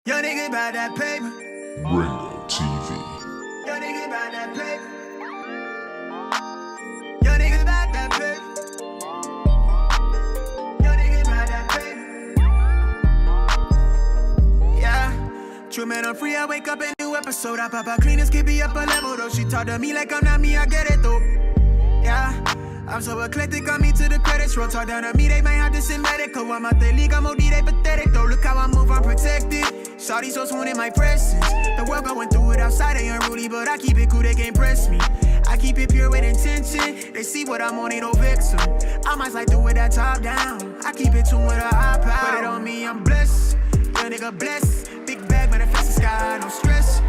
Young nigga about that paper. Ringo TV. Young nigga about that paper. Young nigga about that paper. Young nigga about that paper. Yeah. True man, I'm free. I wake up a new episode. I pop out clean as can be up a level though. She talk to me like I'm not me. I get it though. Yeah. I'm so eclectic, on me to the credits roll. Talk down to me, they might have to send medical. I'm out the league, I'm OD, they pathetic though. Look how I move, I'm protected. Shawty so swoon in my presence. The world going through it outside, they unruly, but I keep it cool, they can't press me. I keep it pure with intention. They see what I'm on, ain't no vixen. I might slide through with that top down. I keep it tuned with a high power. Put it on me, I'm blessed. Young nigga blessed. Big bag, manifest the sky, no stress.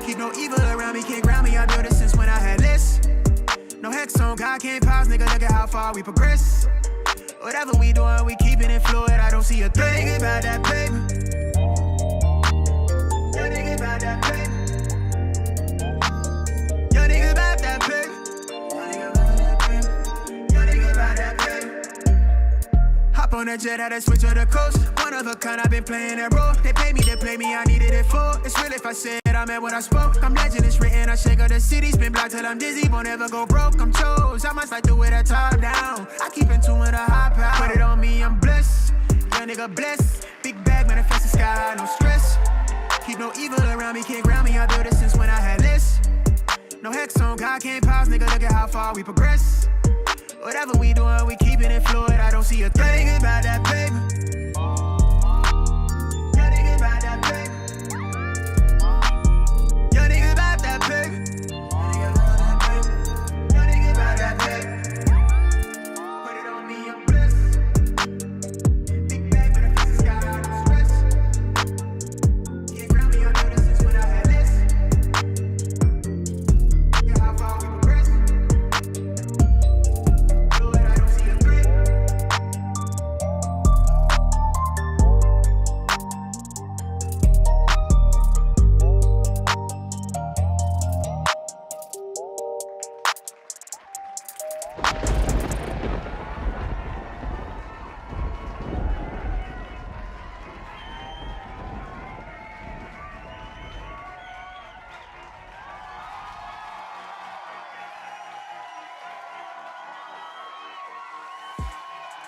Keep no evil around me, can't ground me. I built it since when I had less. No hex on, God can't pause, nigga, look at how far we progress. Whatever we doing, we keeping it fluid, I don't see a threat. Young nigga about that paper. Young nigga about that paper. Young nigga about that paper. Young nigga about that paper. Hop on that jet, had to switch to the coast. One of a kind, I've been playing that role. They pay me, I needed it for. It's real if I said I meant what I spoke. I'm legend, it's written, I shake up the city. Spin block till I'm dizzy, won't ever go broke. I'm chose, I must like do it at top down. I keep in tune with a high power. Put it on me, I'm blessed. Young nigga blessed. Big bag, manifest the sky, no stress. Keep no evil around me, can't ground me. I built it since when I had less. No hex on, God can't pause, nigga, look at how far we progress. Whatever we doing, we keeping it fluid. I don't see a threat. Young nigga about that paper. Young nigga about that paper. Young nigga about that paper. Young nigga about that paper. Put it on me, I'm blessed. Big bag, but if it's the sky, no stress. Can't ground me, I know this since when I had less. Look at how far we progress. Lord, I don't see a threat.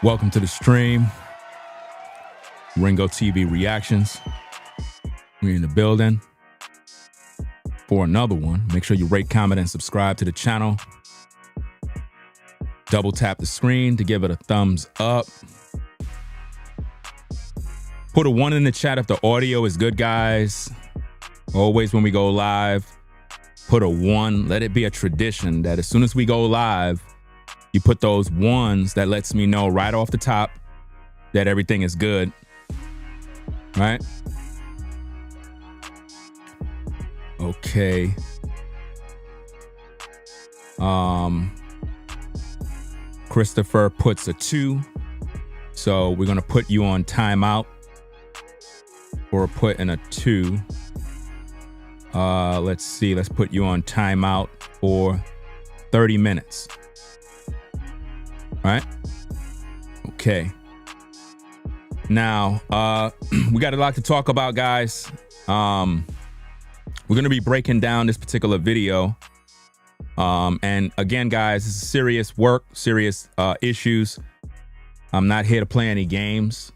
Welcome to the stream. Ringo TV reactions. We're in the building for another one. Make sure you rate, comment, and subscribe to the channel. Double tap the screen to give it a thumbs up. Put a 1 in the chat if the audio is good, guys. Always when we go live, put a 1. Let it be a tradition that as soon as we go live, you put those 1s. That lets me know right off the top that everything is good. Right? Okay. Christopher puts a 2. So we're going to put you on timeout for putting a 2. Let's see. Let's put you on timeout for 30 minutes. All right. Okay. Now, we got a lot to talk about, guys. We're going to be breaking down this particular video. And again, guys, this is serious work, serious issues. I'm not here to play any games,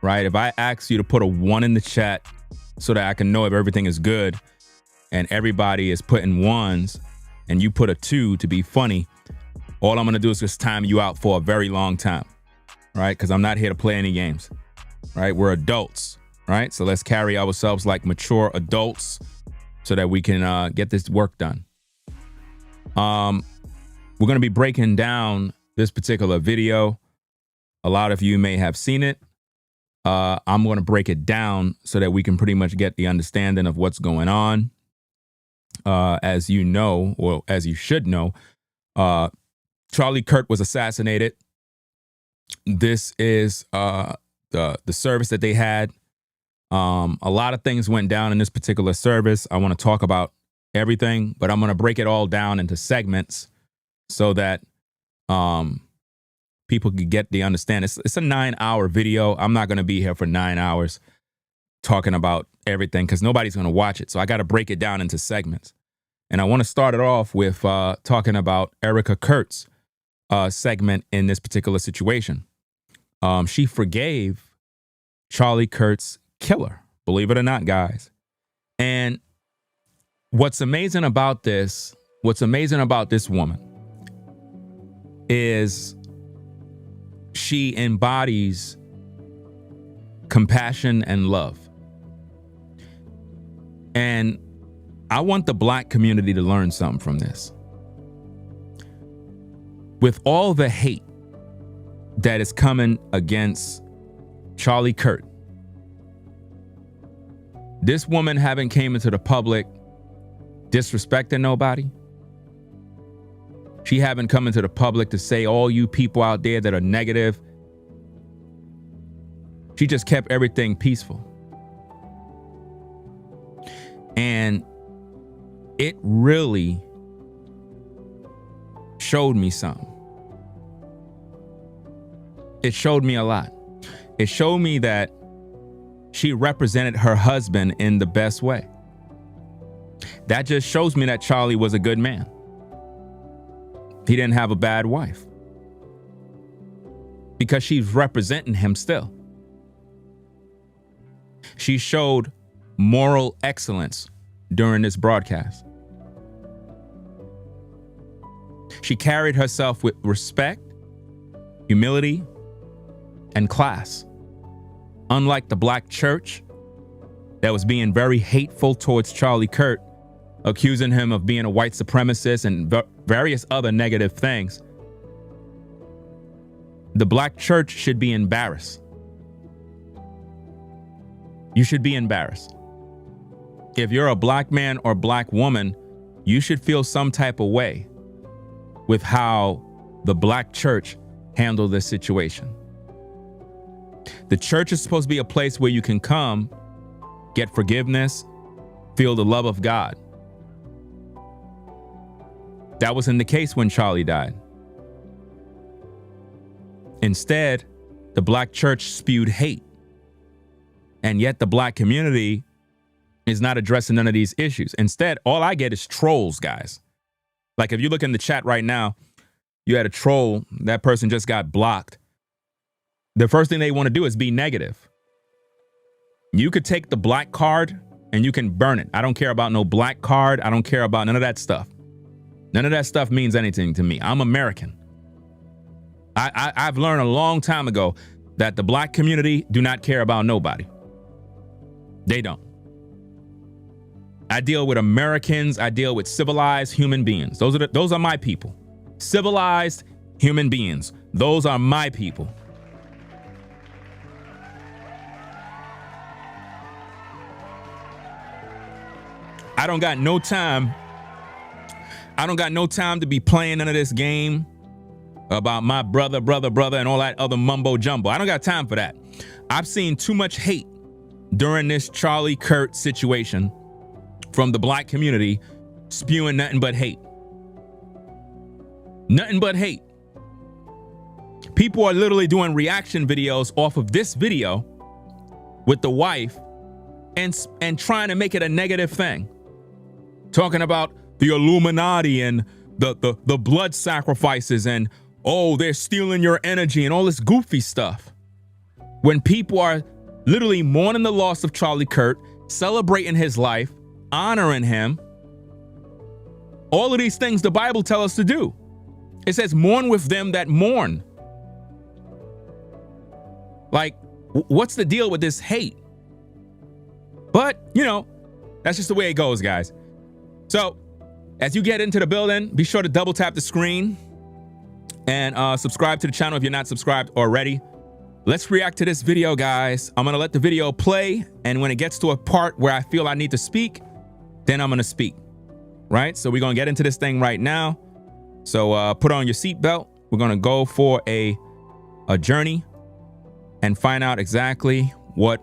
right? If I ask you to put a 1 in the chat so that I can know if everything is good and everybody is putting 1s and you put a 2 to be funny, all I'm going to do is just time you out for a very long time, right? Because I'm not here to play any games, right? We're adults, right? So let's carry ourselves like mature adults so that we can get this work done. We're going to be breaking down this particular video. A lot of you may have seen it. I'm going to break it down so that we can pretty much get the understanding of what's going on. As you know, or as you should know, Charlie Kirk was assassinated. This is the service that they had. A lot of things went down in this particular service. I want to talk about everything, but I'm going to break it all down into segments so that people could get the understanding. It's a 9-hour video. I'm not going to be here for 9 hours talking about everything because nobody's going to watch it. So I got to break it down into segments. And I want to start it off with talking about Erika Kirk's segment in this particular situation. She forgave Charlie Kirk's killer, believe it or not, guys. And what's amazing about this woman is she embodies compassion and love. And I want the Black community to learn something from this. With all the hate that is coming against Charlie Kirk, this woman haven't came into the public disrespecting nobody. She haven't come into the public to say all you people out there that are negative. She just kept everything peaceful. And it really showed me something. It showed me a lot. It showed me that she represented her husband in the best way. That just shows me that Charlie was a good man. He didn't have a bad wife. Because she's representing him still. She showed moral excellence during this broadcast. She carried herself with respect, humility, and class. Unlike the Black church that was being very hateful towards Charlie Kirk, accusing him of being a white supremacist and various other negative things, the Black church should be embarrassed. You should be embarrassed. If you're a Black man or Black woman, you should feel some type of way with how the Black church handled this situation. The church is supposed to be a place where you can come, get forgiveness, feel the love of God. That wasn't the case when Charlie died. Instead, the Black church spewed hate. And yet the Black community is not addressing none of these issues. Instead, all I get is trolls, guys. Like if you look in the chat right now, you had a troll, that person just got blocked. The first thing they want to do is be negative. You could take the black card and you can burn it. I don't care about no black card. I don't care about none of that stuff. None of that stuff means anything to me. I'm American. I've learned a long time ago that the Black community do not care about nobody. They don't. I deal with Americans. I deal with civilized human beings. Those are my people. Civilized human beings. Those are my people. I don't got no time. I don't got no time to be playing none of this game about my brother, and all that other mumbo jumbo. I don't got time for that. I've seen too much hate during this Charlie Kirk situation from the Black community, spewing nothing but hate. Nothing but hate. People are literally doing reaction videos off of this video with the wife and trying to make it a negative thing. Talking about the Illuminati and the blood sacrifices and, oh, they're stealing your energy and all this goofy stuff. When people are literally mourning the loss of Charlie Kirk, celebrating his life, honoring him, all of these things the Bible tells us to do. It says, mourn with them that mourn. Like, what's the deal with this hate? But, you know, that's just the way it goes, guys. So, as you get into the building, be sure to double tap the screen and subscribe to the channel if you're not subscribed already. Let's react to this video, guys. I'm gonna let the video play, and when it gets to a part where I feel I need to speak, then I'm gonna speak, right? So we're gonna get into this thing right now. So put on your seatbelt. We're gonna go for a journey and find out exactly what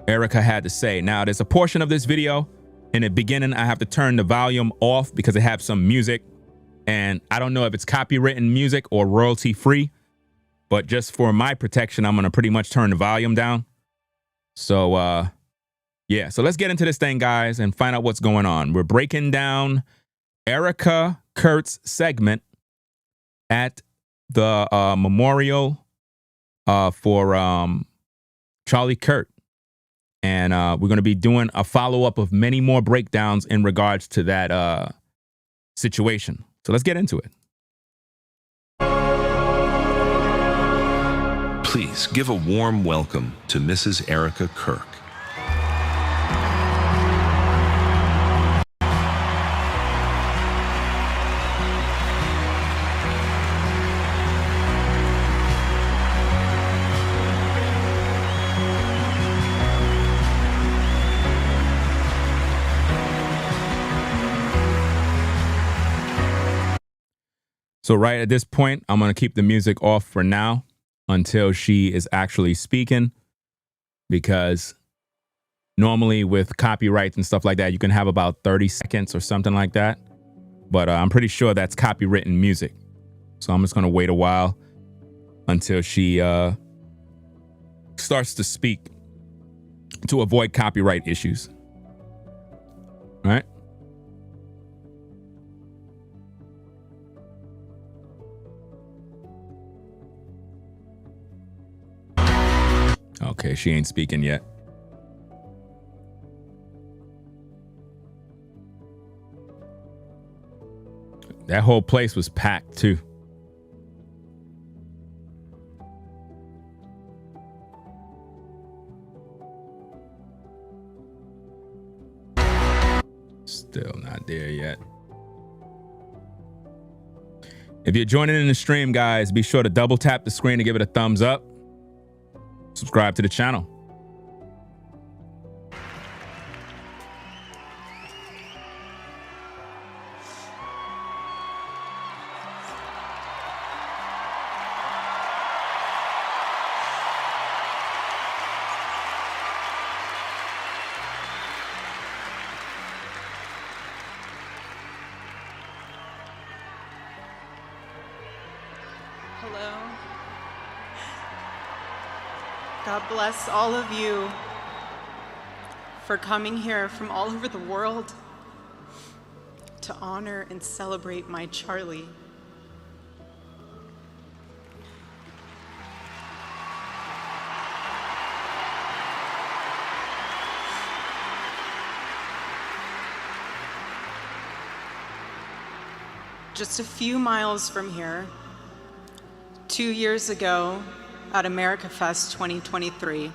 Erika had to say. Now, there's a portion of this video in the beginning I have to turn the volume off because it has some music, and I don't know if it's copywritten music or royalty free, but just for my protection, I'm gonna pretty much turn the volume down. So Yeah, so let's get into this thing, guys, and find out what's going on. We're breaking down Erika Kirk's segment at the memorial for Charlie Kirk. And we're going to be doing a follow-up of many more breakdowns in regards to that situation. So let's get into it. Please give a warm welcome to Mrs. Erika Kirk. So right at this point, I'm going to keep the music off for now until she is actually speaking, because normally with copyrights and stuff like that, you can have about 30 seconds or something like that. But I'm pretty sure that's copywritten music. So I'm just going to wait a while until she starts to speak to avoid copyright issues. All right. Okay, she ain't speaking yet. That whole place was packed too. Still not there yet. If you're joining in the stream, guys, be sure to double tap the screen to give it a thumbs up. Subscribe to the channel. Hello. God bless all of you for coming here from all over the world to honor and celebrate my Charlie. Just a few miles from here, 2 years ago, at America Fest 2023,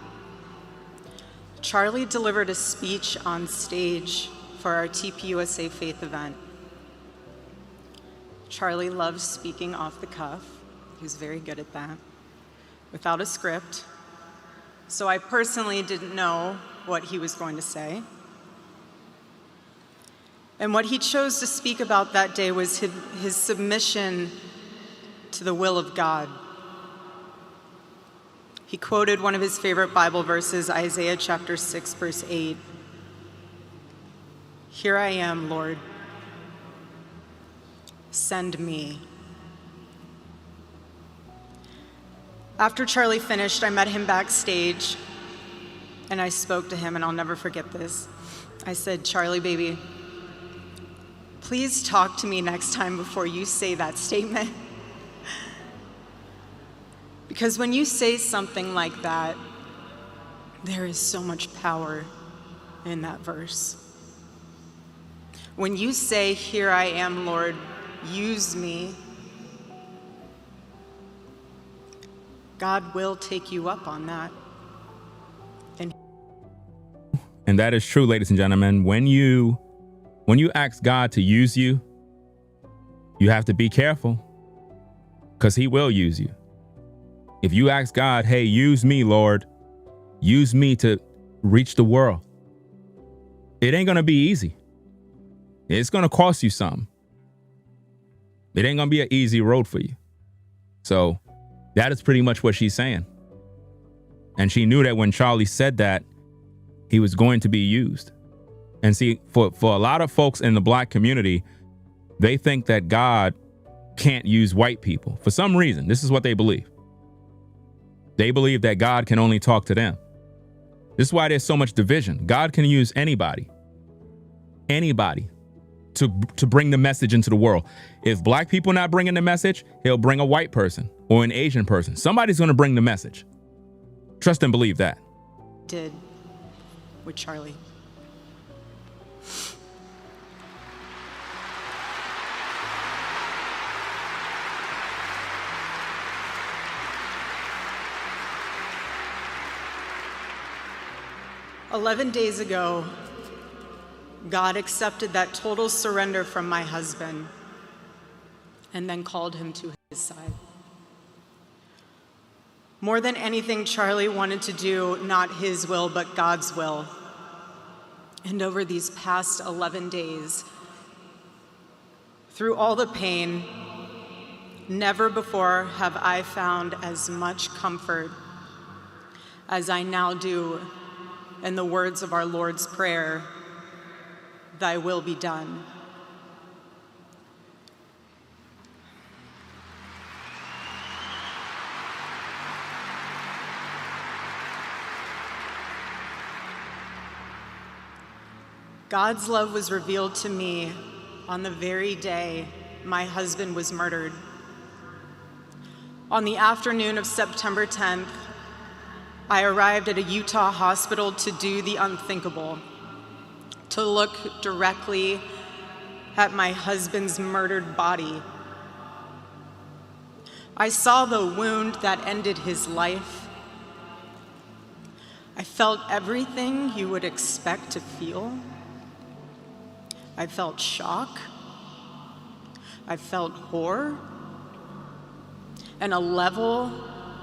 Charlie delivered a speech on stage for our TPUSA faith event. Charlie loves speaking off the cuff. He was very good at that, without a script. So I personally didn't know what he was going to say. And what he chose to speak about that day was his submission to the will of God. He quoted one of his favorite Bible verses, Isaiah chapter 6, verse 8. "Here I am, Lord. Send me." After Charlie finished, I met him backstage, and I spoke to him, and I'll never forget this. I said, "Charlie, baby, please talk to me next time before you say that statement." Because when you say something like that, there is so much power in that verse. When you say, "Here I am, Lord, use me," God will take you up on that. And that is true, ladies and gentlemen. When you ask God to use you, you have to be careful, because he will use you. If you ask God, "Hey, use me, Lord, use me to reach the world," it ain't going to be easy. It's going to cost you something. It ain't going to be an easy road for you. So that is pretty much what she's saying. And she knew that when Charlie said that, he was going to be used. And see, for a lot of folks in the Black community, they think that God can't use white people. For some reason, this is what they believe. They believe that God can only talk to them. This is why there's so much division. God can use anybody to bring the message into the world. If black people not bringing the message, he'll bring a white person or an Asian person. Somebody's going to bring the message. Trust and believe that. Did with Charlie. "11 days ago, God accepted that total surrender from my husband and then called him to his side. More than anything, Charlie wanted to do not his will, but God's will. And over these past 11 days, through all the pain, never before have I found as much comfort as I now do in the words of our Lord's Prayer, 'Thy will be done.' God's love was revealed to me on the very day my husband was murdered. On the afternoon of September 10th, I arrived at a Utah hospital to do the unthinkable, to look directly at my husband's murdered body. I saw the wound that ended his life. I felt everything you would expect to feel. I felt shock. I felt horror and a level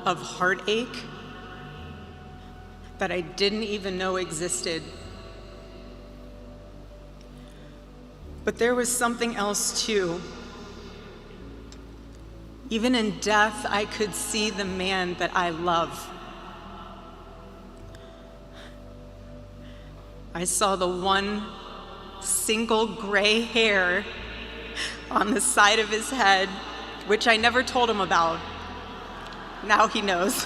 of heartache that I didn't even know existed. But there was something else too. Even in death, I could see the man that I love. I saw the one single gray hair on the side of his head, which I never told him about. Now he knows.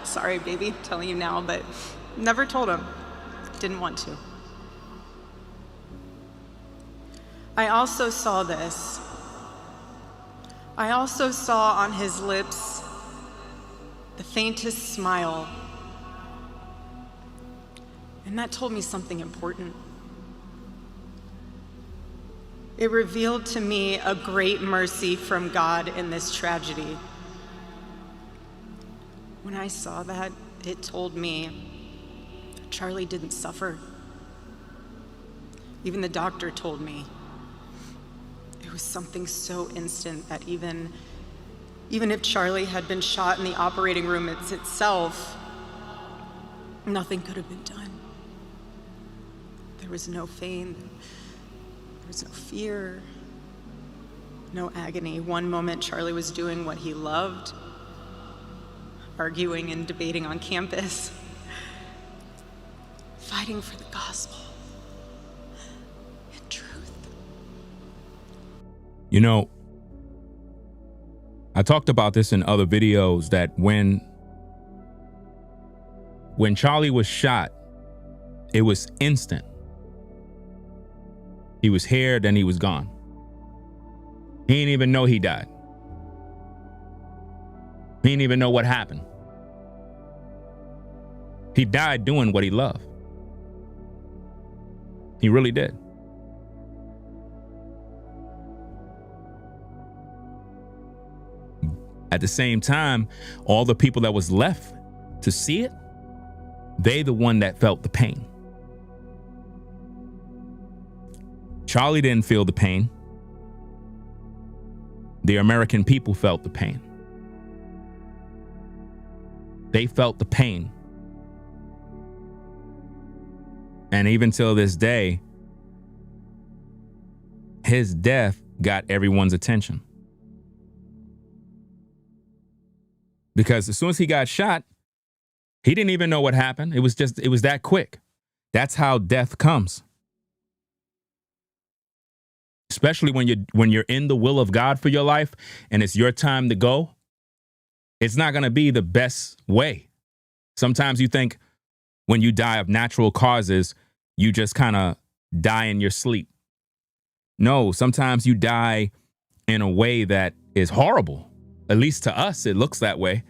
Sorry, baby, telling you now, but never told him. Didn't want to. I also saw this. I also saw on his lips the faintest smile. And that told me something important. It revealed to me a great mercy from God in this tragedy. When I saw that, it told me Charlie didn't suffer. Even the doctor told me. It was something so instant that even if Charlie had been shot in the operating room itself, nothing could have been done. There was no pain, there was no fear, no agony. One moment, Charlie was doing what he loved, arguing and debating on campus, fighting for the gospel and truth. You know, I talked about this in other videos that when Charlie was shot, it was instant. He was here, then he was gone. He didn't even know he died. He didn't even know what happened. He died doing what he loved. He really did. At the same time, all the people that was left to see it, they the one that felt the pain. Charlie didn't feel the pain. The American people felt the pain. They felt the pain. And even till this day, his death got everyone's attention. Because as soon as he got shot, he didn't even know what happened. It was that quick. That's how death comes. Especially when you're in the will of God for your life and it's your time to go, it's not going to be the best way. Sometimes you think, when you die of natural causes, you just kind of die in your sleep. No, sometimes you die in a way that is horrible. At least to us, it looks that way.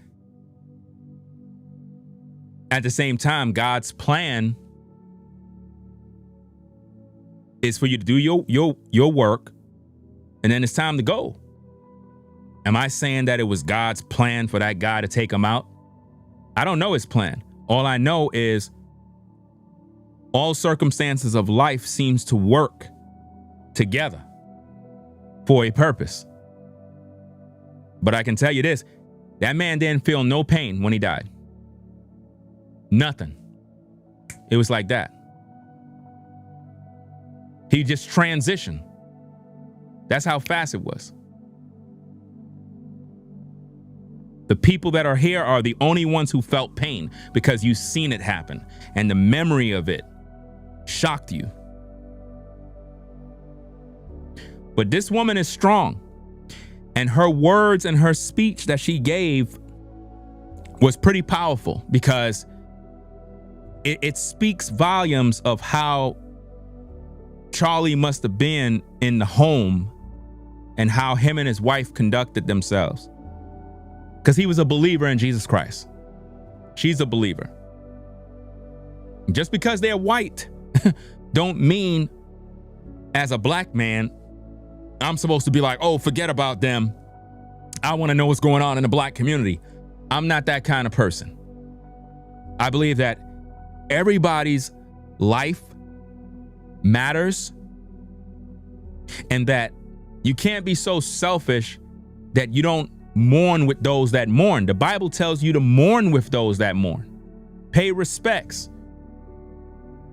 At the same time, God's plan is for you to do your work, and then it's time to go. Am I saying that it was God's plan for that guy to take him out? I don't know his plan. All I know is all circumstances of life seems to work together for a purpose. But I can tell you this, that man didn't feel no pain when he died. Nothing. It was like that. He just transitioned. That's how fast it was. The people that are here are the only ones who felt pain because you've seen it happen, and the memory of it shocked you. But this woman is strong, and her words and her speech that she gave was pretty powerful because it speaks volumes of how Charlie must have been in the home and how him and his wife conducted themselves. Because he was a believer in Jesus Christ. She's a believer. Just because they're white don't mean as a black man, I'm supposed to be like, oh, forget about them. I want to know what's going on in the black community. I'm not that kind of person. I believe that everybody's life matters, and that you can't be so selfish that you don't mourn with those that mourn. The Bible tells you to mourn with those that mourn. Pay respects.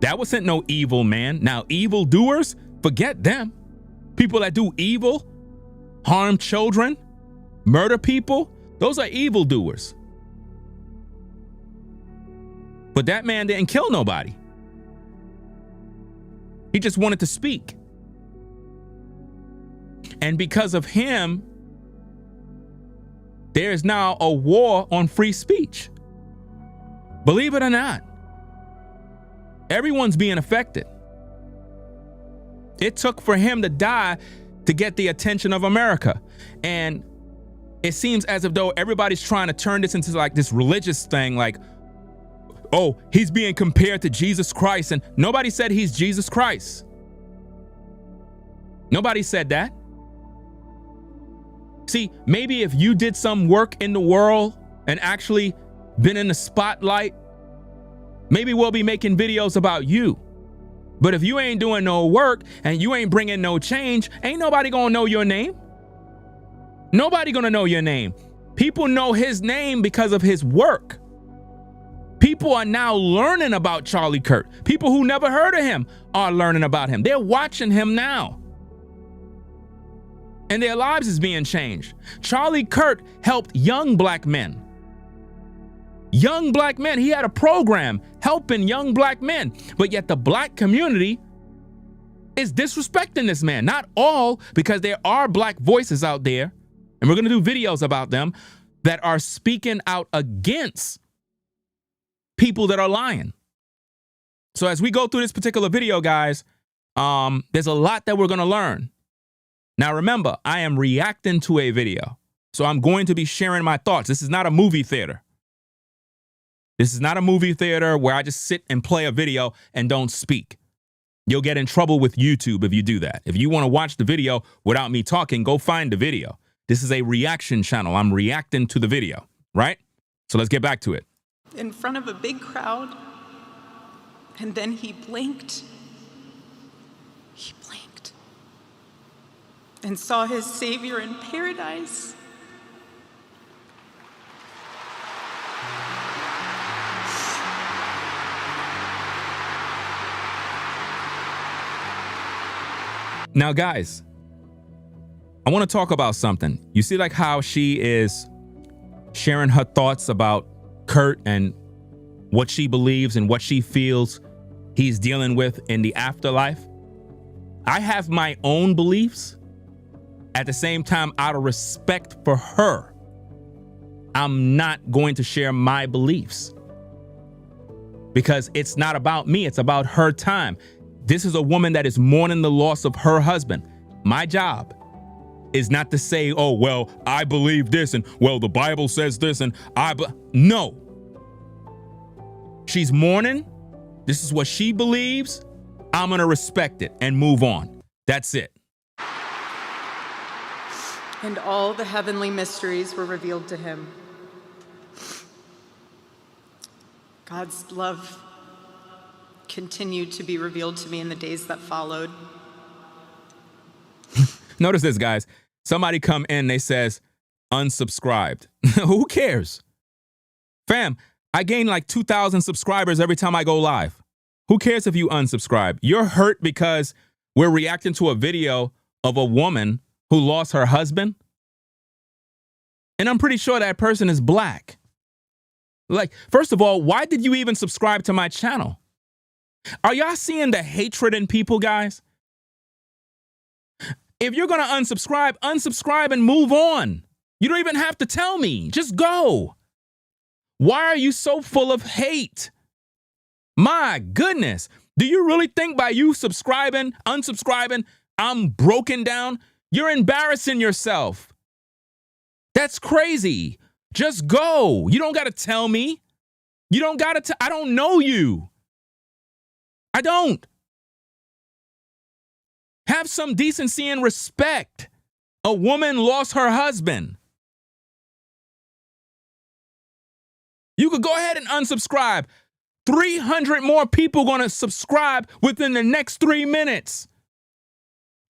That wasn't no evil man. Now, evil doers, forget them. People that do evil, harm children, murder people, those are evil doers. But that man didn't kill nobody. He just wanted to speak. And because of him, there is now a war on free speech. Believe it or not, everyone's being affected. It took for him to die to get the attention of America. And it seems as if though everybody's trying to turn this into like this religious thing, like, oh, he's being compared to Jesus Christ. And nobody said he's Jesus Christ. Nobody said that. See, maybe if you did some work in the world and actually been in the spotlight, maybe we'll be making videos about you. But if you ain't doing no work and you ain't bringing no change, ain't nobody gonna know your name. Nobody gonna know your name. People know his name because of his work. People are now learning about Charlie Kirk. People who never heard of him are learning about him. They're watching him now. And their lives is being changed. Charlie Kirk helped young black men. Young black men. He had a program helping young black men. But yet the black community is disrespecting this man. Not all, because there are black voices out there, and we're going to do videos about them, that are speaking out against people that are lying. So as we go through this particular video, guys, there's a lot that we're going to learn. Now, remember, I am reacting to a video, so I'm going to be sharing my thoughts. This is not a movie theater. This is not a movie theater where I just sit and play a video and don't speak. You'll get in trouble with YouTube if you do that. If you want to watch the video without me talking, go find the video. This is a reaction channel. I'm reacting to the video, right? So let's get back to it. In front of a big crowd, and then he blinked. He blinked and saw his Savior in paradise. Now, guys, I want to talk about something. You see, like how she is sharing her thoughts about Kurt and what she believes and what she feels he's dealing with in the afterlife. I have my own beliefs. At the same time, out of respect for her, I'm not going to share my beliefs. because it's not about me. It's about her time. This is a woman that is mourning the loss of her husband. My job is not to say, oh, well, I believe this, and well, the Bible says this, and no. She's mourning. This is what she believes. I'm going to respect it and move on. That's it. And all the heavenly mysteries were revealed to him. God's love continued to be revealed to me in the days that followed. Notice this, guys. Somebody come in, they says, unsubscribed. Who cares? Fam, I gain like 2,000 subscribers every time I go live. Who cares if you unsubscribe? You're hurt because we're reacting to a video of a woman who lost her husband. And I'm pretty sure that person is black. Like, first of all, why did you even subscribe to my channel? Are y'all seeing the hatred in people, guys? If you're going to unsubscribe and move on. You don't even have to tell me. Just go. Why are you so full of hate? My goodness. Do you really think by you unsubscribing, I'm broken down? You're embarrassing yourself. That's crazy. Just go. You don't got to tell me. You don't got to. I don't know you. I don't. Have some decency and respect. A woman lost her husband. You could go ahead and unsubscribe. 300 more people going to subscribe within the next 3 minutes.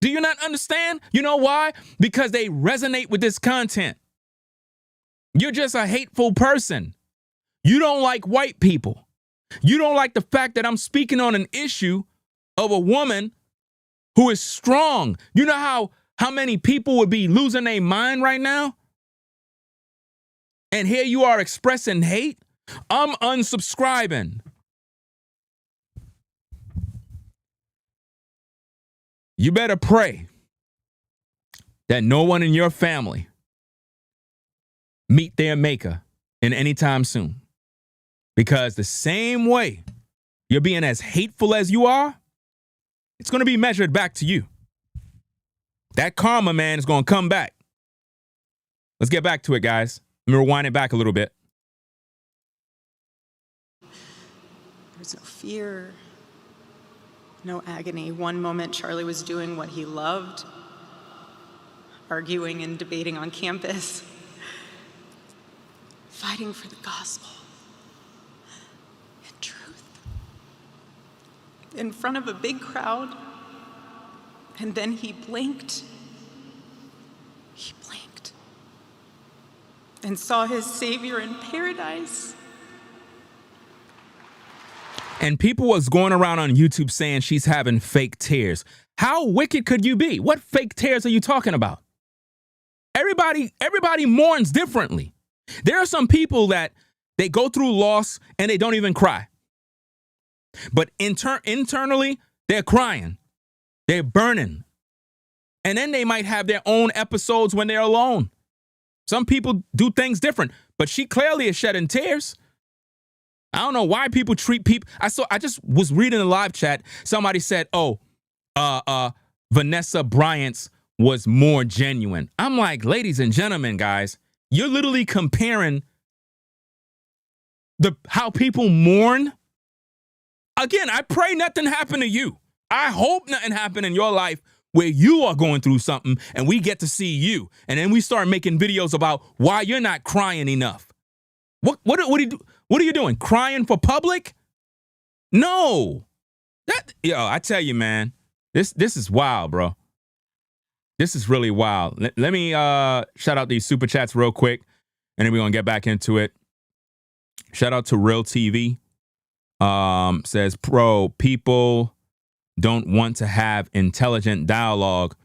Do you not understand? You know why? Because they resonate with this content. You're just a hateful person. You don't like white people. You don't like the fact that I'm speaking on an issue of a woman who is strong. You know how many people would be losing their mind right now? And here you are expressing hate? I'm unsubscribing. You better pray that no one in your family meet their maker in any time soon. Because the same way you're being as hateful as you are, it's going to be measured back to you. That karma, man, is going to come back. Let's get back to it, guys. Let me rewind it back a little bit. There's no fear, no agony. One moment, Charlie was doing what he loved, arguing and debating on campus, fighting for the gospel and truth in front of a big crowd. And then he blinked. He blinked and saw his Savior in paradise. And people was going around on YouTube saying she's having fake tears. How wicked could you be? What fake tears are you talking about? Everybody mourns differently. There are some people that they go through loss and they don't even cry. But internally, they're crying. They're burning. And then they might have their own episodes when they're alone. Some people do things different, but she clearly is shedding tears. I don't know why people treat people. I just was reading the live chat. Somebody said, Vanessa Bryant's was more genuine. I'm like, ladies and gentlemen, guys, you're literally comparing how people mourn. Again, I pray nothing happened to you. I hope nothing happened in your life where you are going through something and we get to see you. And then we start making videos about why you're not crying enough. What are you doing? Crying for public? No. I tell you, man, this is wild, bro. This is really wild. Let me shout out these super chats real quick, and then we're gonna get back into it. Shout out to Real TV. Says, people don't want to have intelligent dialogue.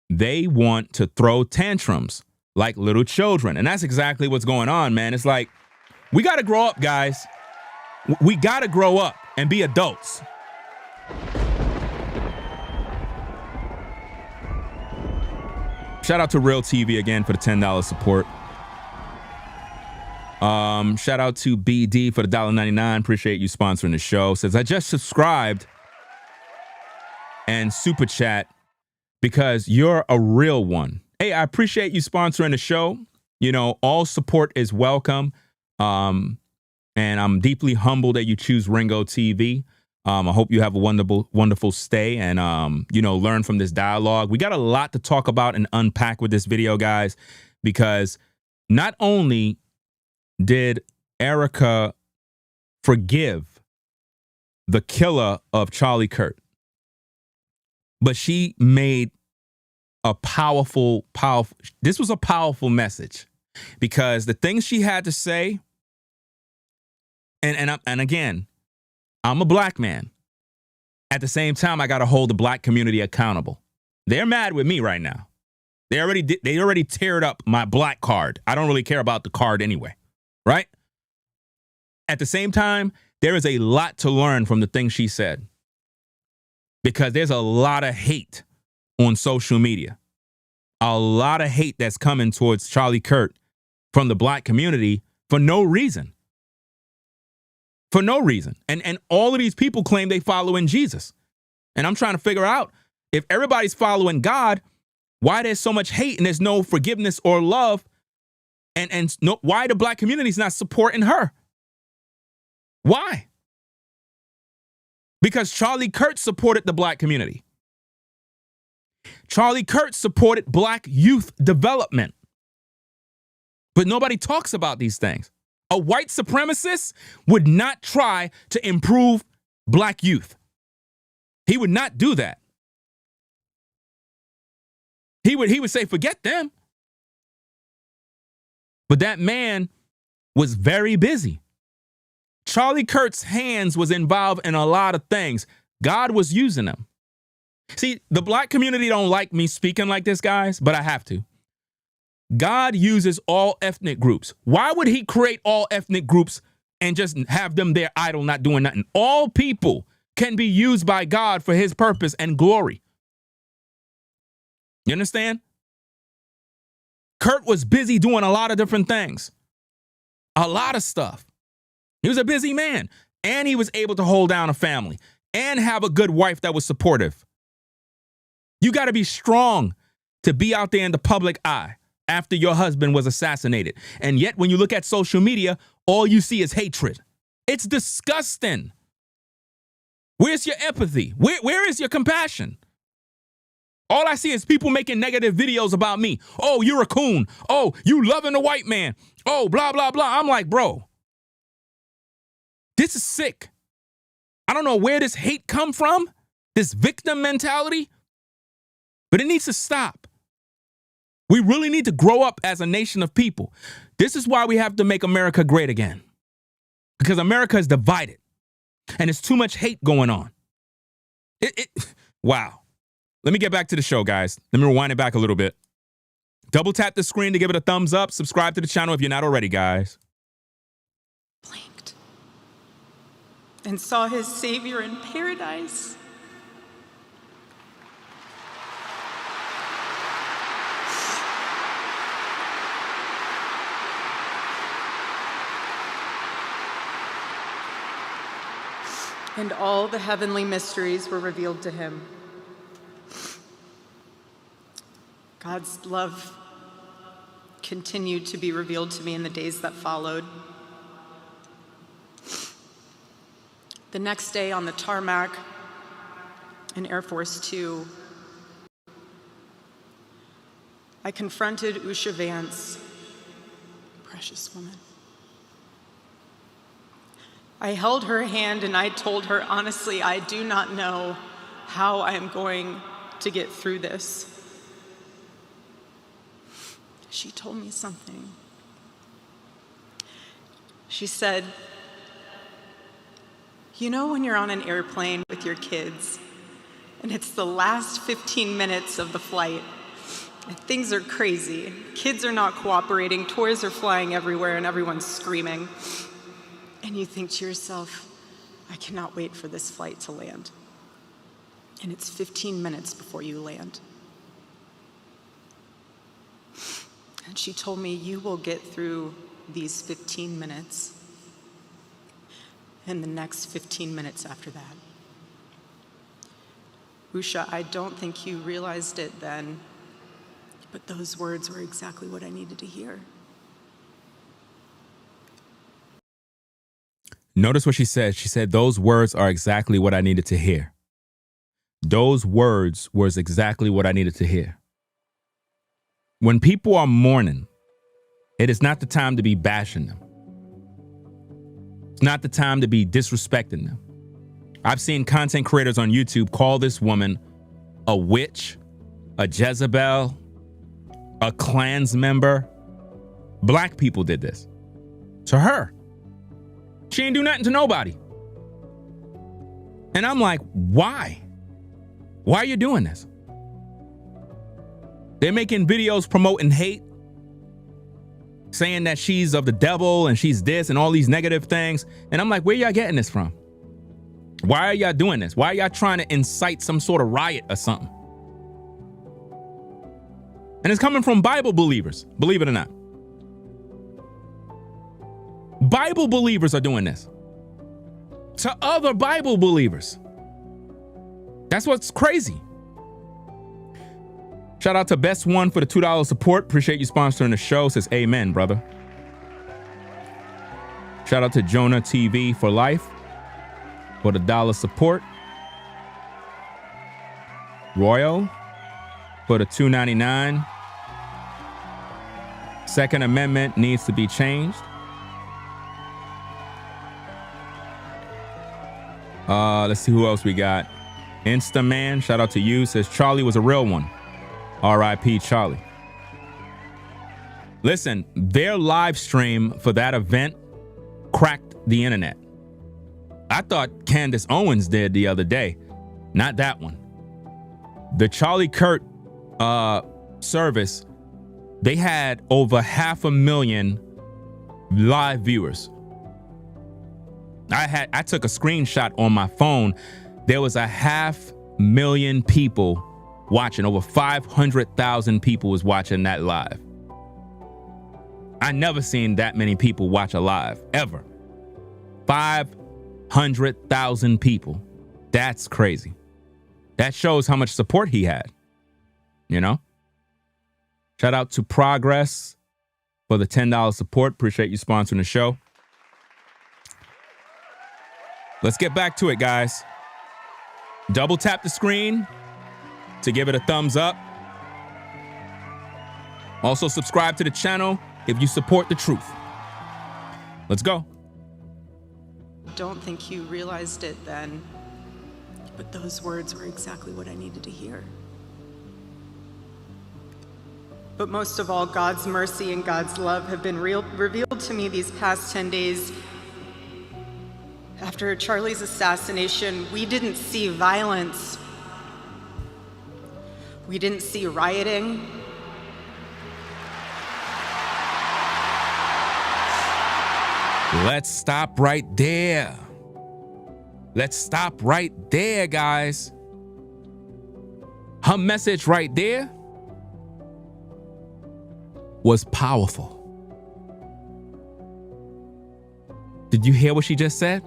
They want to throw tantrums like little children. And that's exactly what's going on, man. It's like, we got to grow up, guys. We got to grow up and be adults. Shout out to Real TV again for the $10 support. Shout out to BD for the $1.99. Appreciate you sponsoring the show. Says, I just subscribed and super chat because you're a real one. Hey, I appreciate you sponsoring the show. You know, all support is welcome. And I'm deeply humbled that you choose Ringo TV. I hope you have a wonderful stay and, you know, learn from this dialogue. We got a lot to talk about and unpack with this video, guys, because not only did Erika forgive the killer of Charlie Kirk, but she made a powerful, this was a powerful message because the things she had to say, and again, I'm a black man. At the same time, I got to hold the black community accountable. They're mad with me right now. They already teared up my black card. I don't really care about the card anyway, right? At the same time, there is a lot to learn from the things she said because there's a lot of hate on social media. A lot of hate that's coming towards Charlie Kirk from the black community for no reason. For no reason. And all of these people claim they follow in Jesus. And I'm trying to figure out if everybody's following God, why there's so much hate and there's no forgiveness or love and no, why the black community's not supporting her. Why? Because Charlie Kirk supported the black community. Charlie Kirk supported black youth development. But nobody talks about these things. A white supremacist would not try to improve black youth. He would not do that. He would say, forget them. But that man was very busy. Charlie Kirk's hands was involved in a lot of things. God was using them. See, the black community don't like me speaking like this, guys, but I have to. God uses all ethnic groups. Why would he create all ethnic groups and just have them there idle, not doing nothing? All people can be used by God for his purpose and glory. You understand? Kurt was busy doing a lot of different things. A lot of stuff. He was a busy man. And he was able to hold down a family and have a good wife that was supportive. You got to be strong to be out there in the public eye after your husband was assassinated. And yet, when you look at social media, all you see is hatred. It's disgusting. Where's your empathy? Where is your compassion? All I see is people making negative videos about me. Oh, you're a coon. Oh, you loving a white man. Oh, blah, blah, blah. I'm like, bro, this is sick. I don't know where this hate come from, this victim mentality, but it needs to stop. We really need to grow up as a nation of people. This is why we have to make America great again. Because America is divided. And there's too much hate going on. Wow. Let me get back to the show, guys. Let me rewind it back a little bit. Double tap the screen to give it a thumbs up. Subscribe to the channel if you're not already, guys. Blinked and saw his Savior in paradise. And all the heavenly mysteries were revealed to him. God's love continued to be revealed to me in the days that followed. The next day on the tarmac in Air Force Two, I confronted Usha Vance, precious woman. I held her hand and I told her, honestly, I do not know how I am going to get through this. She told me something. She said, you know when you're on an airplane with your kids and it's the last 15 minutes of the flight and things are crazy, kids are not cooperating, toys are flying everywhere and everyone's screaming. And you think to yourself, I cannot wait for this flight to land. And it's 15 minutes before you land. And she told me, you will get through these 15 minutes and the next 15 minutes after that. Usha, I don't think you realized it then, but those words were exactly what I needed to hear. Notice what she said. She said, those words are exactly what I needed to hear. Those words was exactly what I needed to hear. When people are mourning, it is not the time to be bashing them. It's not the time to be disrespecting them. I've seen content creators on YouTube call this woman a witch, a Jezebel, a Klans member. Black people did this to her. She ain't do nothing to nobody. And I'm like, why? Why are you doing this? They're making videos promoting hate, saying that she's of the devil and she's this and all these negative things. And I'm like, where y'all getting this from? Why are y'all doing this? Why are y'all trying to incite some sort of riot or something? And it's coming from Bible believers, believe it or not. Bible believers are doing this to other Bible believers. That's what's crazy. Shout out to Best One for the $2 support. Appreciate you sponsoring the show. Says amen, brother. Shout out to Jonah TV for life for the $1 support. Royal for the $2.99. Second Amendment needs to be changed. Let's see who else we got. Instaman, shout out to you. Says Charlie was a real one. R.I.P. Charlie. Listen, their live stream for that event cracked the internet. I thought Candace Owens did the other day. Not that one. The Charlie Kirk service, they had over 500,000 live viewers. I took a screenshot on my phone. There was 500,000 people watching. Over 500,000 people was watching that live. I never seen that many people watch a live, ever. 500,000 people. That's crazy. That shows how much support he had, you know? Shout out to Progress for the $10 support. Appreciate you sponsoring the show. Let's get back to it, guys. Double tap the screen to give it a thumbs up. Also, subscribe to the channel if you support the truth. Let's go. Don't think you realized it then, but those words were exactly what I needed to hear. But most of all, God's mercy and God's love have been revealed to me these past 10 days. After Charlie's assassination, we didn't see violence. We didn't see rioting. Let's stop right there. Let's stop right there, guys. Her message right there was powerful. Did you hear what she just said?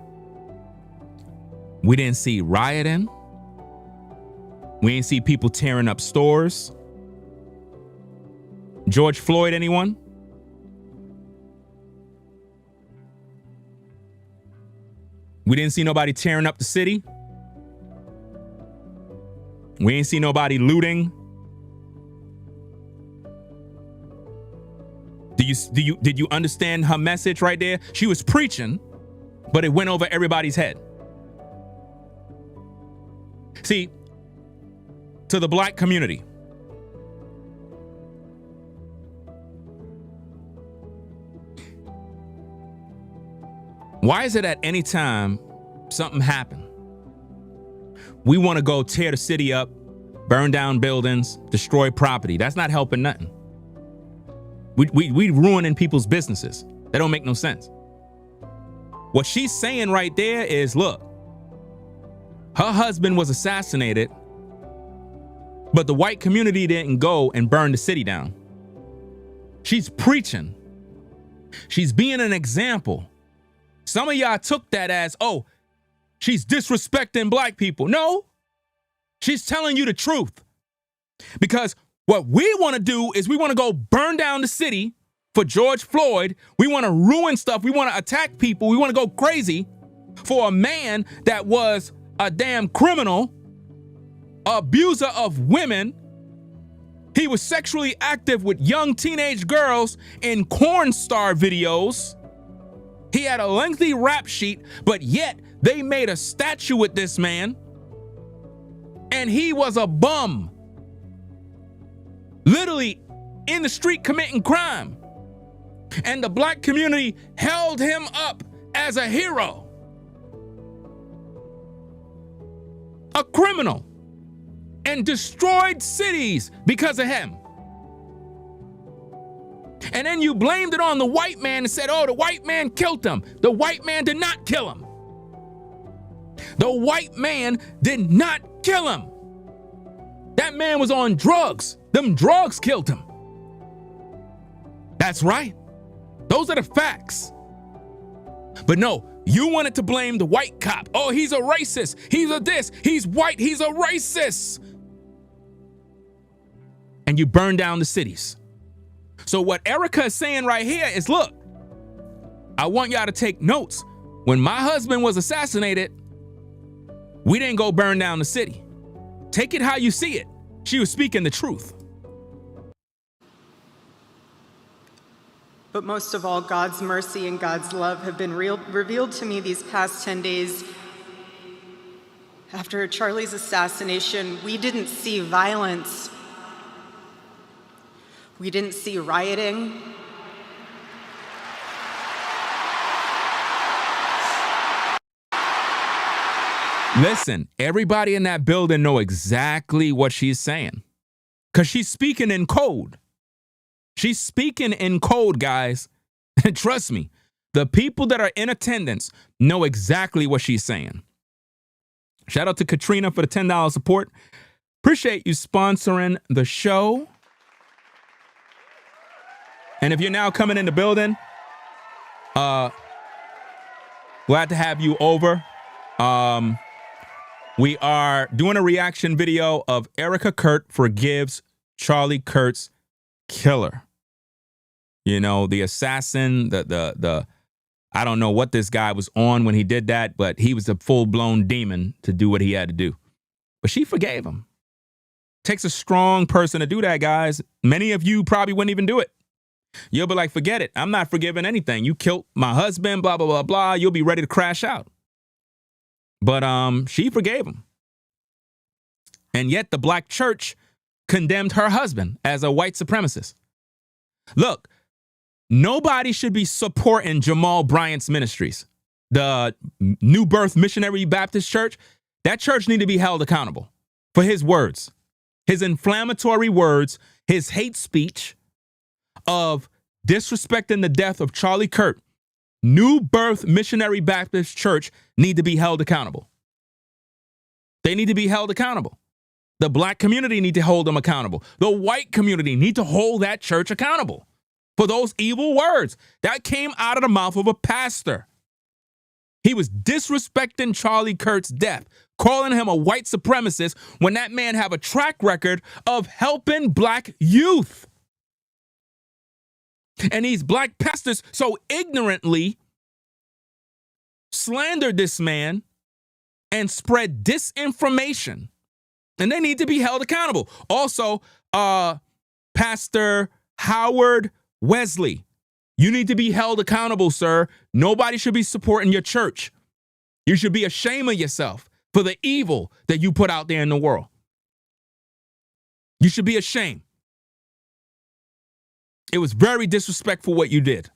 We didn't see rioting. We didn't see people tearing up stores. George Floyd, anyone? We didn't see nobody tearing up the city. We didn't see nobody looting. Did you understand her message right there? She was preaching, but it went over everybody's head. See, to the black community, why is it at any time something happened, we want to go tear the city up, burn down buildings, destroy property? That's not helping nothing. We ruining people's businesses. That don't make no sense. What she's saying right there is, look, her husband was assassinated, but the white community didn't go and burn the city down. She's preaching. She's being an example. Some of y'all took that as, oh, she's disrespecting black people. No, she's telling you the truth. Because what we want to do is we want to go burn down the city for George Floyd. We want to ruin stuff. We want to attack people. We want to go crazy for a man that was a damn criminal, abuser of women. He was sexually active with young teenage girls in porn star videos. He had a lengthy rap sheet, but yet they made a statue with this man. And he was a bum. Literally in the street committing crime. And the black community held him up as a hero. A criminal. And destroyed cities because of him. And then you blamed it on the white man and said, oh, the white man killed him. The white man did not kill him. The white man did not kill him. That man was on drugs. Them drugs killed him. That's right. Those are the facts. But no, you wanted to blame the white cop. Oh, he's a racist. He's a this. He's white. He's a racist. And you burn down the cities. So what Erika is saying right here is, look, I want y'all to take notes. When my husband was assassinated, we didn't go burn down the city. Take it how you see it. She was speaking the truth. But most of all, God's mercy and God's love have been revealed to me these past 10 days. After Charlie's assassination, we didn't see violence. We didn't see rioting. Listen, everybody in that building know exactly what she's saying. Because she's speaking in code. She's speaking in code, guys. And trust me, the people that are in attendance know exactly what she's saying. Shout out to Katrina for the $10 support. Appreciate you sponsoring the show. And if you're now coming in the building, glad to have you over. We are doing a reaction video of Erika Kirk forgives Charlie Kirk's killer. You know, the assassin, the I don't know what this guy was on when he did that, but he was a full-blown demon to do what he had to do. But she forgave him. Takes a strong person to do that, guys. Many of you probably wouldn't even do it. You'll be like, forget it. I'm not forgiving anything. You killed my husband, blah, blah, blah, blah. You'll be ready to crash out. But she forgave him. And yet the black church condemned her husband as a white supremacist. Look, nobody should be supporting Jamal Bryant's ministries. The New Birth Missionary Baptist Church, that church need to be held accountable for his words, his inflammatory words, his hate speech of disrespecting the death of Charlie Kirk. New Birth Missionary Baptist Church need to be held accountable. They need to be held accountable. The black community need to hold them accountable. The white community need to hold that church accountable for those evil words that came out of the mouth of a pastor. He was disrespecting Charlie Kirk's death, calling him a white supremacist when that man have a track record of helping black youth. And these black pastors so ignorantly slandered this man and spread disinformation. And they need to be held accountable. Also, Pastor Howard Wesley, you need to be held accountable, sir. Nobody should be supporting your church. You should be ashamed of yourself for the evil that you put out there in the world. You should be ashamed. It was very disrespectful what you did.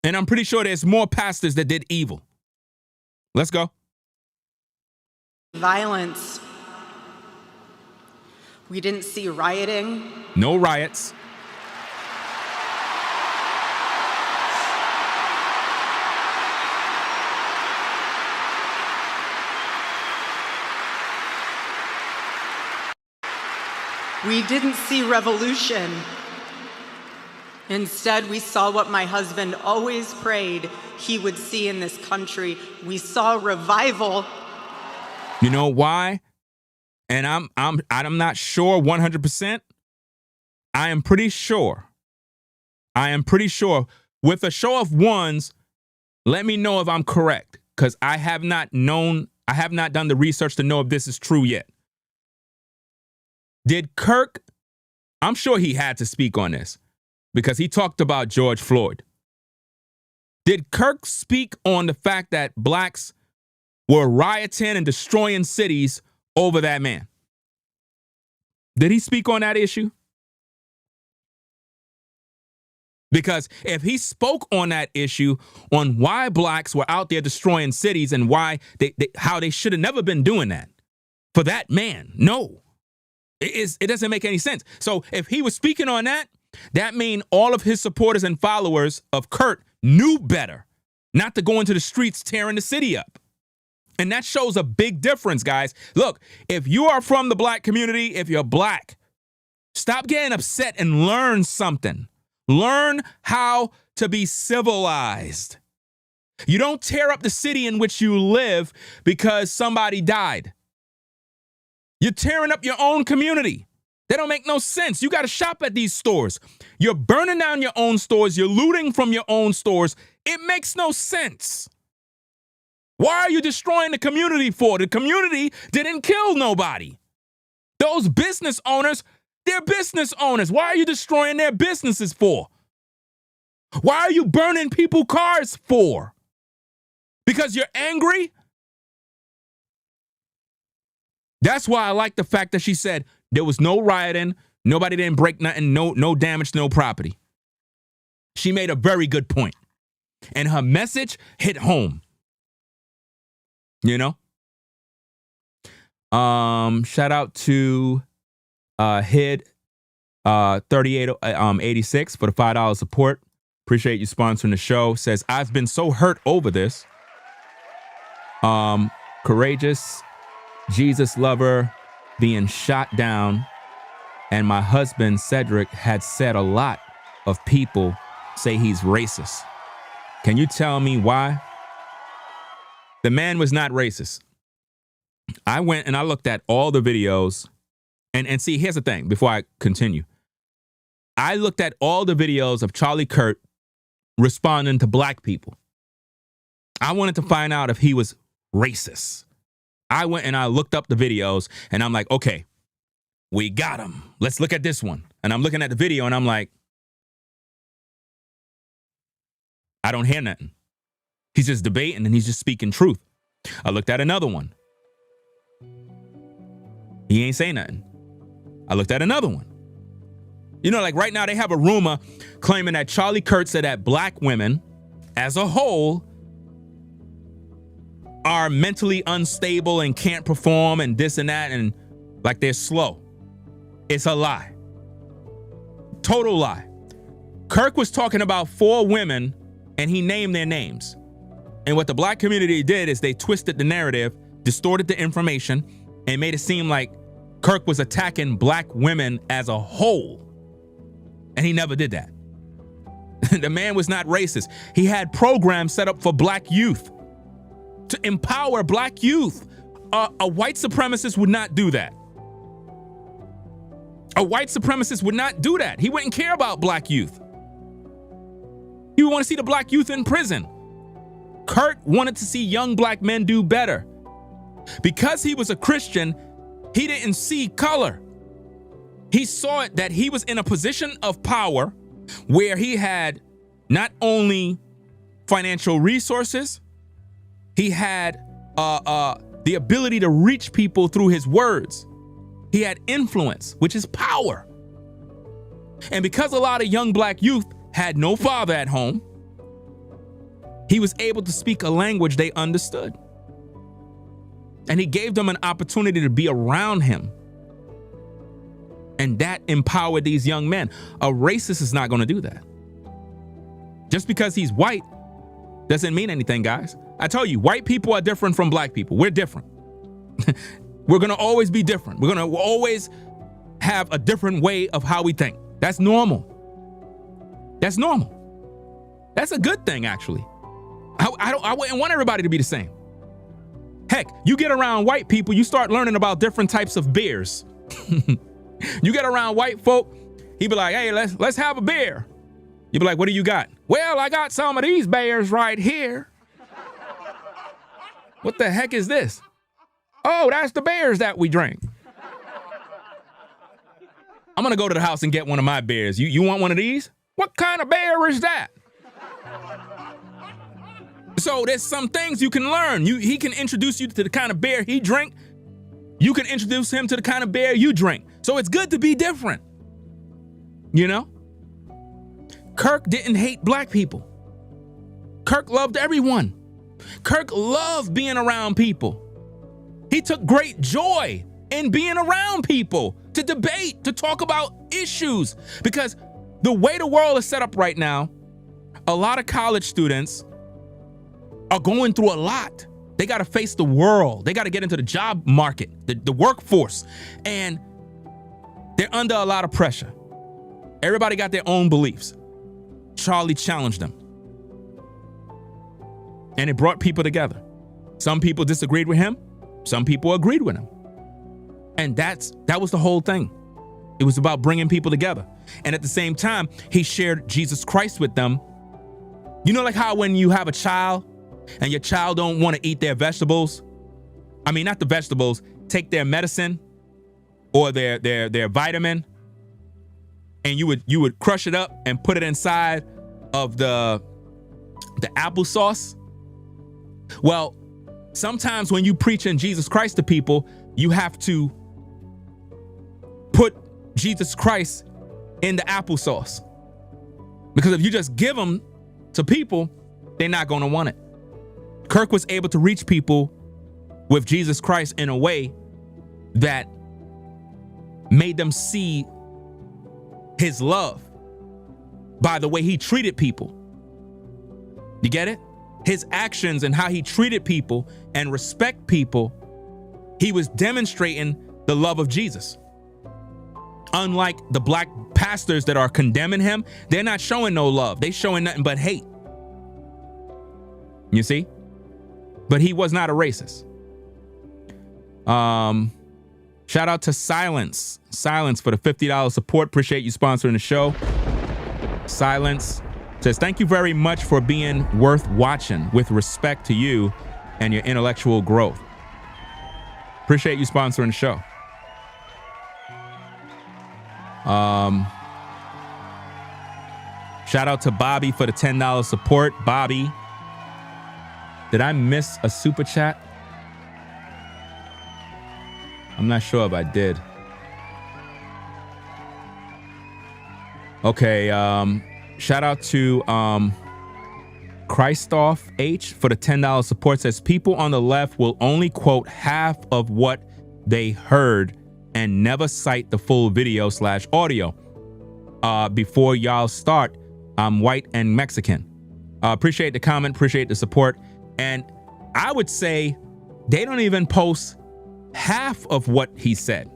And I'm pretty sure there's more pastors that did evil. Let's go. Violence. We didn't see rioting. No riots. We didn't see revolution. Instead, we saw what my husband always prayed he would see in this country. We saw revival. You know why? And I'm not sure 100%. I am pretty sure with a show of ones, let me know if I'm correct, because I have not done the research to know if this is true yet. Did Kirk, I'm sure he had to speak on this because he talked about George Floyd. Did Kirk speak on the fact that blacks were rioting and destroying cities over that man? Did he speak on that issue? Because if he spoke on that issue, on why blacks were out there destroying cities and why how they should have never been doing that for that man, no, it doesn't make any sense. So if he was speaking on that, that means all of his supporters and followers of Kurt knew better not to go into the streets tearing the city up. And that shows a big difference, guys. Look, if you are from the black community, if you're black, stop getting upset and learn something. Learn how to be civilized. You don't tear up the city in which you live because somebody died. You're tearing up your own community. That don't make no sense. You got to shop at these stores. You're burning down your own stores. You're looting from your own stores. It makes no sense. Why are you destroying the community for? The community didn't kill nobody. Those business owners, they're business owners. Why are you destroying their businesses for? Why are you burning people's cars for? Because you're angry? That's why I like the fact that she said there was no rioting, nobody didn't break nothing, no damage to no property. She made a very good point. And her message hit home. You know? Shout out to Hid 3886 for the $5 support. Appreciate you sponsoring the show. Says, I've been so hurt over this. Courageous Jesus lover being shot down, and my husband Cedric had said a lot of people say he's racist. Can you tell me why? The man was not racist. I went and I looked at all the videos, and see, here's the thing before I continue. I looked at all the videos of Charlie Kirk responding to black people. I wanted to find out if he was racist. I went and I looked up the videos, and I'm like, okay, we got him. Let's look at this one. And I'm looking at the video, and I'm like, I don't hear nothing. He's just debating, and he's just speaking truth. I looked at another one. He ain't saying nothing. I looked at another one. You know, like right now they have a rumor claiming that Charlie Kirk said that black women as a whole are mentally unstable and can't perform and this and that, and like they're slow. It's a lie. Total lie. Kirk was talking about 4 women and he named their names. And what the black community did is they twisted the narrative, distorted the information, and made it seem like Kirk was attacking black women as a whole. And he never did that. The man was not racist. He had programs set up for black youth to empower black youth. A white supremacist would not do that. A white supremacist would not do that. He wouldn't care about black youth. He would want to see the black youth in prison. Kurt wanted to see young black men do better. Because he was a Christian, he didn't see color. He saw it that he was in a position of power where he had not only financial resources, he had the ability to reach people through his words. He had influence, which is power. And because a lot of young black youth had no father at home, he was able to speak a language they understood. And he gave them an opportunity to be around him. And that empowered these young men. A racist is not going to do that. Just because he's white doesn't mean anything, guys. I tell you, white people are different from black people. We're different. We're going to always be different. We're going to always have a different way of how we think. That's normal. That's normal. That's a good thing, actually. I wouldn't want everybody to be the same. Heck, you get around white people, you start learning about different types of beers. You get around white folk, he be like, hey, let's have a beer. You be like, what do you got? Well, I got some of these beers right here. What the heck is this? Oh, that's the beers that we drink. I'm gonna go to the house and get one of my beers. You want one of these? What kind of beer is that? So there's some things you can learn. He can introduce you to the kind of beer he drink. You can introduce him to the kind of beer you drink. So it's good to be different. You know? Kirk didn't hate black people. Kirk loved everyone. Kirk loved being around people. He took great joy in being around people, to debate, to talk about issues. Because the way the world is set up right now, a lot of college students are going through a lot. They got to face the world. They got to get into the job market, the workforce. And they're under a lot of pressure. Everybody got their own beliefs. Charlie challenged them. And it brought people together. Some people disagreed with him. Some people agreed with him. And that was the whole thing. It was about bringing people together. And at the same time, he shared Jesus Christ with them. You know, like how when you have a child and your child don't want to eat their vegetables, I mean, not the vegetables, take their medicine or their vitamin, and you would crush it up and put it inside of the applesauce. Well, sometimes when you preach in Jesus Christ to people, you have to put Jesus Christ in the applesauce. Because if you just give them to people, they're not going to want it. Kirk was able to reach people with Jesus Christ in a way that made them see his love by the way he treated people. You get it? His actions and how he treated people and respect people, he was demonstrating the love of Jesus. Unlike the black pastors that are condemning him, they're not showing no love. They're showing nothing but hate. You see? But he was not a racist. Shout out to Silence for the $50 support. Appreciate you sponsoring the show. Silence says, thank you very much for being worth watching, with respect to you and your intellectual growth. Appreciate you sponsoring the show. Shout out to Bobby for the $10 support. Bobby, did I miss a super chat? I'm not sure if I did. Okay, shout out to Christoph H for the $10 support. Says people on the left will only quote half of what they heard and never cite the full video / audio. Before y'all start, I'm white and Mexican. Appreciate the comment, appreciate the support. And I would say they don't even post half of what he said.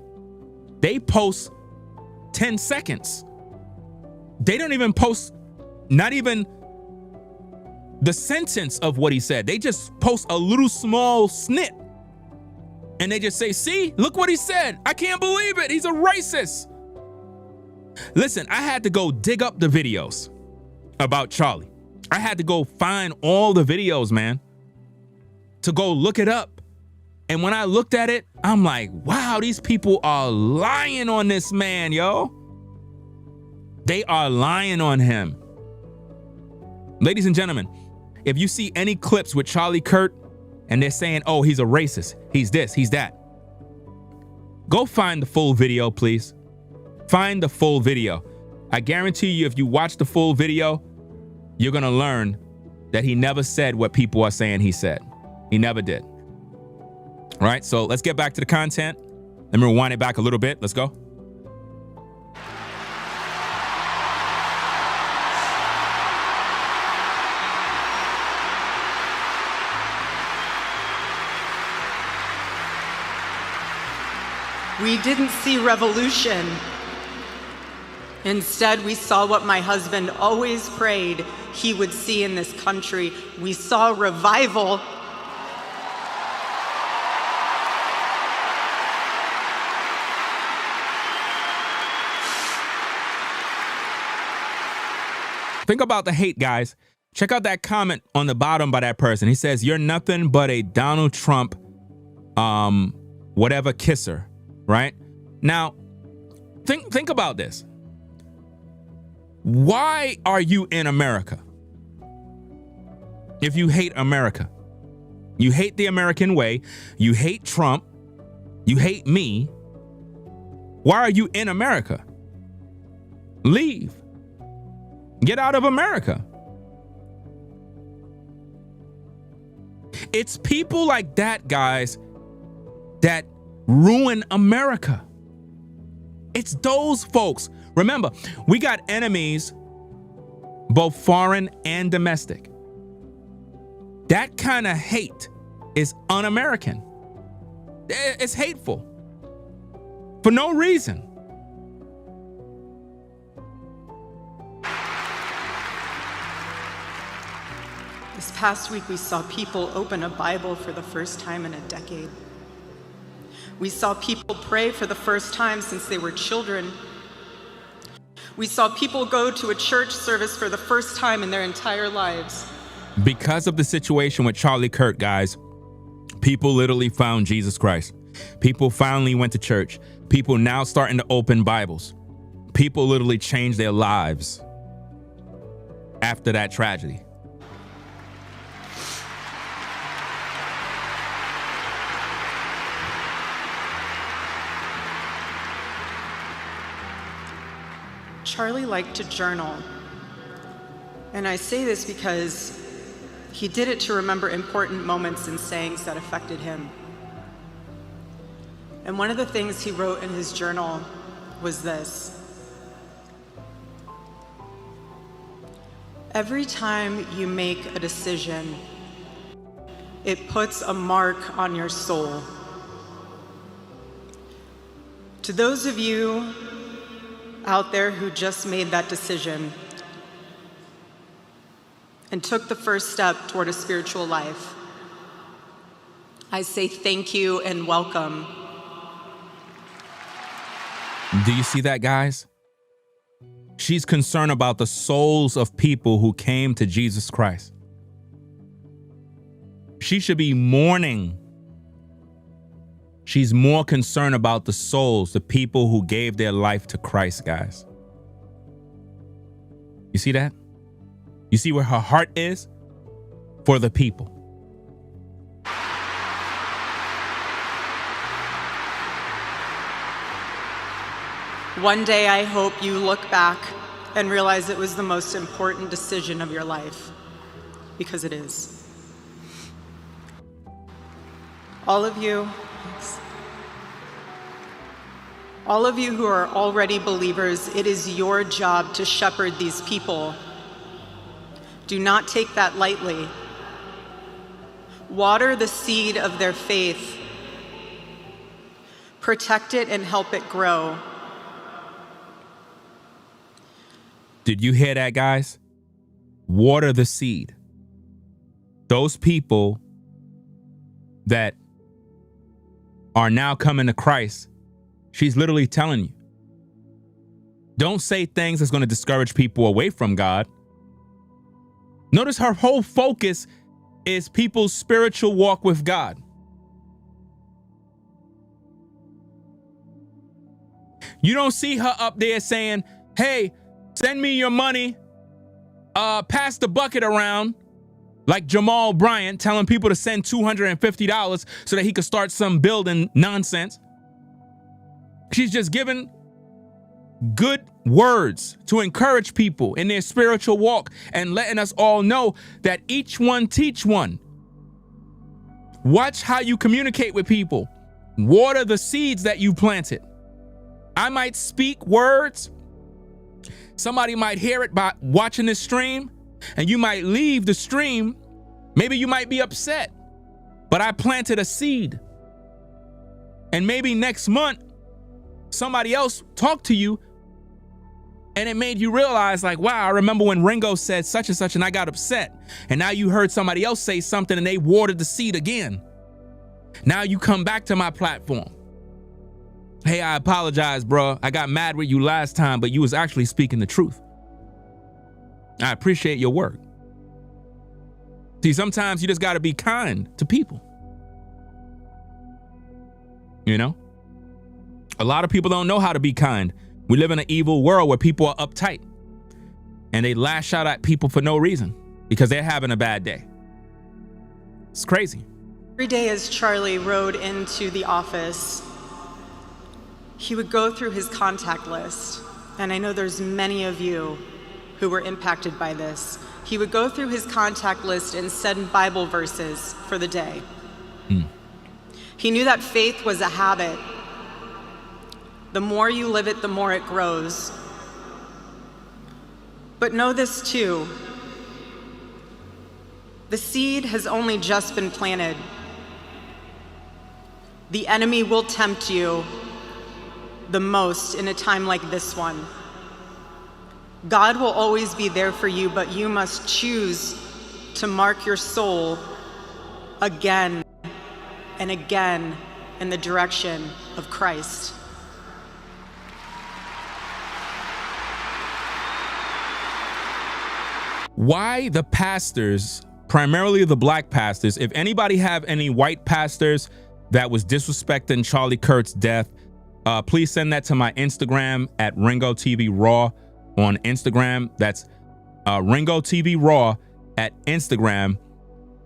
They post 10 seconds. They don't even post not even the sentence of what he said. They just post a little small snit. And they just say, see, look what he said. I can't believe it. He's a racist. Listen, I had to go dig up the videos about Charlie. I had to go find all the videos, man, to go look it up. And when I looked at it, I'm like, wow, these people are lying on this man, yo. They are lying on him. Ladies and gentlemen, if you see any clips with Charlie Kirk and they're saying, oh, he's a racist, he's this, he's that, go find the full video, please. Find the full video. I guarantee you, if you watch the full video, you're going to learn that he never said what people are saying he said. He never did. All right, so let's get back to the content. Let me rewind it back a little bit. Let's go. We didn't see revolution. Instead, we saw what my husband always prayed he would see in this country. We saw revival. Think about the hate, guys. Check out that comment on the bottom by that person. He says, "You're nothing but a Donald Trump, whatever kisser," right? Now, think about this. Why are you in America? If you hate America, you hate the American way, you hate Trump, you hate me, why are you in America? Leave. Get out of America. It's people like that, guys, that ruin America. It's those folks. Remember, we got enemies, both foreign and domestic. That kind of hate is un-American. It's hateful for no reason. This past week, we saw people open a Bible for the first time in a decade. We saw people pray for the first time since they were children. We saw people go to a church service for the first time in their entire lives. Because of the situation with Charlie Kirk, guys, people literally found Jesus Christ. People finally went to church. People now starting to open Bibles. People literally changed their lives after that tragedy. Charlie liked to journal. And I say this because he did it to remember important moments and sayings that affected him. And one of the things he wrote in his journal was this: every time you make a decision, it puts a mark on your soul. To those of you out there who just made that decision and took the first step toward a spiritual life, I say thank you and welcome. Do you see that, guys? She's concerned about the souls of people who came to Jesus Christ. She should be mourning. She's more concerned about the souls, the people who gave their life to Christ, guys. You see that? You see where her heart is? For the people. One day I hope you look back and realize it was the most important decision of your life, because it is. All of you who are already believers, it is your job to shepherd these people. Do not take that lightly. Water the seed of their faith. Protect it and help it grow. Did you hear that, guys? Water the seed. Those people that are now coming to Christ, she's literally telling you, don't say things that's going to discourage people away from God. Notice her whole focus is people's spiritual walk with God. You don't see her up there saying, hey, send me your money, pass the bucket around, like Jamal Bryant telling people to send $250 so that he could start some building nonsense. She's just giving good words to encourage people in their spiritual walk and letting us all know that each one teach one. Watch how you communicate with people. Water the seeds that you planted. I might speak words. Somebody might hear it by watching this stream, and you might leave the stream. Maybe you might be upset, but I planted a seed. And maybe next month, somebody else talk to you And it made you realize, like, wow, I remember when Ringo said such and such and I got upset. And now you heard somebody else say something and they watered the seed again. Now you come back to my platform. Hey, I apologize, bro. I got mad with you last time, but you was actually speaking the truth. I appreciate your work. See, sometimes you just got to be kind to people. You know? A lot of people don't know how to be kind. We live in an evil world where people are uptight and they lash out at people for no reason because they're having a bad day. It's crazy. Every day as Charlie rode into the office, he would go through his contact list. And I know there's many of you who were impacted by this. He would go through his contact list and send Bible verses for the day. He knew that faith was a habit. The more you live it, the more it grows. But know this too. The seed has only just been planted. The enemy will tempt you the most in a time like this one. God will always be there for you, but you must choose to mark your soul again and again in the direction of Christ. Why the pastors, primarily the black pastors, if anybody have any white pastors that was disrespecting Charlie Kirk's death, please send that to my Instagram at Ringo TV Raw on Instagram. That's Ringo TV Raw at Instagram.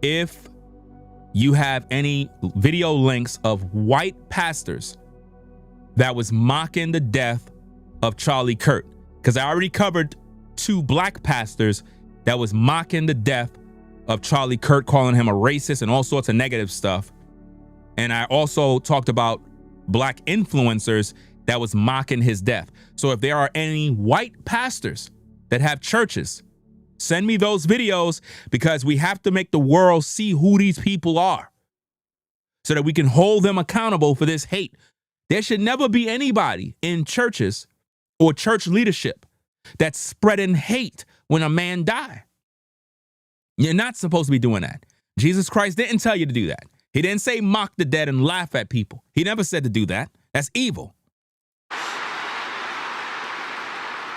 If you have any video links of white pastors that was mocking the death of Charlie Kirk, because I already covered 2 black pastors that was mocking the death of Charlie Kirk, calling him a racist and all sorts of negative stuff. And I also talked about black influencers that was mocking his death. So if there are any white pastors that have churches, send me those videos, because we have to make the world see who these people are so that we can hold them accountable for this hate. There should never be anybody in churches or church leadership that's spreading hate when a man die. You're not supposed to be doing that. Jesus Christ didn't tell you to do that. He didn't say mock the dead and laugh at people. He never said to do that. That's evil.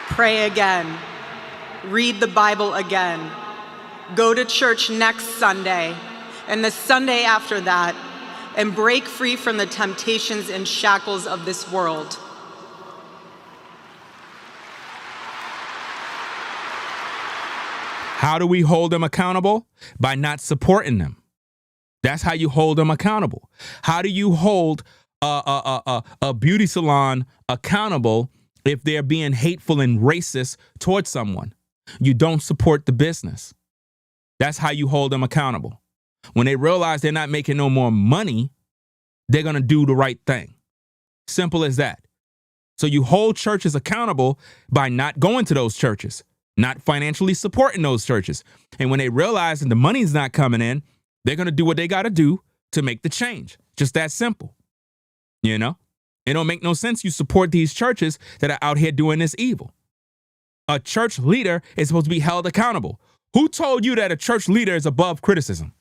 Pray again. Read the Bible again. Go to church next Sunday and the Sunday after that, and break free from the temptations and shackles of this world. How do we hold them accountable? By not supporting them. That's how you hold them accountable. How do you hold a beauty salon accountable if they're being hateful and racist towards someone? You don't support the business. That's how you hold them accountable. When they realize they're not making no more money, they're going to do the right thing. Simple as that. So you hold churches accountable by not going to those churches, not financially supporting those churches. And when they realize that the money's not coming in, they're going to do what they got to do to make the change. Just that simple. You know, it don't make no sense you support these churches that are out here doing this evil. A church leader is supposed to be held accountable. Who told you that a church leader is above criticism?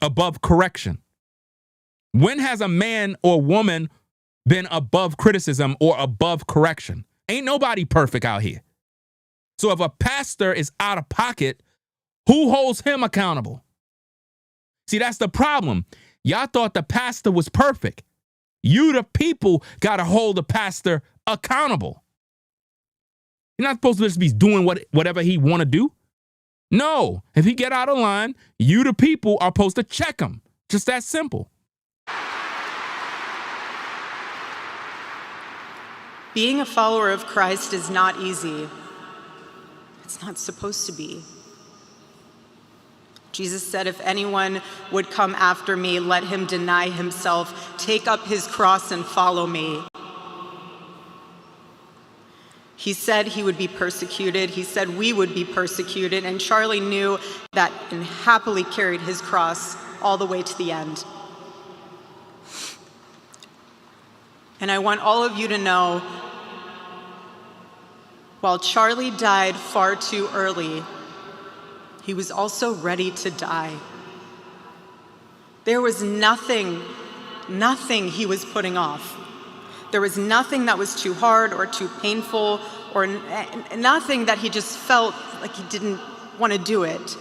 Above correction? When has a man or woman been above criticism or above correction? Ain't nobody perfect out here. So if a pastor is out of pocket, who holds him accountable? See, that's the problem. Y'all thought the pastor was perfect. You, the people, got to hold the pastor accountable. You're not supposed to just be doing whatever he want to do. No, if he get out of line, you, the people, are supposed to check him. Just that simple. Being a follower of Christ is not easy. It's not supposed to be. Jesus said, if anyone would come after me, let him deny himself, take up his cross and follow me. He said he would be persecuted. He said we would be persecuted. And Charlie knew that and happily carried his cross all the way to the end. And I want all of you to know While Charlie died far too early, he was also ready to die. There was nothing he was putting off. There was nothing that was too hard or too painful or nothing that he just felt like he didn't want to do it.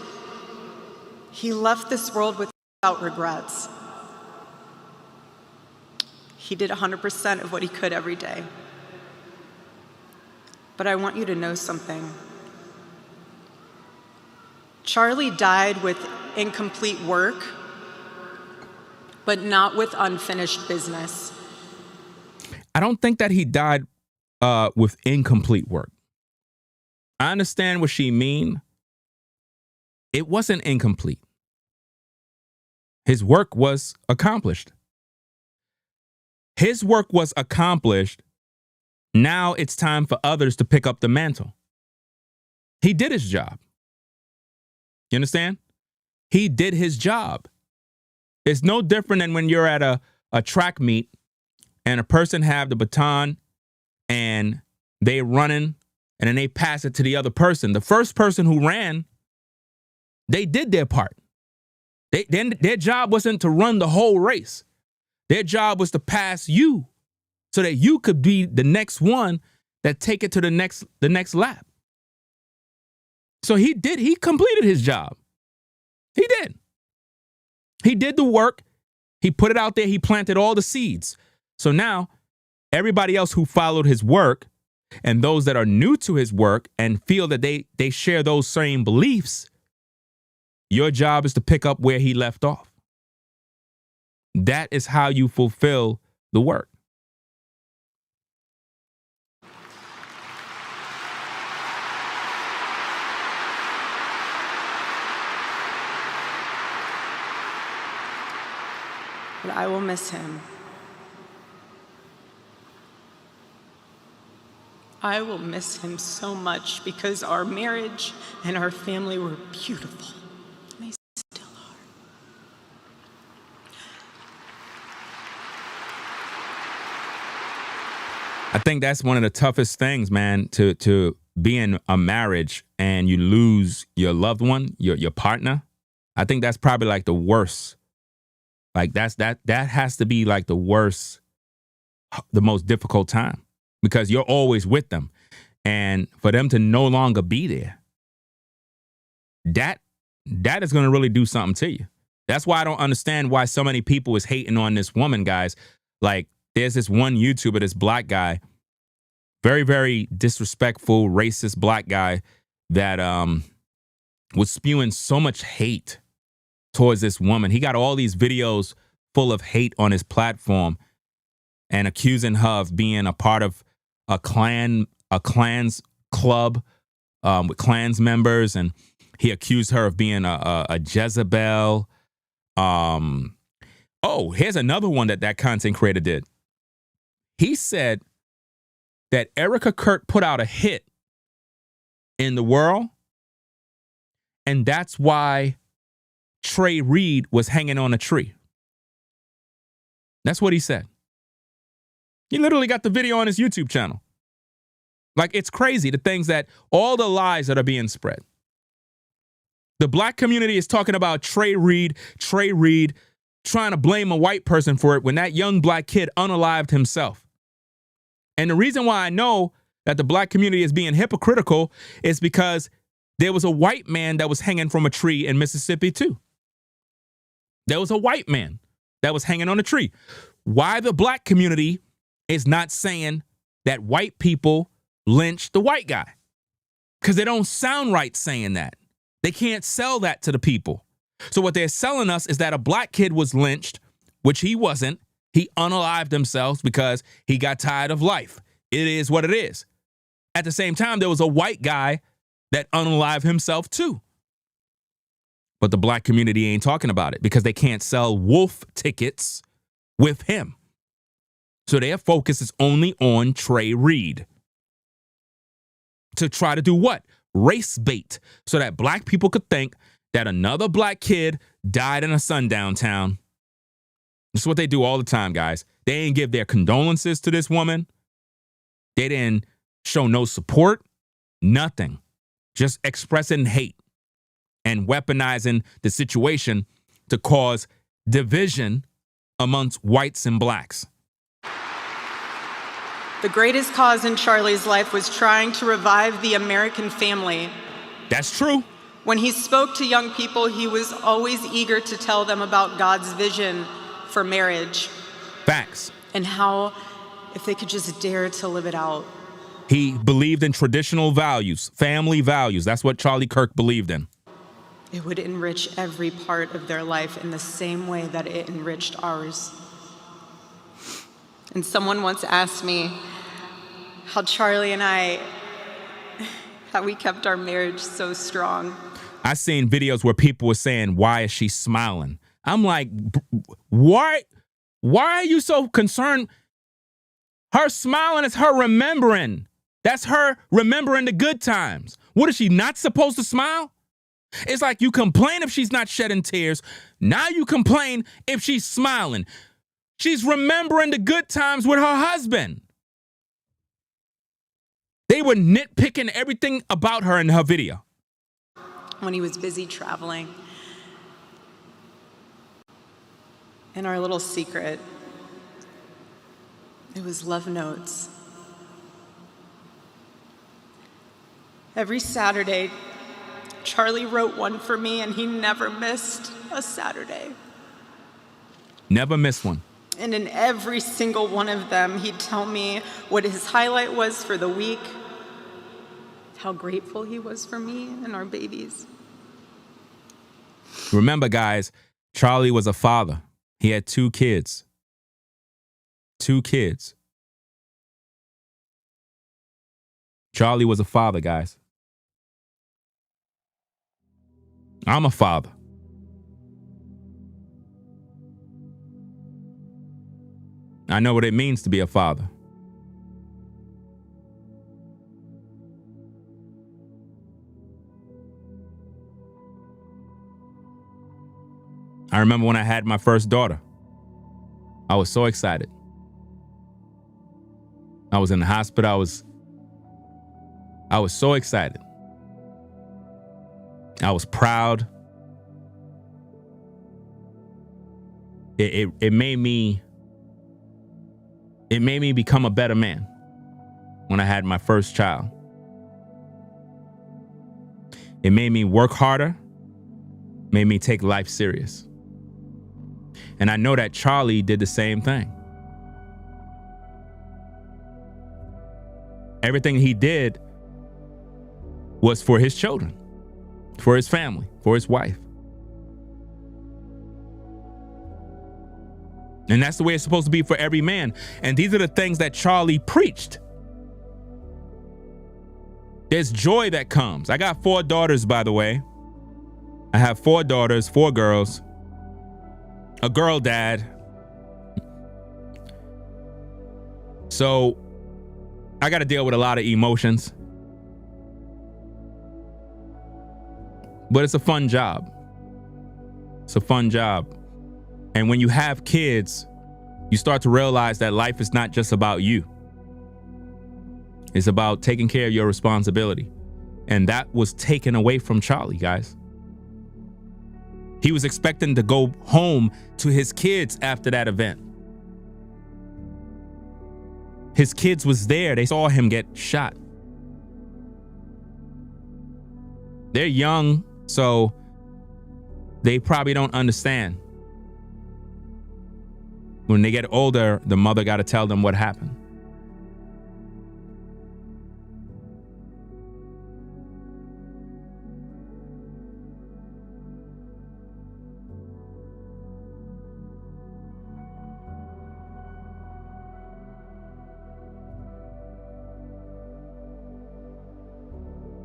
He left this world without regrets. He did 100% of what he could every day. But I want you to know something. Charlie died with incomplete work, but not with unfinished business. I don't think that he died with incomplete work. I understand what she mean. It wasn't incomplete. His work was accomplished. His work was accomplished. Now it's time for others to pick up the mantle. He did his job. You understand? He did his job. It's no different than when you're at a track meet and a person have the baton and they running and then they pass it to the other person. The first person who ran, they did their part. Their job wasn't to run the whole race. Their job was to pass you so that you could be the next one that take it to the next lap. So he completed his job. He did. He did the work. He put it out there. He planted all the seeds. So now everybody else who followed his work and those that are new to his work and feel that they share those same beliefs, your job is to pick up where he left off. That is how you fulfill the work. But I will miss him. I will miss him so much because our marriage and our family were beautiful. And they still are. I think that's one of the toughest things, man, to be in a marriage and you lose your loved one, your partner. I think that's probably like the worst. Like that has to be like the worst, the most difficult time because you're always with them. And for them to no longer be there, that is going to really do something to you. That's why I don't understand why so many people is hating on this woman, guys. Like there's this one YouTuber, this black guy, very, very disrespectful, racist black guy that was spewing so much hate towards this woman. He got all these videos full of hate on his platform and accusing her of being a part of a Klan's club with Klans members. And he accused her of being a Jezebel. Oh, here's another one that content creator did. He said that Erika Kirk put out a hit in the world, and that's why Trey Reed was hanging on a tree. That's what he said. He literally got the video on his YouTube channel. Like, it's crazy, the things that, all the lies that are being spread. The black community is talking about Trey Reed, trying to blame a white person for it when that young black kid unalived himself. And the reason why I know that the black community is being hypocritical is because there was a white man that was hanging from a tree in Mississippi too. There was a white man that was hanging on a tree. Why the black community is not saying that white people lynched the white guy? Because they don't sound right saying that. They can't sell that to the people. So what they're selling us is that a black kid was lynched, which he wasn't. He unalived himself because he got tired of life. It is what it is. At the same time, there was a white guy that unalived himself too. But the black community ain't talking about it because they can't sell wolf tickets with him. So their focus is only on Trey Reed. To try to do what? Race bait. So that black people could think that another black kid died in a sundown town. That's what they do all the time, guys. They didn't give their condolences to this woman. They didn't show no support. Nothing. Just expressing hate and weaponizing the situation to cause division amongst whites and blacks. The greatest cause in Charlie's life was trying to revive the American family. That's true. When he spoke to young people, he was always eager to tell them about God's vision for marriage. Facts. And how, if they could just dare to live it out. He believed in traditional values, family values. That's what Charlie Kirk believed in. It would enrich every part of their life in the same way that it enriched ours. And someone once asked me how Charlie and I, how we kept our marriage so strong. I seen videos where people were saying, why is she smiling? I'm like, why are you so concerned? Her smiling is her remembering. That's her remembering the good times. What, is she not supposed to smile? It's like you complain if she's not shedding tears. Now you complain if she's smiling. She's remembering the good times with her husband. They were nitpicking everything about her in her video. When he was busy traveling. And our little secret, it was love notes. Every Saturday, Charlie wrote one for me, and he never missed a Saturday. Never missed one. And in every single one of them, he'd tell me what his highlight was for the week, how grateful he was for me and our babies. Remember, guys, Charlie was a father. He had 2 kids. 2 kids. Charlie was a father, guys. I'm a father. I know what it means to be a father. I remember when I had my first daughter. I was so excited. I was in the hospital. I was so excited. I was proud. It made me become a better man when I had my first child. It made me work harder, made me take life serious. And I know that Charlie did the same thing. Everything he did was for his children, for his family, for his wife. And that's the way it's supposed to be for every man. And these are the things that Charlie preached. There's joy that comes. I got 4 daughters, by the way. I have 4 daughters, 4 girls, a girl dad. So I got to deal with a lot of emotions. But it's a fun job. It's a fun job. And when you have kids, you start to realize that life is not just about you. It's about taking care of your responsibility. And that was taken away from Charlie, guys. He was expecting to go home to his kids after that event. His kids was there. They saw him get shot. They're young, so they probably don't understand. When they get older, the mother got to tell them what happened.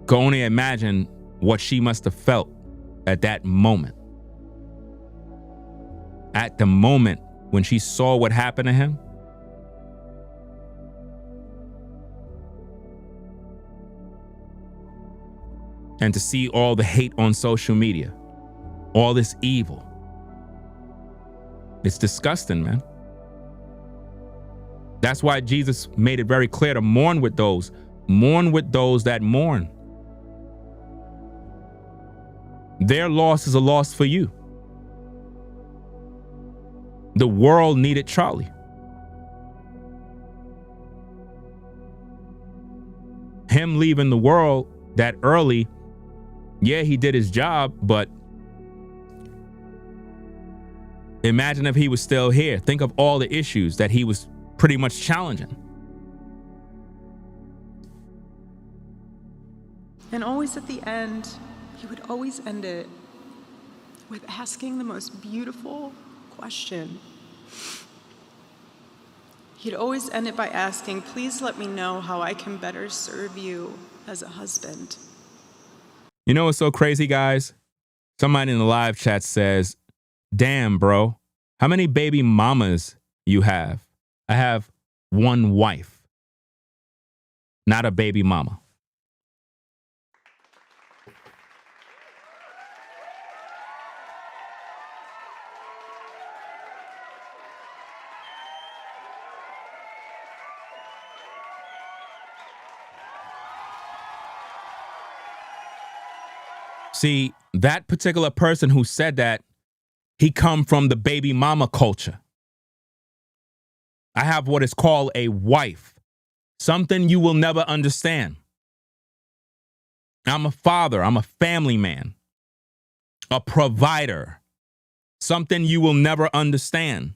Can only imagine what she must have felt at that moment. At the moment when she saw what happened to him. And to see all the hate on social media, all this evil. It's disgusting, man. That's why Jesus made it very clear to mourn with those Mourn with those that mourn. Their loss is a loss for you. The world needed Charlie. Him leaving the world that early, yeah, he did his job, but imagine if he was still here. Think of all the issues that he was pretty much challenging. And always at the end, he would always end it with asking the most beautiful question. He'd always end it by asking, please let me know how I can better serve you as a husband. You know what's so crazy, guys? Somebody in the live chat says, damn, bro, how many baby mamas you have? I have one wife, not a baby mama. See, that particular person who said that, he come from the baby mama culture. I have what is called a wife, something you will never understand. I'm a father, I'm a family man, a provider, something you will never understand.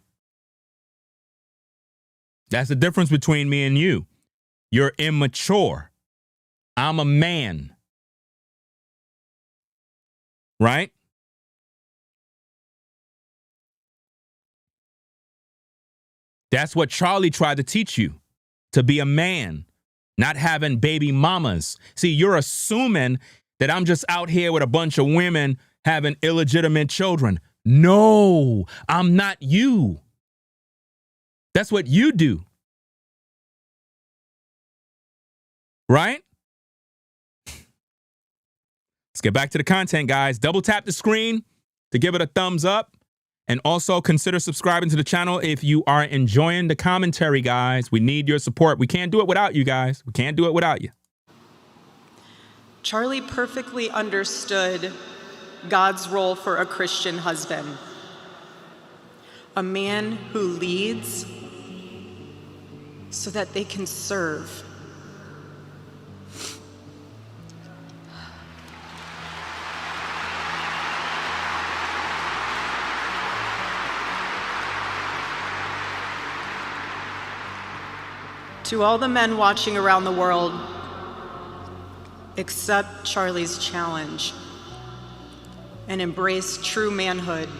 That's the difference between me and you. You're immature. I'm a man. Right? That's what Charlie tried to teach you, to be a man, not having baby mamas. See, you're assuming that I'm just out here with a bunch of women having illegitimate children. No, I'm not you. That's what you do. Right? Let's get back to the content, guys. Double tap the screen to give it a thumbs up. And also consider subscribing to the channel if you are enjoying the commentary, guys. We need your support. We can't do it without you guys. We can't do it without you. Charlie perfectly understood God's role for a Christian husband. A man who leads so that they can serve. To all the men watching around the world, accept Charlie's challenge and embrace true manhood.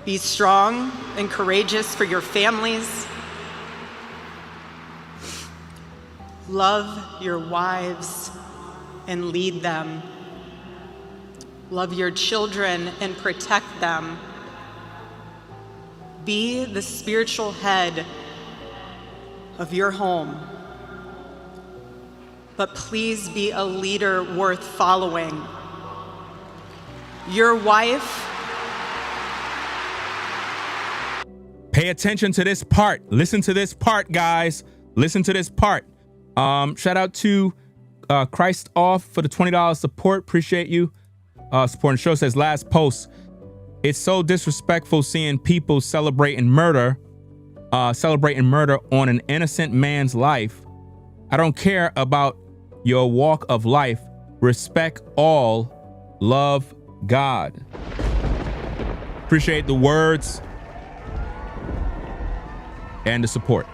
Be strong and courageous for your families. Love your wives and lead them. Love your children and protect them. Be the spiritual head of your home. But please be a leader worth following. Your wife. Pay attention to this part. Listen to this part, guys. Listen to this part. Shout out to Christ Off for the $20 support. Appreciate you. Supporting the show. Says last post. It's so disrespectful seeing people celebrating murder on an innocent man's life. I don't care about your walk of life. Respect all. Love God. Appreciate the words and the support.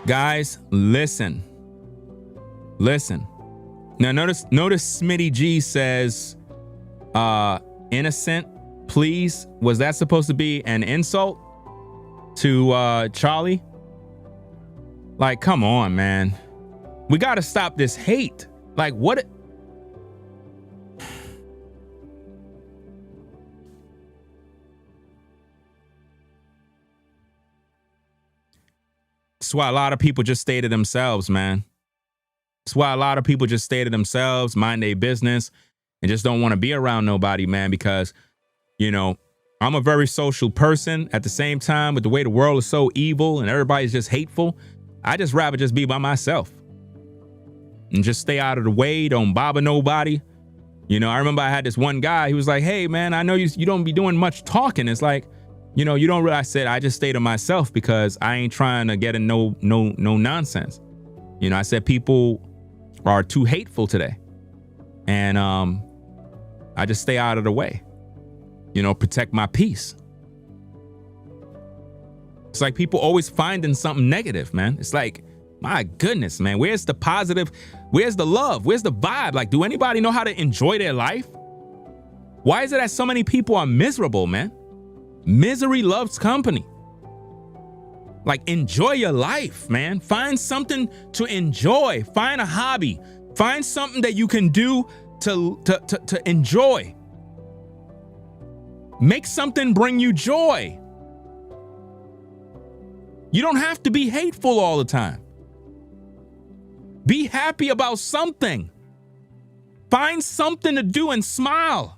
Guys, listen. Listen. Now notice Smitty G says, innocent, please. Was that supposed to be an insult to Charlie? Like, come on, man. We got to stop this hate. Like, what? That's why a lot of people just stay to themselves, man. That's why a lot of people just stay to themselves, mind their business. and just don't want to be around nobody, man, because, you know, I'm a very social person. At the same time, with the way the world is so evil and everybody's just hateful, I just rather just be by myself and just stay out of the way. Don't bother nobody. You know, I remember I had this one guy, he was like, hey, man, I know you don't be doing much talking. It's like, you know, you don't really, I said, I just stay to myself because I ain't trying to get in no nonsense. You know, I said, people are too hateful today. And I just stay out of the way, you know, protect my peace. It's like people always finding something negative, man. It's like, my goodness, man, where's the positive? Where's the love? Where's the vibe? Like, do anybody know how to enjoy their life? Why is it that so many people are miserable, man? Misery loves company. Like, enjoy your life, man. Find something to enjoy. Find a hobby. Find something that you can do to enjoy. Make something bring you joy. You don't have to be hateful all the time. Be happy about something. Find something to do and smile.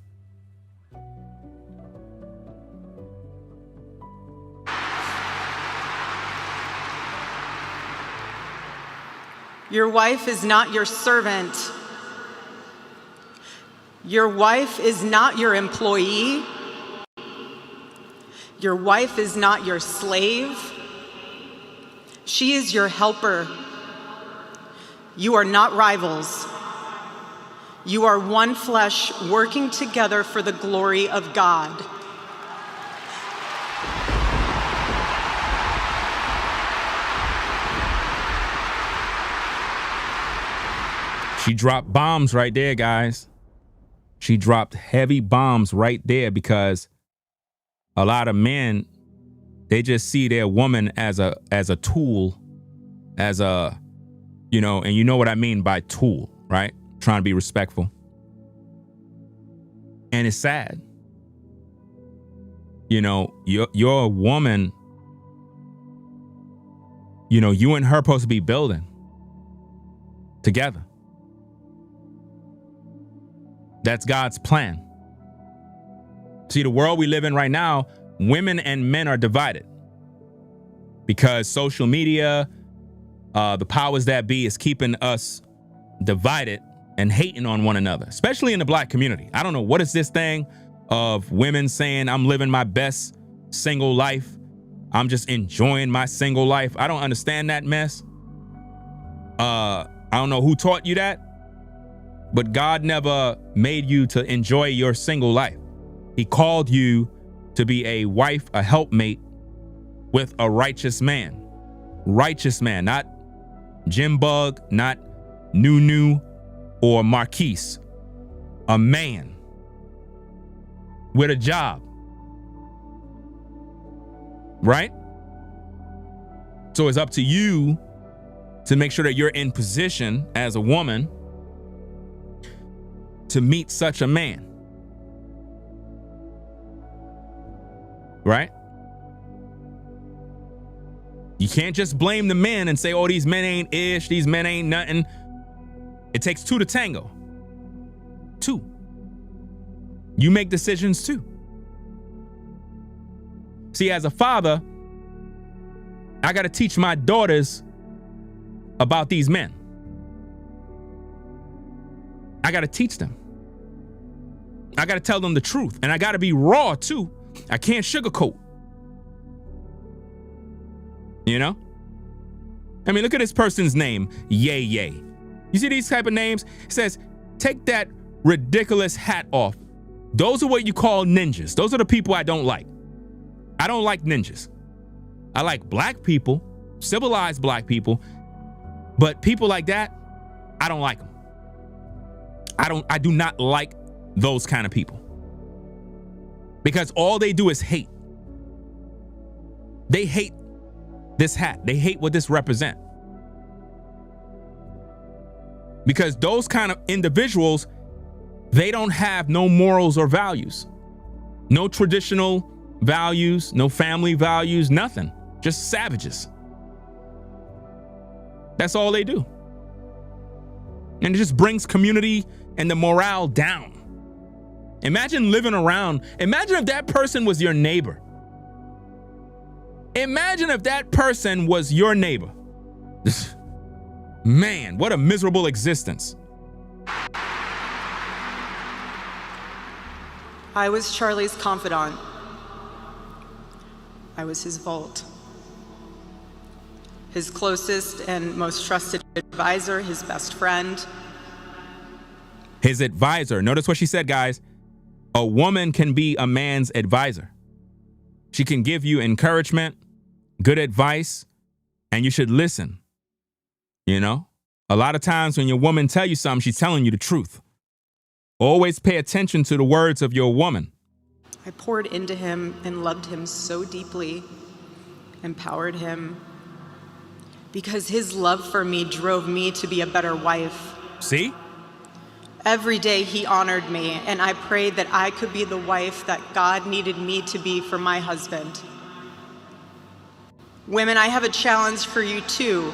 Your wife is not your servant. Your wife is not your employee. Your wife is not your slave. She is your helper. You are not rivals. You are one flesh working together for the glory of God. She dropped bombs right there, guys. She dropped heavy bombs right there because a lot of men, they just see their woman as a tool, as a, you know, and you know what I mean by tool, right? Trying to be respectful. And it's sad. You know, you're a woman, you know, you and her supposed to be building together. That's God's plan. See, the world we live in right now, women and men are divided because social media, the powers that be is keeping us divided and hating on one another, especially in the Black community. I don't know what is this thing of women saying I'm living my best single life. I'm just enjoying my single life. I don't understand that mess. I don't know who taught you that, but God never made you to enjoy your single life. He called you to be a wife, a helpmate with a righteous man. Righteous man, not Jim Bug, not Nunu or Marquise. A man with a job. Right? So it's up to you to make sure that you're in position as a woman to meet such a man. Right? You can't just blame the men and say, oh, these men ain't ish, these men ain't nothing. It takes two to tango. Two. You make decisions too. See, as a father, I got to teach my daughters about these men. I got to teach them. I got to tell them the truth. And I got to be raw too. I can't sugarcoat. You know? I mean, look at this person's name, Yay Yay. You see these type of names? It says, take that ridiculous hat off. Those are what you call ninjas. Those are the people I don't like. I don't like ninjas. I like Black people, civilized Black people, but people like that, I don't like them. I do not like those kind of people. Because all they do is hate. They hate this hat. They hate what this represents. Because those kind of individuals, they don't have no morals or values. No traditional values, no family values, nothing. Just savages. That's all they do. And it just brings community and the morale down. Imagine living around. Imagine if that person was your neighbor. Imagine if that person was your neighbor. Man, what a miserable existence. I was Charlie's confidant. I was his vault. His closest and most trusted advisor, his best friend. His advisor. Notice what she said, guys. A woman can be a man's advisor. She can give you encouragement, good advice, and you should listen. You know, a lot of times when your woman tell you something, she's telling you the truth. Always pay attention to the words of your woman. I poured into him and loved him so deeply, empowered him, because his love for me drove me to be a better wife. See? Every day he honored me, and I prayed that I could be the wife that God needed me to be for my husband. Women, I have a challenge for you too.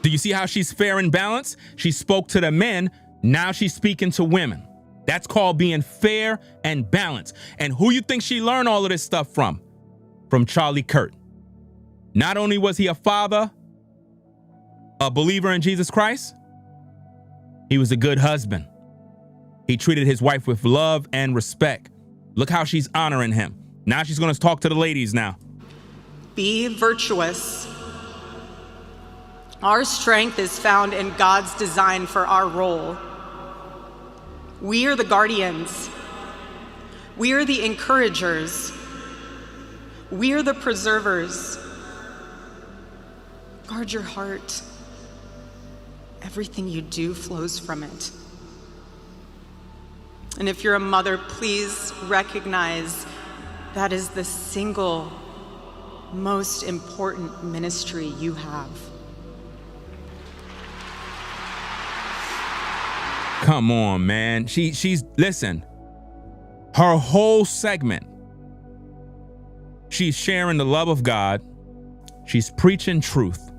Do you see how she's fair and balanced? She spoke to the men, now she's speaking to women. That's called being fair and balanced. And who you think she learned all of this stuff from? From Charlie Kirk. Not only was he a father, a believer in Jesus Christ, he was a good husband. He treated his wife with love and respect. Look how she's honoring him. Now she's going to talk to the ladies now. Be virtuous. Our strength is found in God's design for our role. We are the guardians. We are the encouragers. We are the preservers. Guard your heart. Everything you do flows from it. And if you're a mother, please recognize that is the single most important ministry you have. Come on, man. She's listen. Her whole segment, she's sharing the love of God. She's preaching truth.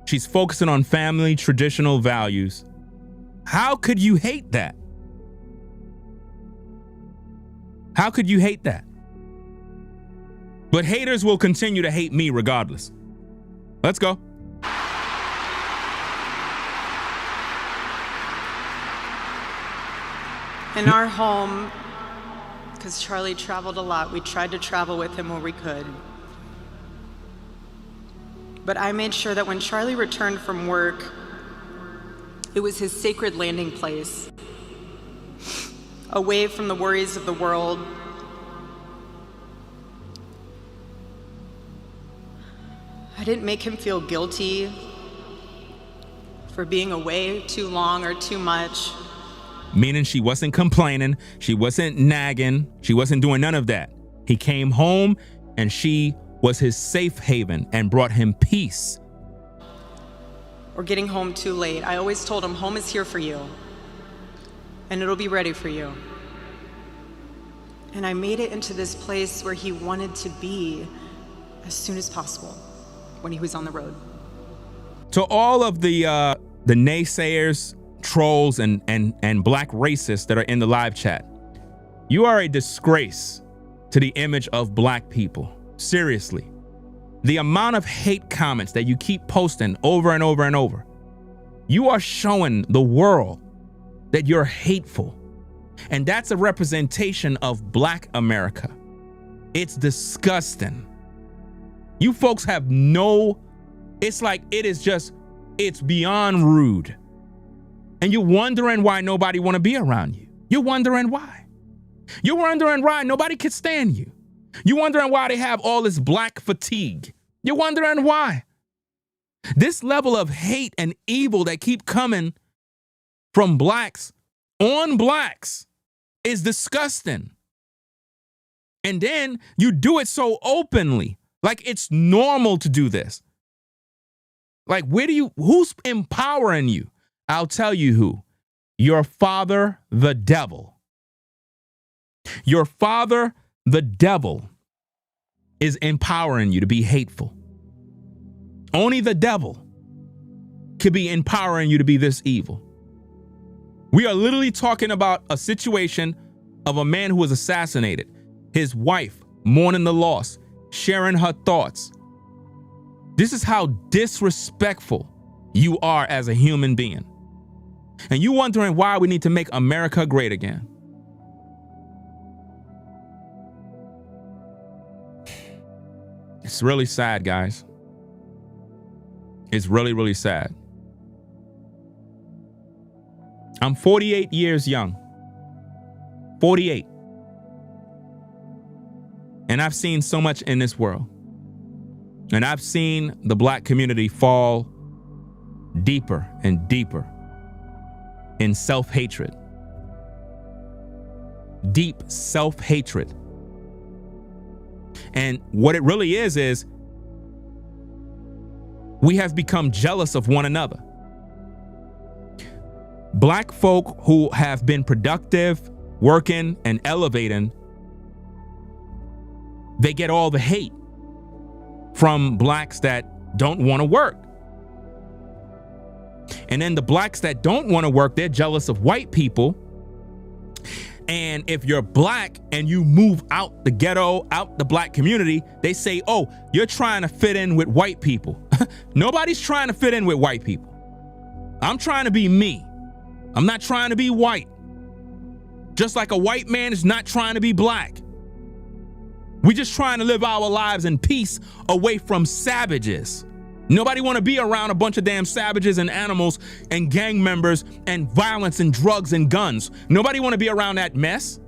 She's focusing on family, traditional values. How could you hate that? How could you hate that? But haters will continue to hate me regardless. Let's go. In our home, because Charlie traveled a lot, we tried to travel with him where we could. But I made sure that when Charlie returned from work, it was his sacred landing place, away from the worries of the world. I didn't make him feel guilty for being away too long or too much. Meaning she wasn't complaining, she wasn't nagging, she wasn't doing none of that. He came home and she was his safe haven and brought him peace. Or getting home too late. I always told him, home is here for you, and it'll be ready for you. And I made it into this place where he wanted to be as soon as possible when he was on the road. To all of the naysayers, trolls, and black racists that are in the live chat, you are a disgrace to the image of black people. Seriously. The amount of hate comments that you keep posting over and over and over, you are showing the world that you're hateful. And that's a representation of Black America. It's disgusting. You folks have it's like it's beyond rude. And you're wondering why nobody want to be around you. You're wondering why. You're wondering why nobody can stand you. You're wondering why they have all this black fatigue. You're wondering why. This level of hate and evil that keep coming from blacks on blacks is disgusting. And then you do it so openly, like it's normal to do this. Like, who's empowering you? I'll tell you who. Your father, the devil. Your father, the devil, is empowering you to be hateful. Only the devil could be empowering you to be this evil. We are literally talking about a situation of a man who was assassinated, his wife mourning the loss, sharing her thoughts. This is how disrespectful you are as a human being. And you wondering why we need to make America great again. It's really sad, guys. It's really, really sad. I'm 48 years young. 48. And I've seen so much in this world. And I've seen the black community fall deeper and deeper in self-hatred. Deep self-hatred. And what it really is we have become jealous of one another. Black folk who have been productive, working, and elevating, they get all the hate from blacks that don't want to work. And then the blacks that don't want to work, they're jealous of white people. And if you're black and you move out the ghetto, out the black community, they say, oh, you're trying to fit in with white people. Nobody's trying to fit in with white people. I'm trying to be me. I'm not trying to be white. Just like a white man is not trying to be black. We're just trying to live our lives in peace away from savages. Nobody want to be around a bunch of damn savages and animals and gang members and violence and drugs and guns. Nobody want to be around that mess.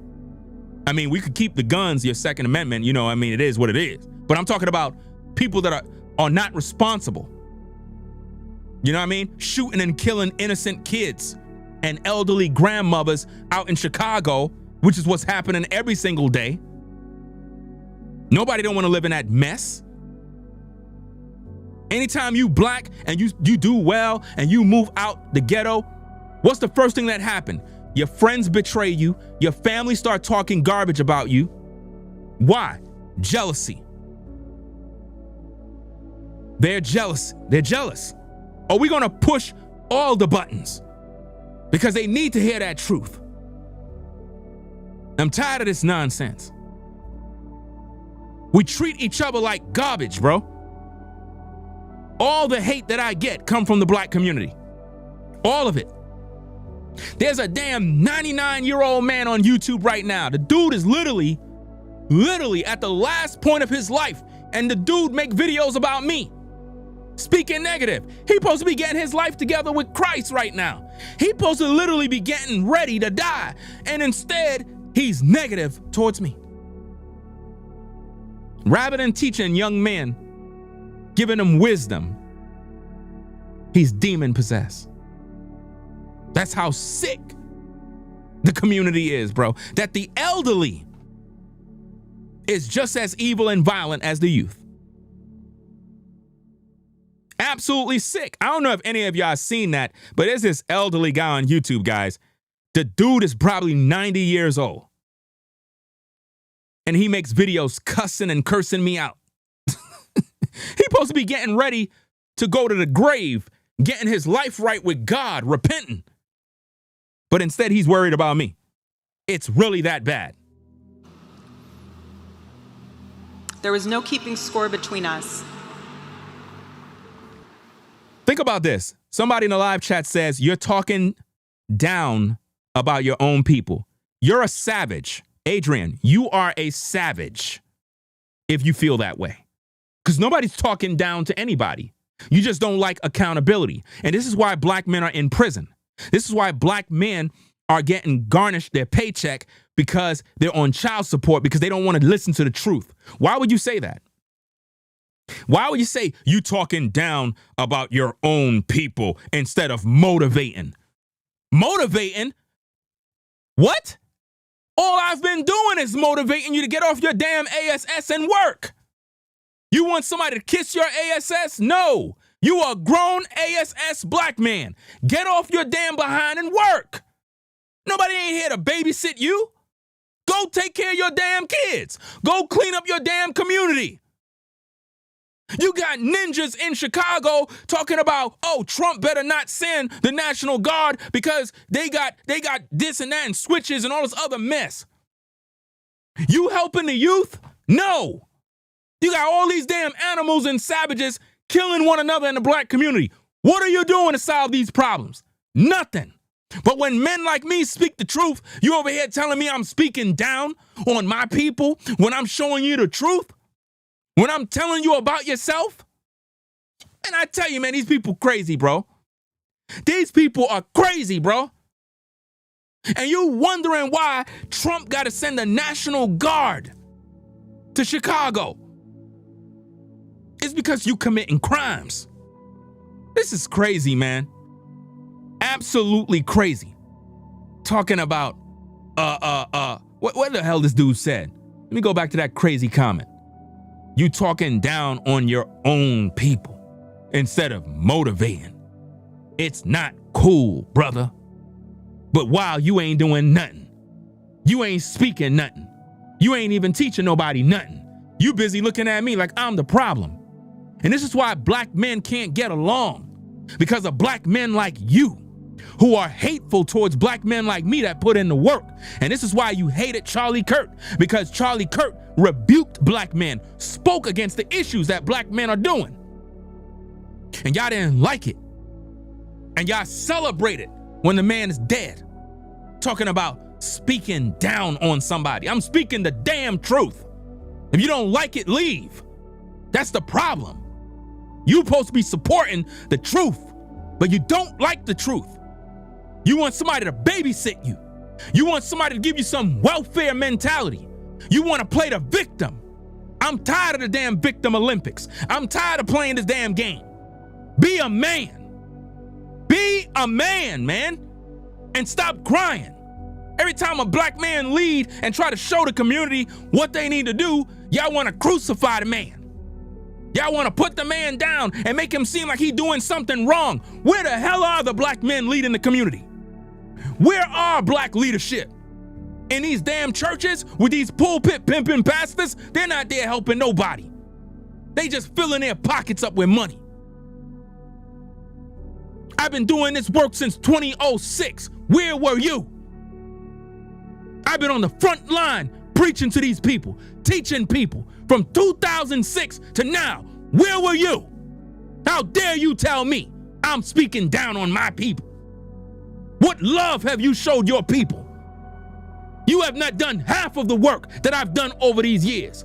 I mean, we could keep the guns, your Second Amendment, you know, I mean, it is what it is. But I'm talking about people that are not responsible. You know what I mean? Shooting and killing innocent kids and elderly grandmothers out in Chicago, which is what's happening every single day. Nobody don't want to live in that mess. Anytime you black and you do well and you move out the ghetto, what's the first thing that happened? Your friends betray you. Your family start talking garbage about you. Why? Jealousy. They're jealous. They're jealous. Are we going to push all the buttons? Because they need to hear that truth. I'm tired of this nonsense. We treat each other like garbage, bro. All the hate that I get come from the black community. All of it. There's a damn 99-year-old man on YouTube right now. The dude is literally at the last point of his life. And the dude make videos about me. Speaking negative. He supposed to be getting his life together with Christ right now. He supposed to literally be getting ready to die. And instead, he's negative towards me. Rather than teaching young men, giving them wisdom, he's demon possessed. That's how sick the community is, bro. That the elderly is just as evil and violent as the youth. Absolutely sick. I don't know if any of y'all seen that, but there's this elderly guy on YouTube, guys. The dude is probably 90 years old. And he makes videos cussing and cursing me out. He's supposed to be getting ready to go to the grave, getting his life right with God, repenting. But instead, he's worried about me. It's really that bad. There was no keeping score between us. Think about this. Somebody in the live chat says, you're talking down about your own people. You're a savage. Adrian, you are a savage if you feel that way. Because nobody's talking down to anybody. You just don't like accountability. And this is why black men are in prison. This is why black men are getting garnished their paycheck because they're on child support because they don't want to listen to the truth. Why would you say that? Why would you say you talking down about your own people instead of motivating? Motivating? What? All I've been doing is motivating you to get off your damn ASS and work. You want somebody to kiss your ASS? No. You are a grown ASS black man. Get off your damn behind and work. Nobody ain't here to babysit you. Go take care of your damn kids. Go clean up your damn community. You got ninjas in Chicago talking about, oh, Trump better not send the National Guard because they got this and that and switches and all this other mess. You helping the youth? No. You got all these damn animals and savages killing one another in the black community. What are you doing to solve these problems? Nothing. But when men like me speak the truth, you over here telling me I'm speaking down on my people when I'm showing you the truth, when I'm telling you about yourself. And I tell you, man, these people crazy, bro. These people are crazy, bro. And you wondering why Trump got to send a National Guard to Chicago. It's because you committing crimes. This is crazy, man. Absolutely crazy. Talking about, what the hell this dude said. Let me go back to that crazy comment. You talking down on your own people instead of motivating. It's not cool, brother. But while you ain't doing nothing, you ain't speaking nothing, you ain't even teaching nobody nothing, you busy looking at me like I'm the problem. And this is why black men can't get along, because of black men like you who are hateful towards black men like me that put in the work. And this is why you hated Charlie Kirk, because Charlie Kirk rebuked black men, spoke against the issues that black men are doing. And y'all didn't like it. And y'all celebrated when the man is dead. Talking about speaking down on somebody. I'm speaking the damn truth. If you don't like it, leave. That's the problem. You're supposed to be supporting the truth, but you don't like the truth. You want somebody to babysit you. You want somebody to give you some welfare mentality. You want to play the victim. I'm tired of the damn victim Olympics. I'm tired of playing this damn game. Be a man. Be a man, man. And stop crying. Every time a black man lead and try to show the community what they need to do, y'all want to crucify the man. Y'all want to put the man down and make him seem like he's doing something wrong. Where the hell are the black men leading the community? Where are black leadership? In these damn churches with these pulpit pimping pastors, they're not there helping nobody. They just filling their pockets up with money. I've been doing this work since 2006. Where were you? I've been on the front line preaching to these people, teaching people from 2006 to now. Where were you? How dare you tell me I'm speaking down on my people? What love have you showed your people? You have not done half of the work that I've done over these years.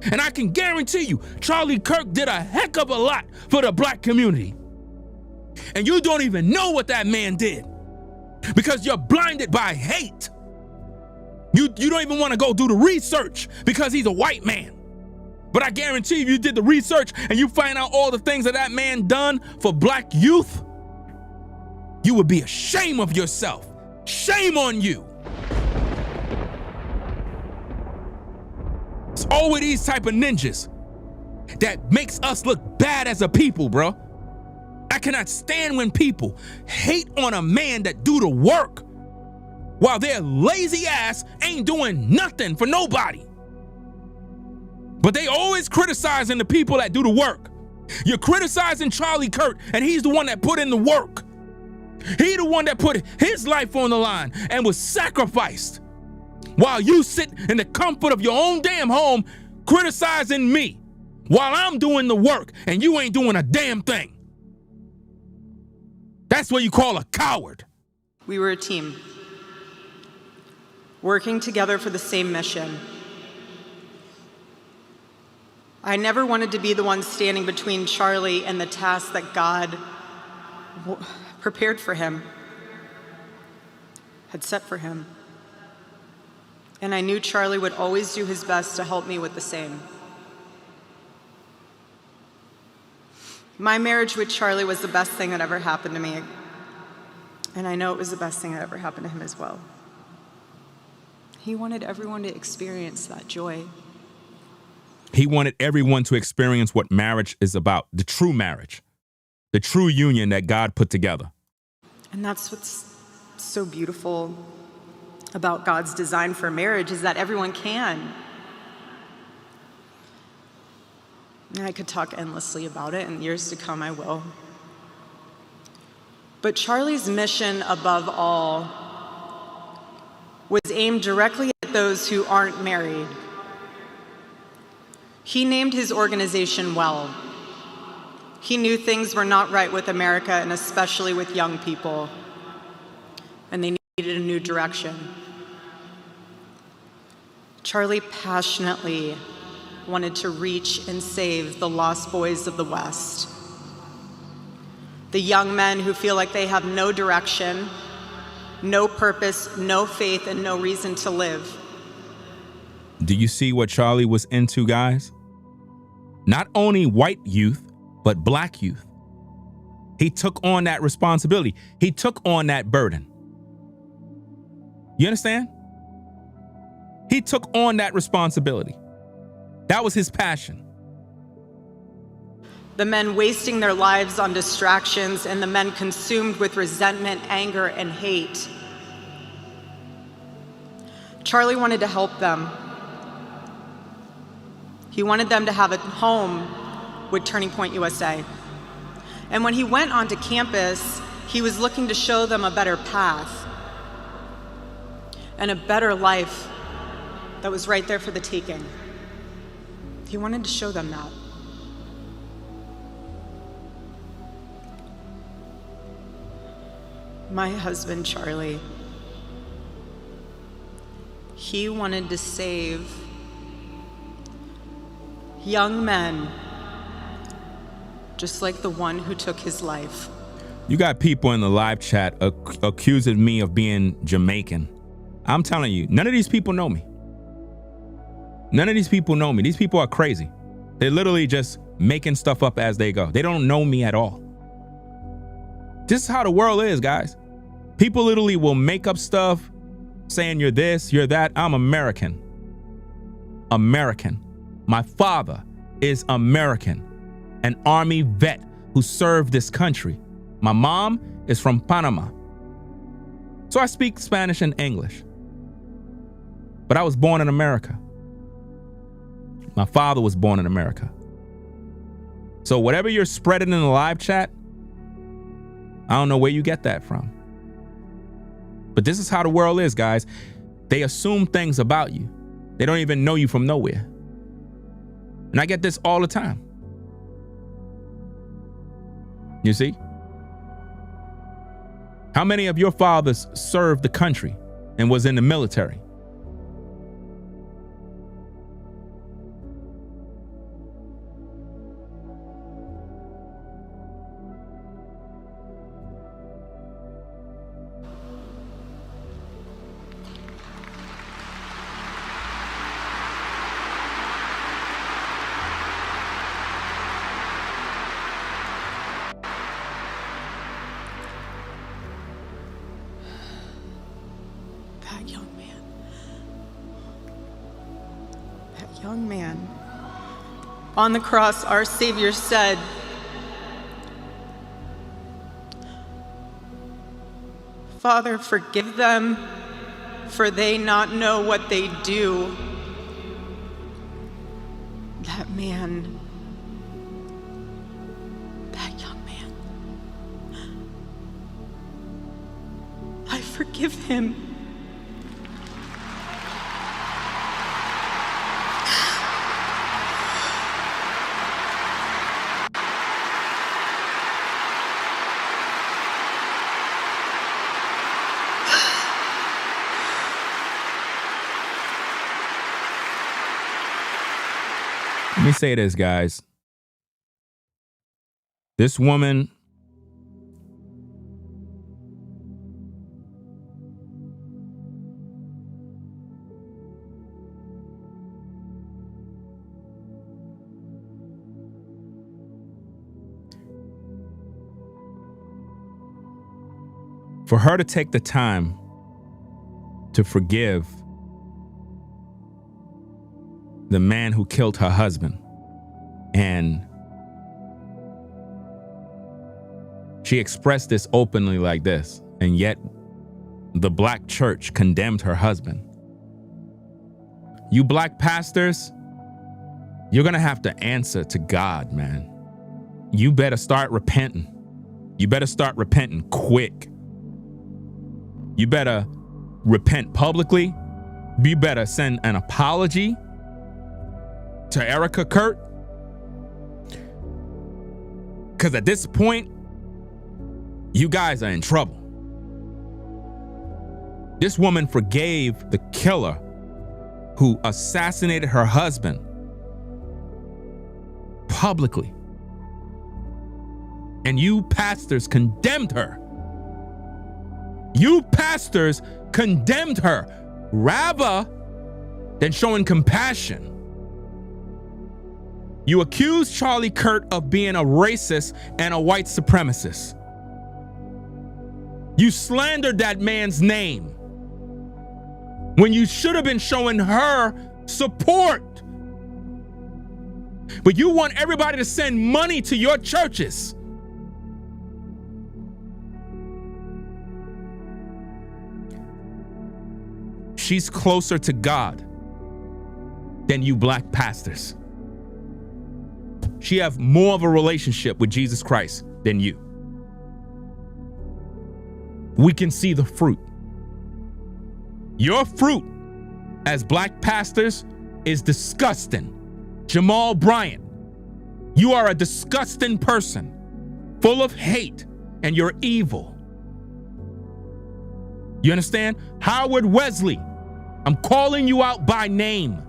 And I can guarantee you, Charlie Kirk did a heck of a lot for the black community. And you don't even know what that man did because you're blinded by hate. You don't even want to go do the research because he's a white man. But I guarantee if you did the research and you find out all the things that man done for black youth, you would be ashamed of yourself. Shame on you. It's always these type of ninjas that makes us look bad as a people, bro. I cannot stand when people hate on a man that do the work while their lazy ass ain't doing nothing for nobody. But they always criticizing the people that do the work. You're criticizing Charlie Kirk, and he's the one that put in the work. He the one that put his life on the line and was sacrificed. While you sit in the comfort of your own damn home criticizing me while I'm doing the work and you ain't doing a damn thing. That's what you call a coward. We were a team, working together for the same mission. I never wanted to be the one standing between Charlie and the task that God prepared for him, had set for him. And I knew Charlie would always do his best to help me with the same. My marriage with Charlie was the best thing that ever happened to me. And I know it was the best thing that ever happened to him as well. He wanted everyone to experience that joy. He wanted everyone to experience what marriage is about, the true marriage, the true union that God put together. And that's what's so beautiful about God's design for marriage, is that everyone can. And I could talk endlessly about it, and years to come I will. But Charlie's mission above all was aimed directly at those who aren't married. He named his organization well. He knew things were not right with America, and especially with young people, and they needed a new direction. Charlie passionately wanted to reach and save the lost boys of the West, the young men who feel like they have no direction, no purpose, no faith, and no reason to live. Do you see what Charlie was into, guys? Not only white youth, but black youth. He took on that responsibility. He took on that burden. You understand? He took on that responsibility. That was his passion. The men wasting their lives on distractions, and the men consumed with resentment, anger, and hate. Charlie wanted to help them. He wanted them to have a home with Turning Point USA. And when he went onto campus, he was looking to show them a better path and a better life that was right there for the taking. He wanted to show them that. My husband, Charlie, he wanted to save young men just like the one who took his life. You got people in the live chat accusing me of being Jamaican. I'm telling you, none of these people know me. None of these people know me. These people are crazy. They're literally just making stuff up as they go. They don't know me at all. This is how the world is, guys. People literally will make up stuff saying you're this, you're that. I'm American. American. My father is American, an Army vet who served this country. My mom is from Panama. So I speak Spanish and English. But I was born in America. My father was born in America. So whatever you're spreading in the live chat, I don't know where you get that from. But this is how the world is, guys. They assume things about you. They don't even know you from nowhere. And I get this all the time. You see? How many of your fathers served the country and was in the military? Young man. On the cross, our Savior said, "Father, forgive them, for they not know what they do." That man, that young man, I forgive him. Let me say this, guys. This woman for her to take the time to forgive the man who killed her husband, and she expressed this openly like this, and yet the black church condemned her husband. You black pastors, you're gonna have to answer to God, man. You better start repenting. You better start repenting quick. You better repent publicly, you better send an apology to Erika Kirk. Because at this point, you guys are in trouble. This woman forgave the killer who assassinated her husband publicly. And you pastors condemned her. You pastors condemned her rather than showing compassion. You accused Charlie Kirk of being a racist and a white supremacist. You slandered that man's name when you should have been showing her support. But you want everybody to send money to your churches. She's closer to God than you black pastors. She have more of a relationship with Jesus Christ than you. We can see the fruit. Your fruit as black pastors is disgusting. Jamal Bryant, you are a disgusting person, full of hate, and you're evil. You understand? Howard Wesley, I'm calling you out by name.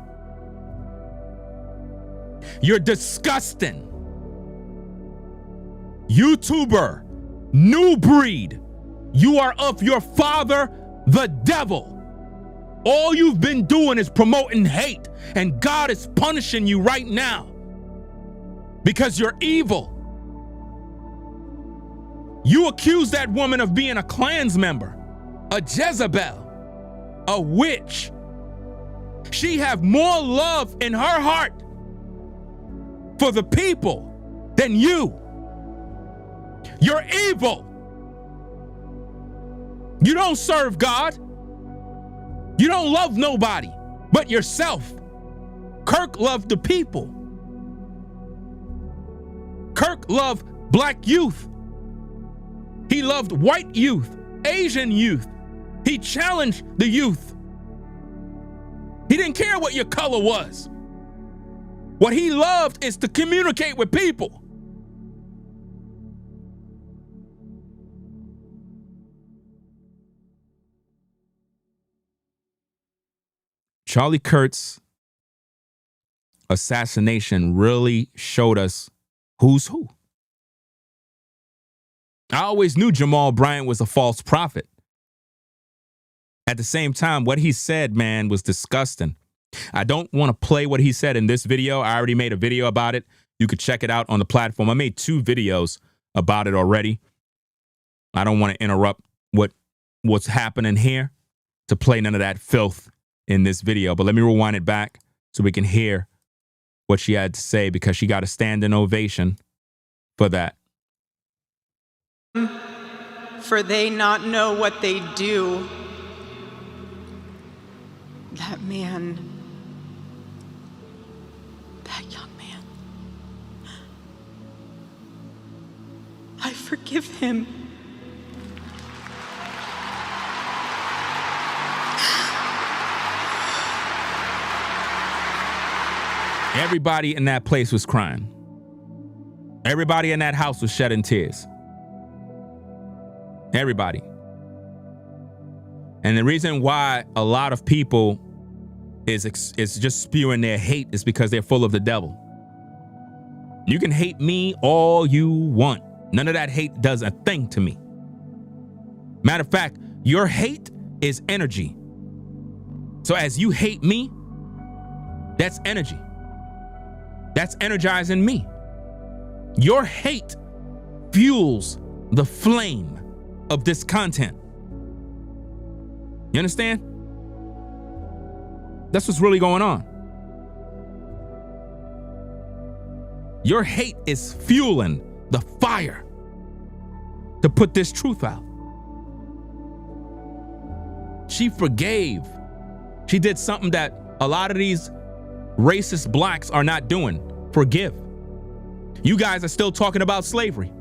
You're disgusting. YouTuber, new breed. You are of your father, the devil. All you've been doing is promoting hate, and God is punishing you right now because you're evil. You accuse that woman of being a Klans member, a Jezebel, a witch. She have more love in her heart for the people than you. You're evil. You don't serve God. You don't love nobody but yourself. Kirk loved the people. Kirk loved black youth. He loved white youth, Asian youth. He challenged the youth. He didn't care what your color was. What he loved is to communicate with people. Charlie Kirk's assassination really showed us who's who. I always knew Jamal Bryant was a false prophet. At the same time, what he said, man, was disgusting. I don't want to play what he said in this video. I already made a video about it. You could check it out on the platform. I made 2 videos about it already. I don't want to interrupt what's happening here to play none of that filth in this video. But let me rewind it back so we can hear what she had to say, because she got a standing ovation for that. For they not know what they do. That man, that young man, I forgive him. Everybody in that place was crying. Everybody in that house was shedding tears. Everybody. And the reason why a lot of people is just spewing their hate is because they're full of the devil. You can hate me all you want. None of that hate does a thing to me. Matter of fact, your hate is energy. So as you hate me, that's energy. That's energizing me. Your hate fuels the flame of this content. You understand? That's what's really going on. Your hate is fueling the fire to put this truth out. She forgave. She did something that a lot of these racist blacks are not doing. Forgive. You guys are still talking about slavery.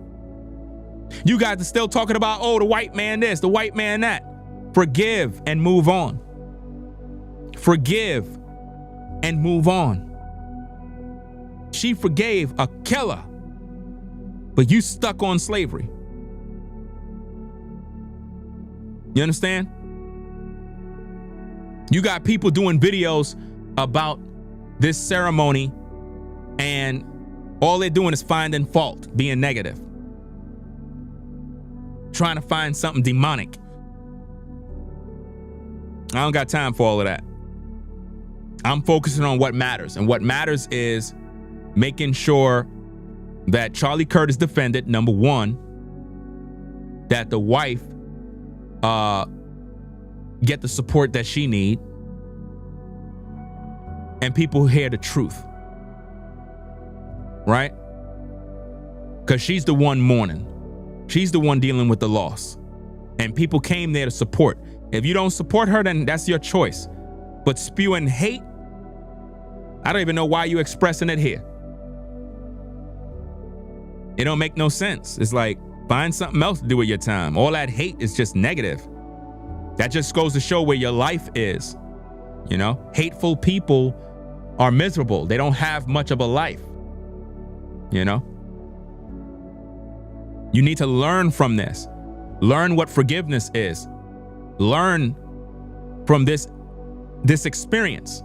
You guys are still talking about, oh, the white man this, the white man that. Forgive and move on. forgive and move on. She forgave a killer, but you stuck on slavery. You understand? You got people doing videos about this ceremony, and all they're doing is finding fault, being negative, trying to find something demonic. I don't got time for all of that. I'm focusing on what matters, and what matters is making sure that Charlie Kirk is defended, number one, that the wife get the support that she need, and people hear the truth, right? Because she's the one mourning. She's the one dealing with the loss, and people came there to support. If you don't support her, then that's your choice. But spewing hate, I don't even know why you expressing it here. It don't make no sense. It's like, find something else to do with your time. All that hate is just negative. That just goes to show where your life is. You know, hateful people are miserable. They don't have much of a life. You know, you need to learn from this. Learn what forgiveness is. Learn from this experience.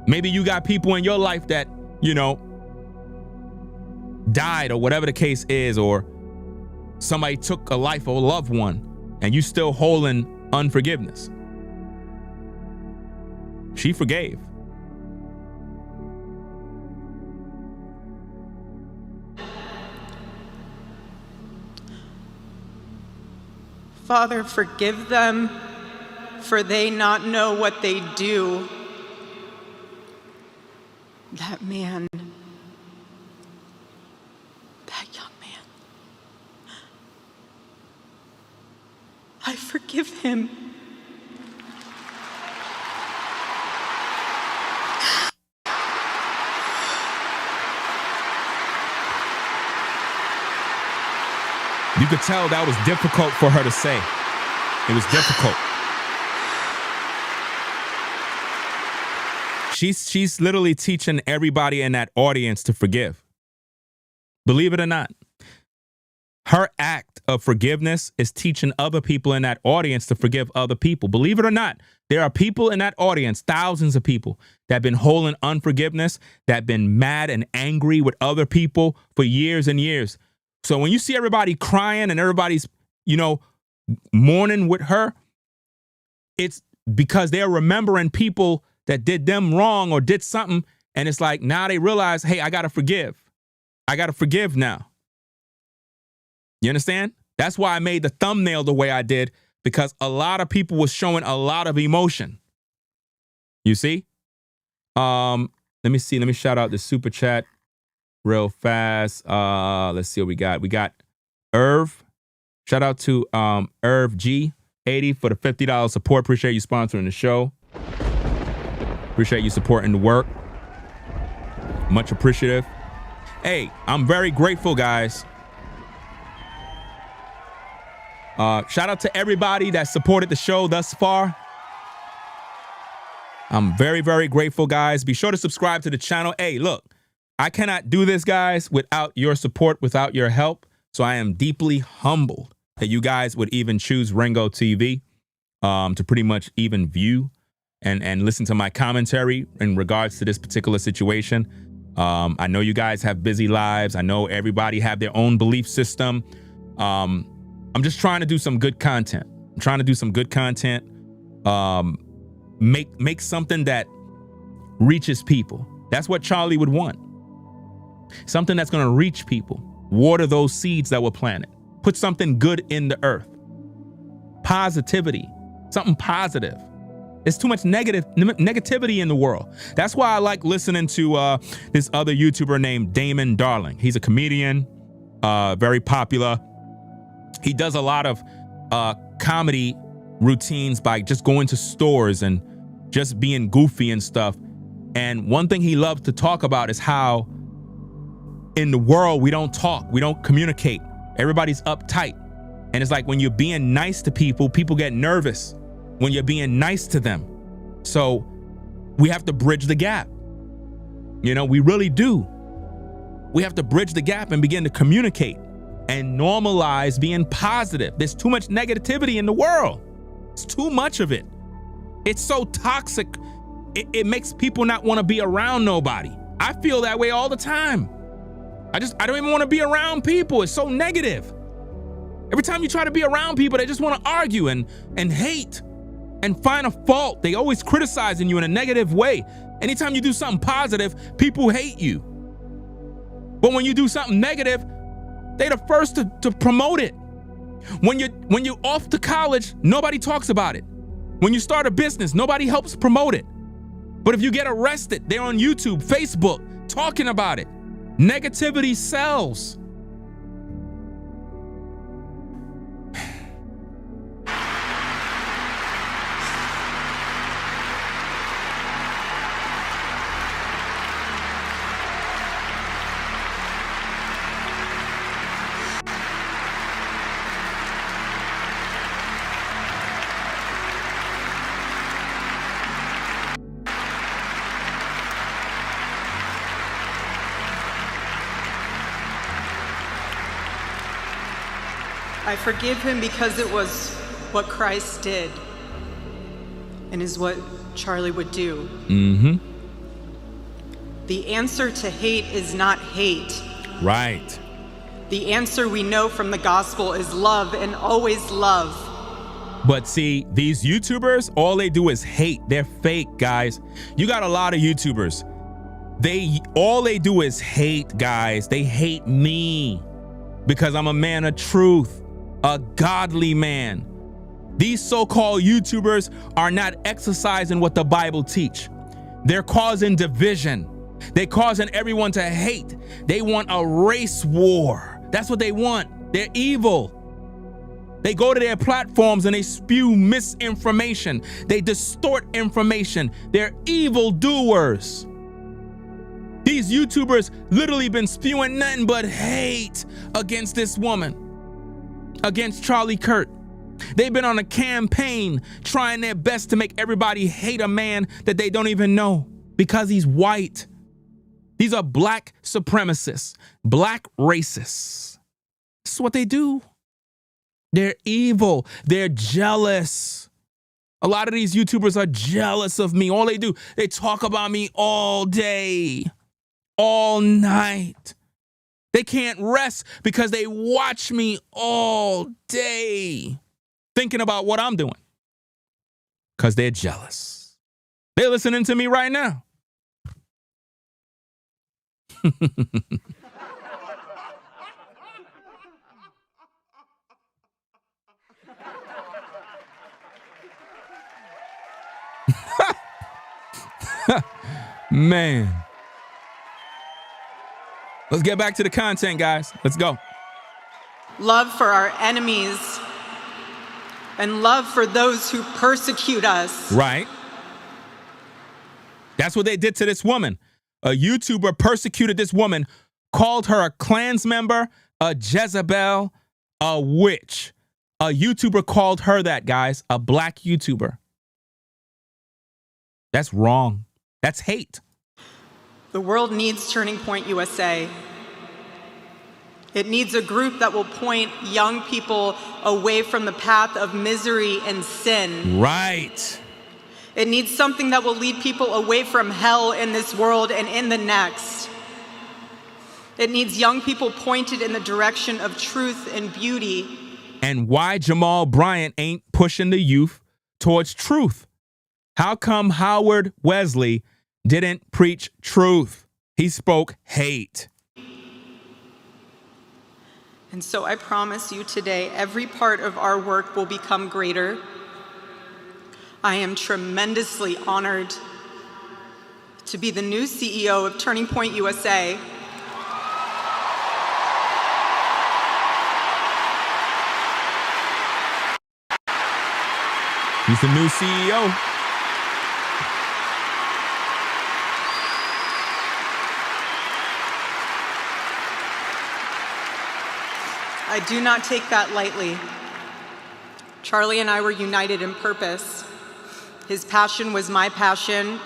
Maybe you got people in your life that, you know, died or whatever the case is, or somebody took a life of a loved one, and you still holding unforgiveness. She forgave. Father, forgive them, for they not know what they do. That man, that young man, I forgive him. You could tell that was difficult for her to say. It was difficult. She's literally teaching everybody in that audience to forgive. Believe it or not. Her act of forgiveness is teaching other people in that audience to forgive other people. Believe it or not, there are people in that audience, thousands of people, that have been holding unforgiveness, that have been mad and angry with other people for years and years. So when you see everybody crying and everybody's, you know, mourning with her, it's because they're remembering people that did them wrong or did something. And it's like, now they realize, hey, I got to forgive. I got to forgive now. You understand? That's why I made the thumbnail the way I did, because a lot of people was showing a lot of emotion. You see? Let me see. Let me shout out the super chat real fast. Let's see what we got. We got Irv. Shout out to Irv G80 for the $50 support. Appreciate you sponsoring the show. Appreciate you supporting the work. Much appreciative. Hey, I'm very grateful, guys. Shout out to everybody that supported the show thus far. I'm very, very grateful, guys. Be sure to subscribe to the channel. Hey, look, I cannot do this, guys, without your support, without your help. So I am deeply humbled that you guys would even choose Ringo TV to pretty much even view and listen to my commentary in regards to this particular situation. I know you guys have busy lives. I know everybody have their own belief system. I'm just trying to do some good content. I'm trying to do some good content. Make something that reaches people. That's what Charlie would want. Something that's going to reach people. Water those seeds that were planted. Put something good in the earth. Positivity. Something positive. There's too much negativity in the world. That's why I like listening to this other YouTuber named Damon Darling. He's a comedian, very popular. He does a lot of comedy routines by just going to stores and just being goofy and stuff. And one thing he loves to talk about is how in the world we don't talk, we don't communicate. Everybody's uptight. And it's like when you're being nice to people, people get nervous when you're being nice to them. So we have to bridge the gap. You know, we really do. We have to bridge the gap and begin to communicate and normalize being positive. There's too much negativity in the world. It's too much of it. It's so toxic. It makes people not want to be around nobody. I feel that way all the time. I don't even want to be around people. It's so negative. Every time you try to be around people, they just want to argue and hate and find a fault. They always criticizing you in a negative way. Anytime you do something positive, people hate you. But when you do something negative, they're the first to promote it. When you're off to college, nobody talks about it. When you start a business, nobody helps promote it. But if you get arrested, they're on YouTube, Facebook, talking about it. Negativity sells. I forgive him because it was what Christ did and is what Charlie would do. Mm-hmm. The answer to hate is not hate. Right. The answer we know from the gospel is love, and always love. But see, these YouTubers, all they do is hate. They're fake, guys. You got a lot of YouTubers. All they do is hate, guys. They hate me because I'm a man of truth. A godly man. These so-called YouTubers are not exercising what the Bible teach. They're causing division. They're causing everyone to hate. They want a race war. That's what they want. They're evil. They go to their platforms and they spew misinformation. They distort information. They're evil doers. These YouTubers literally been spewing nothing but hate against this woman. Against Charlie Kirk. They've been on a campaign trying their best to make everybody hate a man that they don't even know because he's white. These are black supremacists, black racists. This is what they do. They're evil. They're jealous. A lot of these YouTubers are jealous of me. All they do, they talk about me all day, all night. They can't rest because they watch me all day thinking about what I'm doing because they're jealous. They're listening to me right now. Man. Let's get back to the content, guys. Let's go. Love for our enemies and love for those who persecute us. Right. That's what they did to this woman. A YouTuber persecuted this woman, called her a Klans member, a Jezebel, a witch. A YouTuber called her that, guys, a black YouTuber. That's wrong. That's hate. The world needs Turning Point USA. It needs a group that will point young people away from the path of misery and sin. Right. It needs something that will lead people away from hell in this world and in the next. It needs young people pointed in the direction of truth and beauty. And why Jamal Bryant ain't pushing the youth towards truth? How come Howard Wesley didn't preach truth? He spoke hate. And so I promise you today, every part of our work will become greater. I am tremendously honored to be the new CEO of Turning Point USA. He's the new CEO. I do not take that lightly. Charlie and I were united in purpose. His passion was my passion,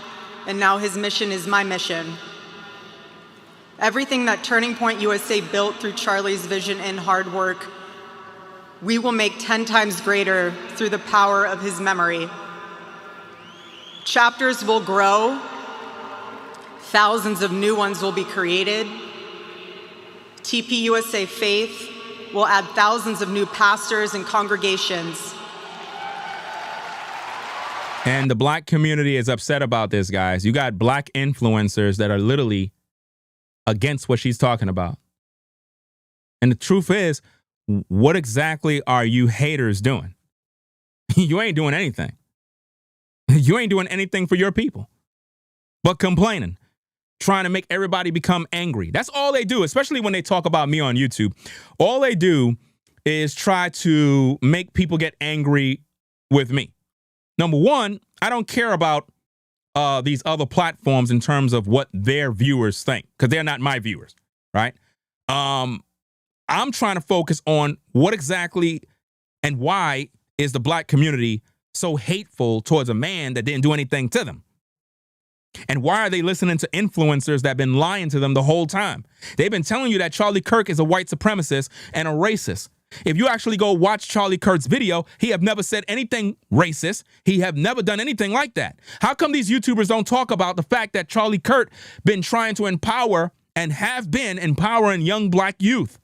and now his mission is my mission. Everything that Turning Point USA built through Charlie's vision and hard work, we will make 10 times greater through the power of his memory. Chapters will grow, thousands of new ones will be created. TPUSA Faith will add thousands of new pastors and congregations. And the black community is upset about this, guys. You got black influencers that are literally against what she's talking about. And the truth is, what exactly are you haters doing? You ain't doing anything. You ain't doing anything for your people, but complaining, trying to make everybody become angry. That's all they do, especially when they talk about me on YouTube. All they do is try to make people get angry with me. Number one, I don't care about these other platforms in terms of what their viewers think, because they're not my viewers, right? I'm trying to focus on what exactly and why is the black community so hateful towards a man that didn't do anything to them? And why are they listening to influencers that have been lying to them the whole time? They've been telling you that Charlie Kirk is a white supremacist and a racist. If you actually go watch Charlie Kirk's video, he have never said anything racist. He have never done anything like that. How come these YouTubers don't talk about the fact that Charlie Kirk been trying to empower and have been empowering young black youth?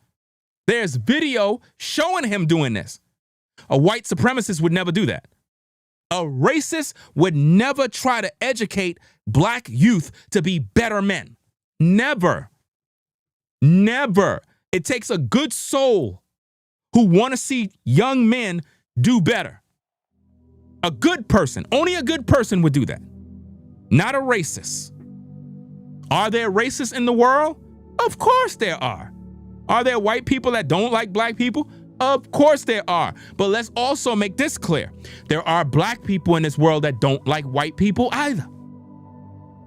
There's video showing him doing this. A white supremacist would never do that. A racist would never try to educate black youth to be better men. Never. Never. It takes a good soul who want to see young men do better. A good person, only a good person would do that. Not a racist. Are there racists in the world? Of course there are. Are there white people that don't like black people? Of course there are. But let's also make this clear. There are black people in this world that don't like white people either.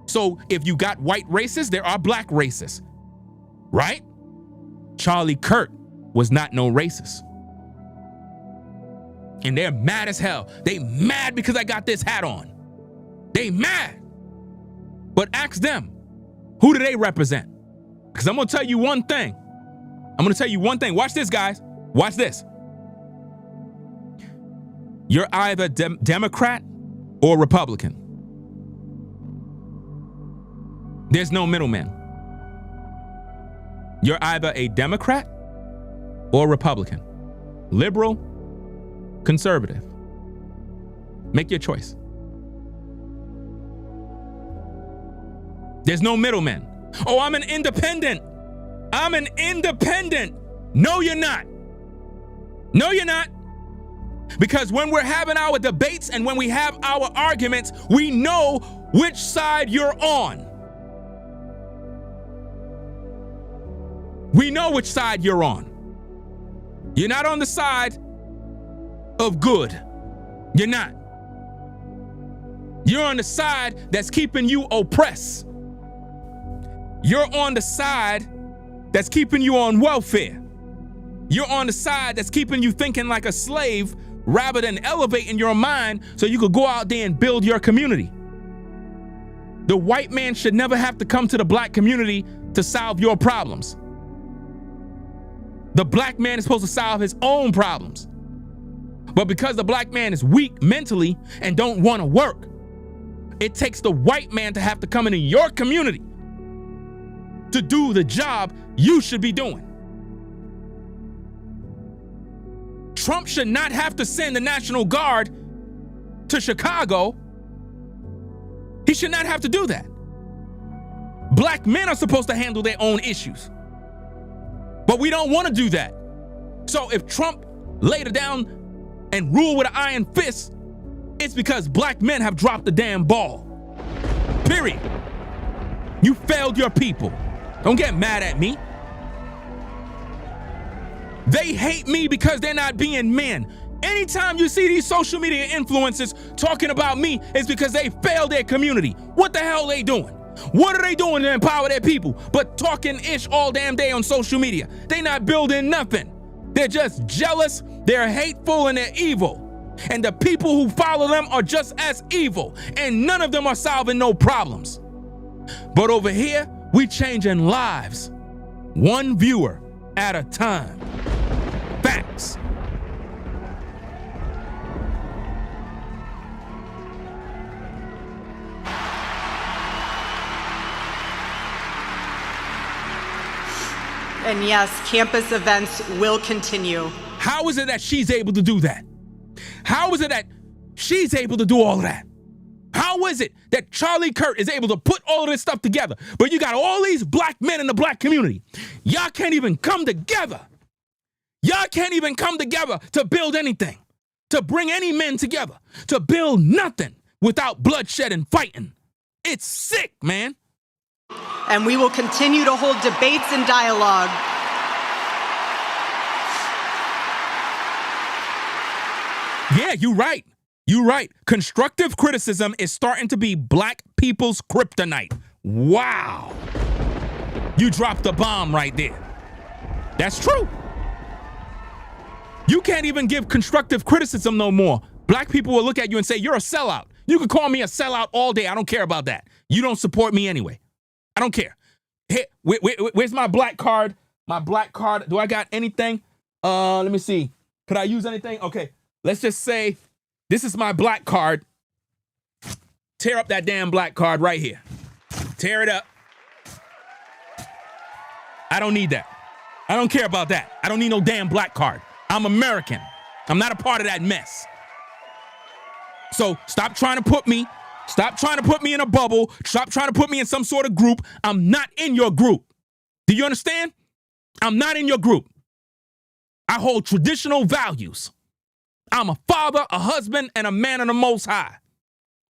So if you got white racists, there are black racists, right? Charlie Kirk was not no racist. And they're mad as hell. They mad because I got this hat on. They mad. But ask them, who do they represent? Because I'm going to tell you one thing. Watch this, guys. Watch this. You're either Democrat or Republican. There's no middleman. You're either a Democrat or Republican. Liberal, conservative. Make your choice. There's no middleman. Oh, I'm an independent. I'm an independent. No, you're not. No, you're not. Because when we're having our debates and when we have our arguments, we know which side you're on. We know which side you're on. You're not on the side of good. You're not. You're on the side that's keeping you oppressed. You're on the side that's keeping you on welfare. You're on the side that's keeping you thinking like a slave rather than elevating your mind so you could go out there and build your community. The white man should never have to come to the black community to solve your problems. The black man is supposed to solve his own problems. But because the black man is weak mentally and don't want to work, it takes the white man to have to come into your community to do the job you should be doing. Trump should not have to send the National Guard to Chicago. He should not have to do that. Black men are supposed to handle their own issues. But we don't want to do that. So if Trump laid it down and ruled with an iron fist, it's because black men have dropped the damn ball. Period. You failed your people. Don't get mad at me. They hate me because they're not being men. Anytime you see these social media influencers talking about me, it's because they failed their community. What the hell are they doing? What are they doing to empower their people but talking ish all damn day on social media? They not building nothing. They're just jealous, they're hateful, and they're evil. And the people who follow them are just as evil. And none of them are solving no problems. But over here, we changing lives. One viewer at a time. Facts. And yes, campus events will continue. How is it that she's able to do that? How is it that she's able to do all of that? How is it that Charlie Kirk is able to put all of this stuff together? But you got all these black men in the black community. Y'all can't even come together. Y'all can't even come together to build anything, to bring any men together, to build nothing without bloodshed and fighting. It's sick, man. And we will continue to hold debates and dialogue. Yeah, you're right. You're right. Constructive criticism is starting to be black people's kryptonite. Wow. You dropped the bomb right there. That's true. You can't even give constructive criticism no more. Black people will look at you and say, you're a sellout. You can call me a sellout all day. I don't care about that. You don't support me anyway. I don't care. Hey, where's my black card? My black card. Do I got anything? Let me see. Could I use anything? Okay. Let's just say this is my black card. Tear up that damn black card right here. Tear it up. I don't need that. I don't care about that. I don't need no damn black card. I'm American. I'm not a part of that mess. So stop trying to put me in a bubble. Stop trying to put me in some sort of group. I'm not in your group. Do you understand? I'm not in your group. I hold traditional values. I'm a father, a husband, and a man of the Most High.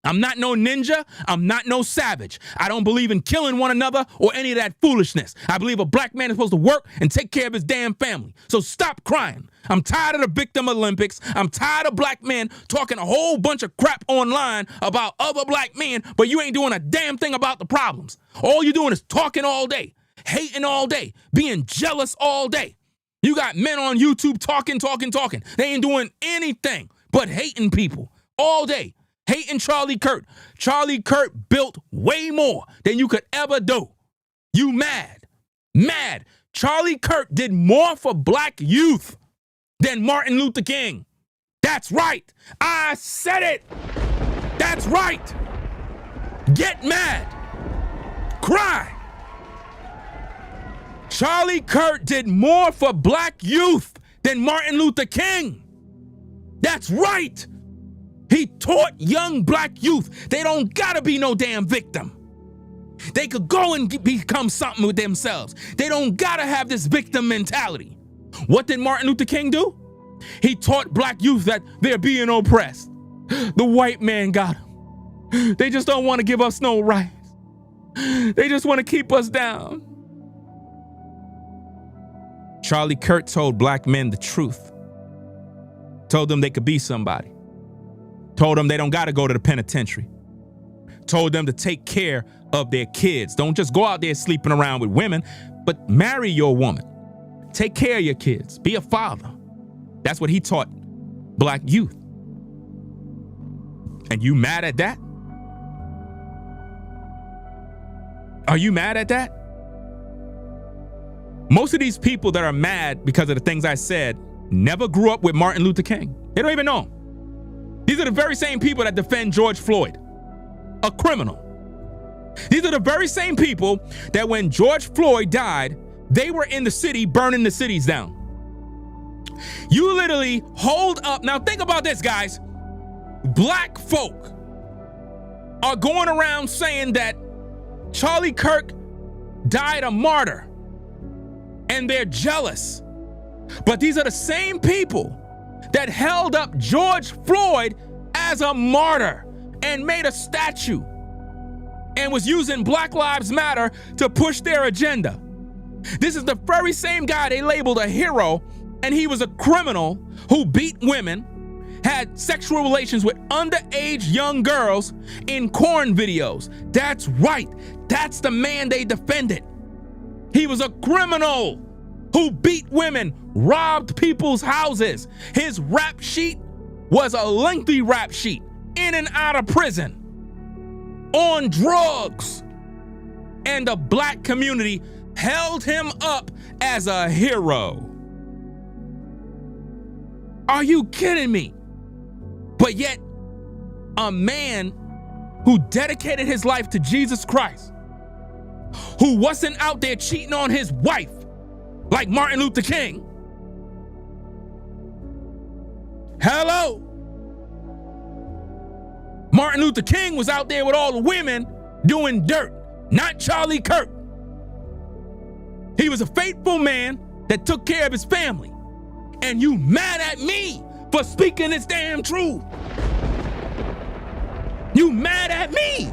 I'm not no ninja. I'm not no savage. I don't believe in killing one another or any of that foolishness. I believe a black man is supposed to work and take care of his damn family. So stop crying. I'm tired of the victim Olympics. I'm tired of black men talking a whole bunch of crap online about other black men, but you ain't doing a damn thing about the problems. All you're doing is talking all day, hating all day, being jealous all day. You got men on YouTube talking. They ain't doing anything but hating people all day. Hating Charlie Kirk. Charlie Kirk built way more than you could ever do. You mad. Mad. Charlie Kirk did more for black youth than Martin Luther King. That's right. I said it. That's right. Get mad. Cry. Charlie Kirk did more for black youth than Martin Luther King. That's right. He taught young black youth they don't gotta be no damn victim. They could go and become something with themselves. They don't gotta have this victim mentality. What did Martin Luther King do? He taught black youth that they're being oppressed. The white man got them. They just don't want to give us no rights. They just want to keep us down. Charlie Kirk told black men the truth. Told them they could be somebody. Told them they don't got to go to the penitentiary. Told them to take care of their kids. Don't just go out there sleeping around with women, but marry your woman. Take care of your kids. Be a father. That's what he taught black youth. And you mad at that? Are you mad at that? Most of these people that are mad because of the things I said never grew up with Martin Luther King. They don't even know him. These are the very same people that defend George Floyd, a criminal. These are the very same people that when George Floyd died, they were in the city burning the cities down. You literally hold up. Now think about this, guys. Black folk are going around saying that Charlie Kirk died a martyr, and they're jealous. But these are the same people that held up George Floyd as a martyr and made a statue and was using Black Lives Matter to push their agenda. This is the very same guy they labeled a hero, and he was a criminal who beat women, had sexual relations with underage young girls in corn videos. That's right. That's the man they defended. He was a criminal who beat women, robbed people's houses. His rap sheet was a lengthy rap sheet, in and out of prison, on drugs. And the black community held him up as a hero. Are you kidding me? But yet, a man who dedicated his life to Jesus Christ, who wasn't out there cheating on his wife like Martin Luther King. Hello? Martin Luther King was out there with all the women doing dirt, not Charlie Kirk. He was a faithful man that took care of his family. And you mad at me for speaking this damn truth? You mad at me?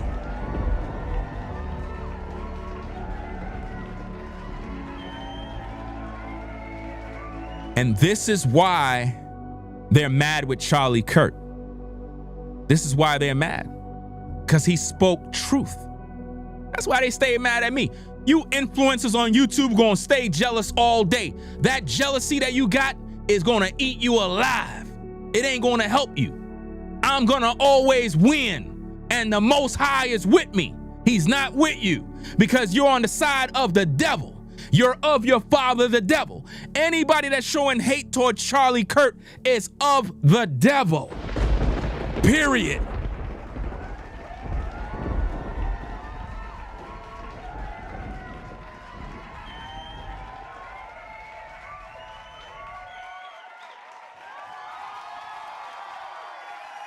And this is why they're mad with Charlie Kirk. This is why they're mad. Because he spoke truth. That's why they stay mad at me. You influencers on YouTube gonna stay jealous all day. That jealousy that you got is gonna eat you alive. It ain't gonna help you. I'm gonna always win. And the Most High is with me. He's not with you because you're on the side of the devil. You're of your father, the devil. Anybody that's showing hate toward Charlie Kirk is of the devil. Period.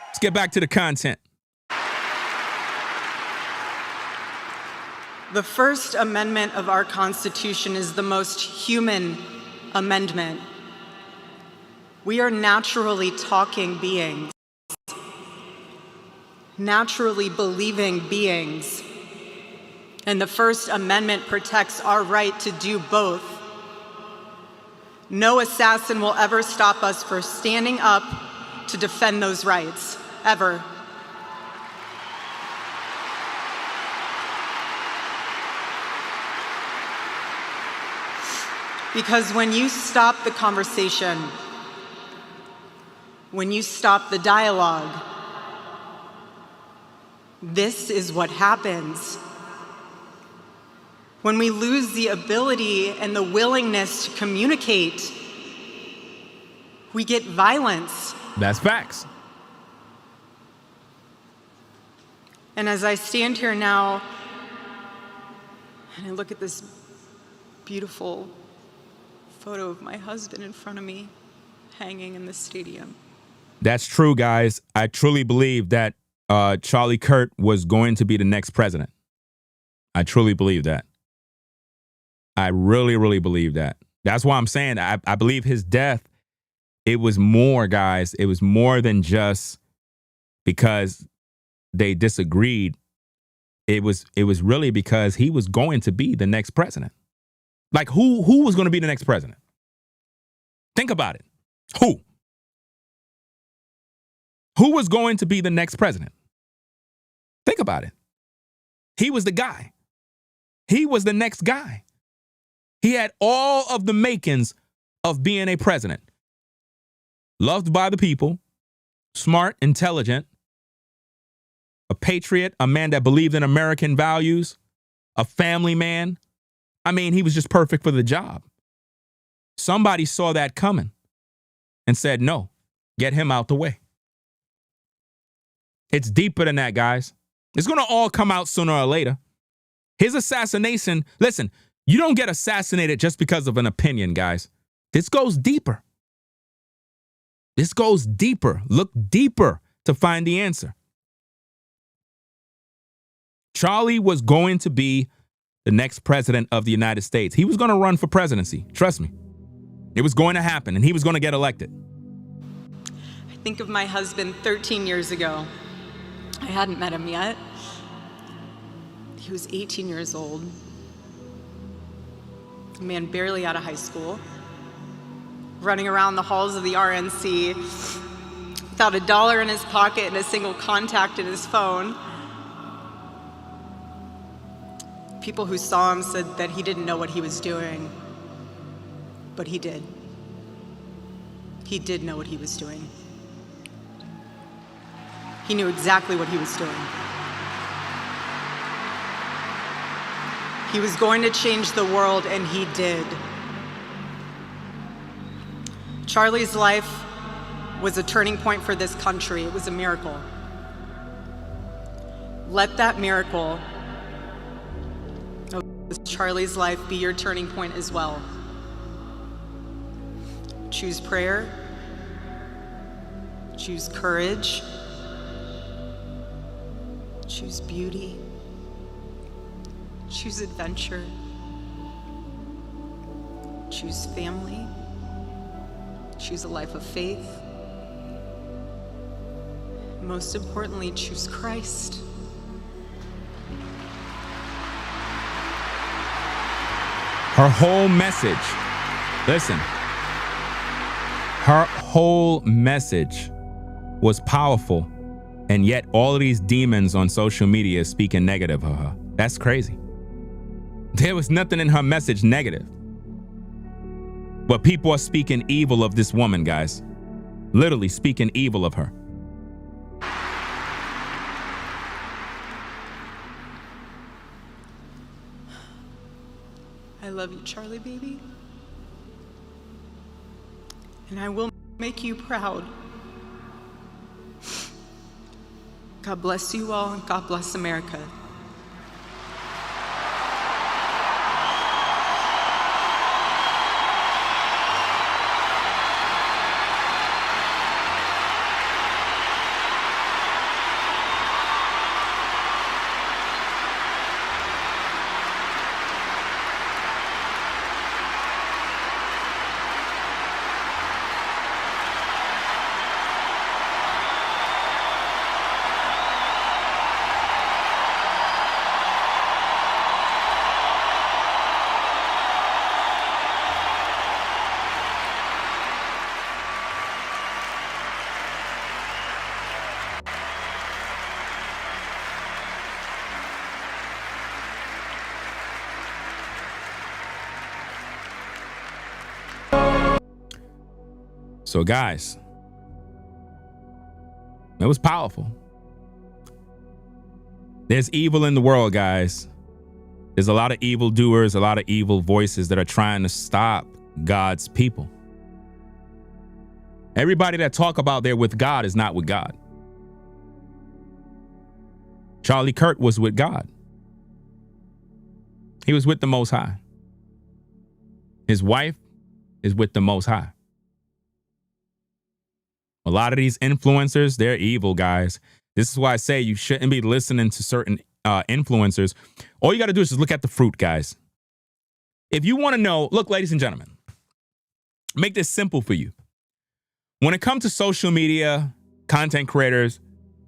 Let's get back to the content. The First Amendment of our Constitution is the most human amendment. We are naturally talking beings, naturally believing beings. And the First Amendment protects our right to do both. No assassin will ever stop us from standing up to defend those rights, ever. Because when you stop the conversation, when you stop the dialogue, this is what happens. When we lose the ability and the willingness to communicate, we get violence. That's facts. And as I stand here now and I look at this beautiful photo of my husband in front of me hanging in the stadium. That's true, guys. I truly believe that Charlie Kirk was going to be the next president. I truly believe that. I really, really believe that. That's why I'm saying I believe his death, it was more, guys. It was more than just because they disagreed. It was really because he was going to be the next president. Like who was going to be the next president? Think about it. Who? Who was going to be the next president? Think about it. He was the guy. He was the next guy. He had all of the makings of being a president. Loved by the people, smart, intelligent, a patriot, a man that believed in American values, a family man. I mean, he was just perfect for the job. Somebody saw that coming and said, no, get him out the way. It's deeper than that, guys. It's going to all come out sooner or later. His assassination, listen, you don't get assassinated just because of an opinion, guys. This goes deeper. This goes deeper. Look deeper to find the answer. Charlie was going to be the next president of the United States. He was going to run for presidency. Trust me. It was going to happen, and he was going to get elected. I think of my husband 13 years ago. I hadn't met him yet. He was 18 years old. A man barely out of high school, running around the halls of the RNC without $1 in his pocket and a single contact in his phone. People who saw him said that he didn't know what he was doing, but he did. He did know what he was doing. He knew exactly what he was doing. He was going to change the world, and he did. Charlie's life was a turning point for this country. It was a miracle. Let that miracle of Charlie's life be your turning point as well. Choose prayer. Choose courage. Choose beauty. Choose adventure. Choose family. Choose a life of faith. Most importantly, choose Christ. Her whole message, listen, her whole message was powerful, and yet all of these demons on social media are speaking negative of her. That's crazy. There was nothing in her message negative. But people are speaking evil of this woman, guys. Literally speaking evil of her. I love you, Charlie, baby. And I will make you proud. God bless you all, and God bless America. So guys, it was powerful. There's evil in the world, guys. There's a lot of evil doers, a lot of evil voices that are trying to stop God's people. Everybody that talk about they're with God is not with God. Charlie Kirk was with God. He was with the Most High. His wife is with the Most High. A lot of these influencers, they're evil, guys. This is why I say you shouldn't be listening to certain influencers. All you got to do is just look at the fruit, guys. If you want to know, look, ladies and gentlemen, make this simple for you. When it comes to social media, content creators,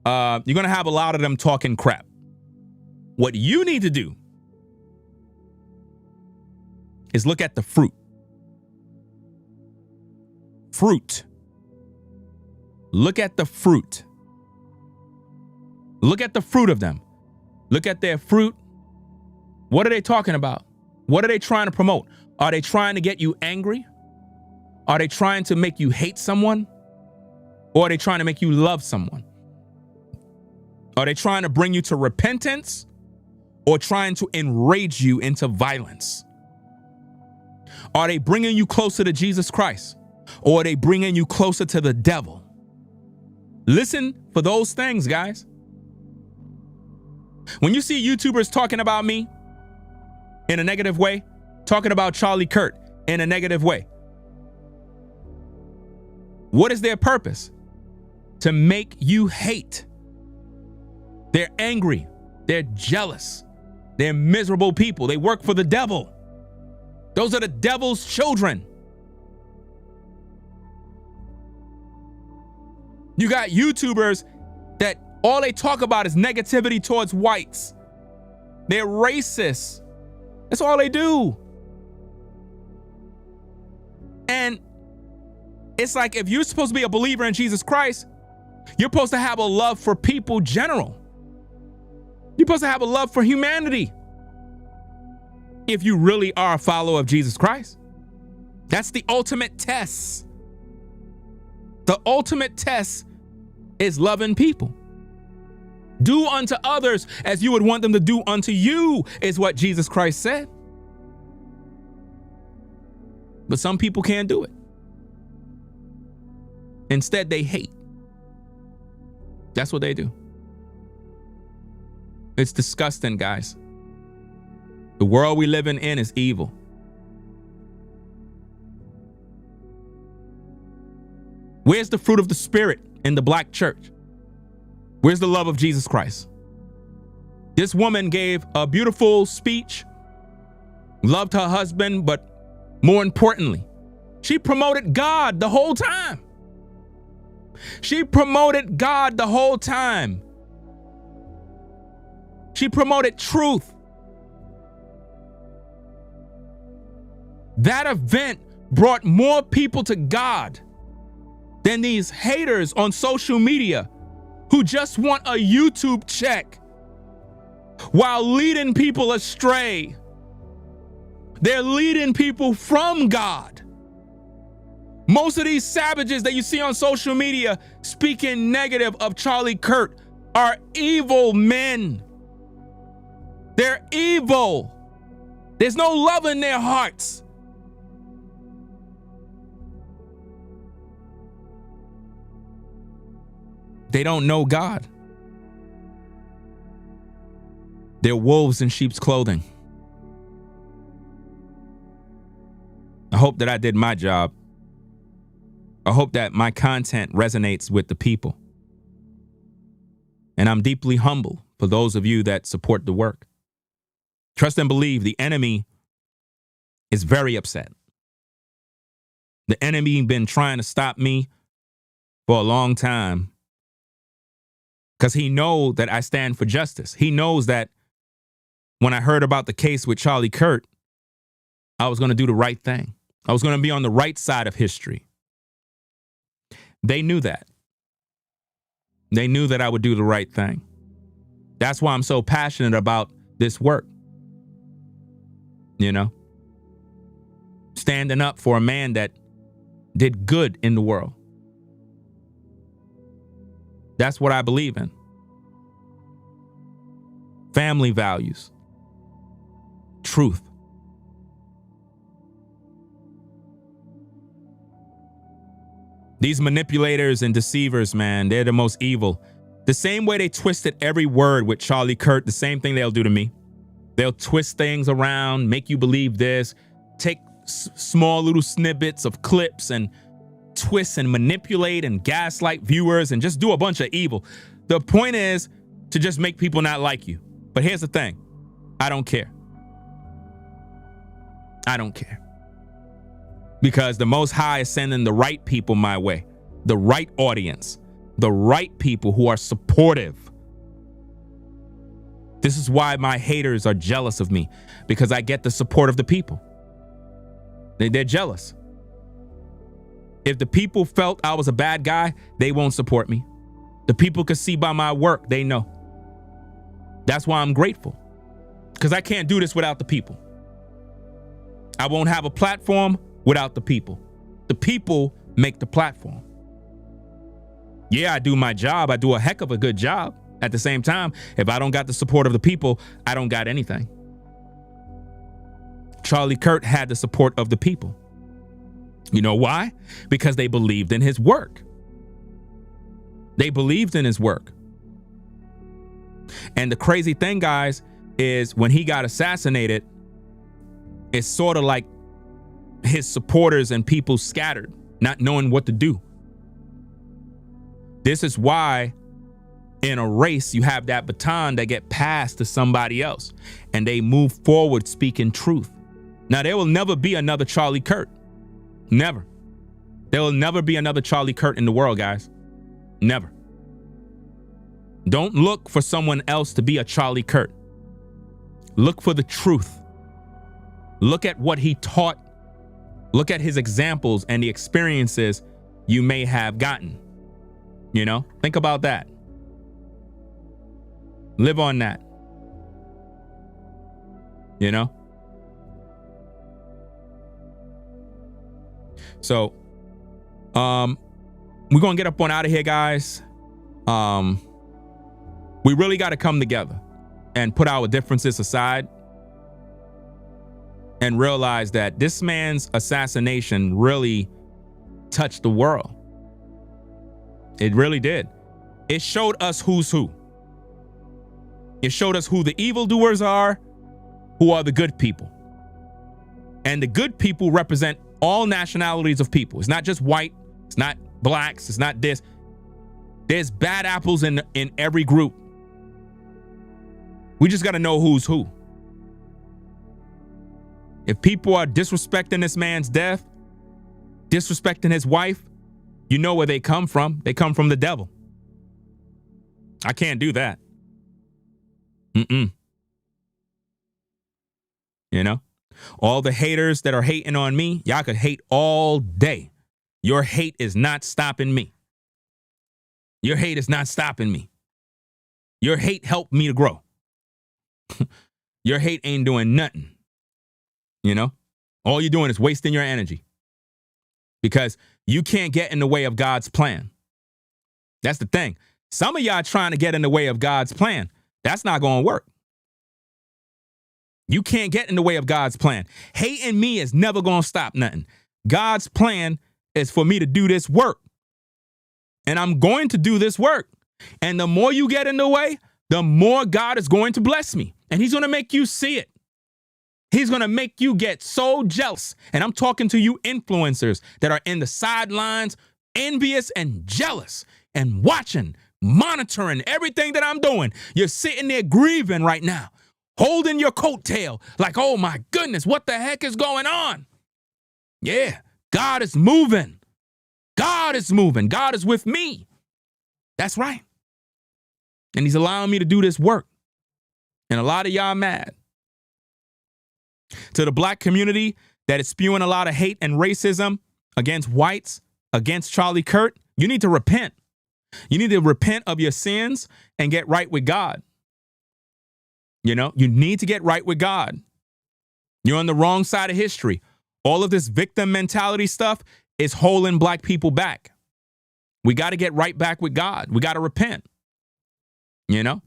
you're going to have a lot of them talking crap. What you need to do is look at the fruit. Fruit. Look at the fruit. Look at the fruit of them. Look at their fruit. What are they talking about? What are they trying to promote? Are they trying to get you angry? Are they trying to make you hate someone? Or are they trying to make you love someone? Are they trying to bring you to repentance? Or trying to enrage you into violence? Are they bringing you closer to Jesus Christ? Or are they bringing you closer to the devil? Listen for those things, guys. When you see YouTubers talking about me in a negative way, talking about Charlie Kirk in a negative way, what is their purpose? To make you hate. They're angry. They're jealous. They're miserable people. They work for the devil. Those are the devil's children. You got YouTubers that all they talk about is negativity towards whites. They're racist. That's all they do. And it's like if you're supposed to be a believer in Jesus Christ, you're supposed to have a love for people general. You're supposed to have a love for humanity. If you really are a follower of Jesus Christ. That's the ultimate test. The ultimate test is loving people. Do unto others as you would want them to do unto you, is what Jesus Christ said. But some people can't do it. Instead, they hate. That's what they do. It's disgusting, guys. The world we live in is evil. Where's the fruit of the Spirit in the black church? Where's the love of Jesus Christ? This woman gave a beautiful speech, loved her husband, but more importantly, she promoted God the whole time. She promoted God the whole time. She promoted truth. That event brought more people to God than these haters on social media who just want a YouTube check while leading people astray. They're leading people from God. Most of these savages that you see on social media speaking negative of Charlie Kirk are evil men. They're evil. There's no love in their hearts. They don't know God. They're wolves in sheep's clothing. I hope that I did my job. I hope that my content resonates with the people. And I'm deeply humble for those of you that support the work. Trust and believe the enemy is very upset. The enemy been trying to stop me for a long time because he knows that I stand for justice. He knows that when I heard about the case with Charlie Kirk, I was going to do the right thing. I was going to be on the right side of history. They knew that. They knew that I would do the right thing. That's why I'm so passionate about this work. You know, standing up for a man that did good in the world. That's what I believe in. Family values. Truth. These manipulators and deceivers, man, they're the most evil. The same way they twisted every word with Charlie Kirk, the same thing they'll do to me. They'll twist things around, make you believe this, take small little snippets of clips and twist and manipulate and gaslight viewers and just do a bunch of evil. The point is to just make people not like you. But here's the thing. I don't care. I don't care. Because the Most High is sending the right people my way, the right audience, the right people who are supportive. This is why my haters are jealous of me, because I get the support of the people. They're jealous. If the people felt I was a bad guy, they won't support me. The people could see by my work, they know. That's why I'm grateful, because I can't do this without the people. I won't have a platform without the people. The people make the platform. Yeah, I do my job. I do a heck of a good job. At the same time, if I don't got the support of the people, I don't got anything. Charlie Kirk had the support of the people. You know why? Because they believed in his work. They believed in his work. And the crazy thing, guys, is when he got assassinated, it's sort of like his supporters and people scattered, not knowing what to do. This is why in a race, you have that baton that get passed to somebody else and they move forward speaking truth. Now, there will never be another Charlie Kirk. Never. There will never be another Charlie Kirk in the world, guys. Never. Don't look for someone else to be a Charlie Kirk. Look for the truth. Look at what he taught. Look at his examples and the experiences you may have gotten. You know, think about that. Live on that. You know? So, we're going to get up on out of here, guys. We're We really got to come together and put our differences aside and realize that this man's assassination really touched the world. It really did. It showed us who's who. It showed us who the evildoers are, who are the good people. And the good people represent all nationalities of people. It's not just white. It's not blacks. It's not this. There's bad apples in every group. We just got to know who's who. If people are disrespecting this man's death, disrespecting his wife, you know where they come from. They come from the devil. I can't do that. You know, all the haters that are hating on me, y'all could hate all day. Your hate is not stopping me. Your hate is not stopping me. Your hate helped me to grow. Your hate ain't doing nothing. You know, all you're doing is wasting your energy because you can't get in the way of God's plan. That's the thing. Some of y'all trying to get in the way of God's plan. That's not going to work. You can't get in the way of God's plan. Hating me is never going to stop nothing. God's plan is for me to do this work. And I'm going to do this work. And the more you get in the way, the more God is going to bless me. And he's going to make you see it. He's going to make you get so jealous. And I'm talking to you influencers that are in the sidelines, envious and jealous and watching, monitoring everything that I'm doing. You're sitting there grieving right now, holding your coattail like, oh my goodness, what the heck is going on? Yeah, God is moving. God is moving. God is with me. That's right. And he's allowing me to do this work. And a lot of y'all mad. To the black community that is spewing a lot of hate and racism against whites, against Charlie Kirk, you need to repent. You need to repent of your sins and get right with God. You know, you need to get right with God. You're on the wrong side of history. All of this victim mentality stuff is holding black people back. We got to get right back with God. We got to repent. You know,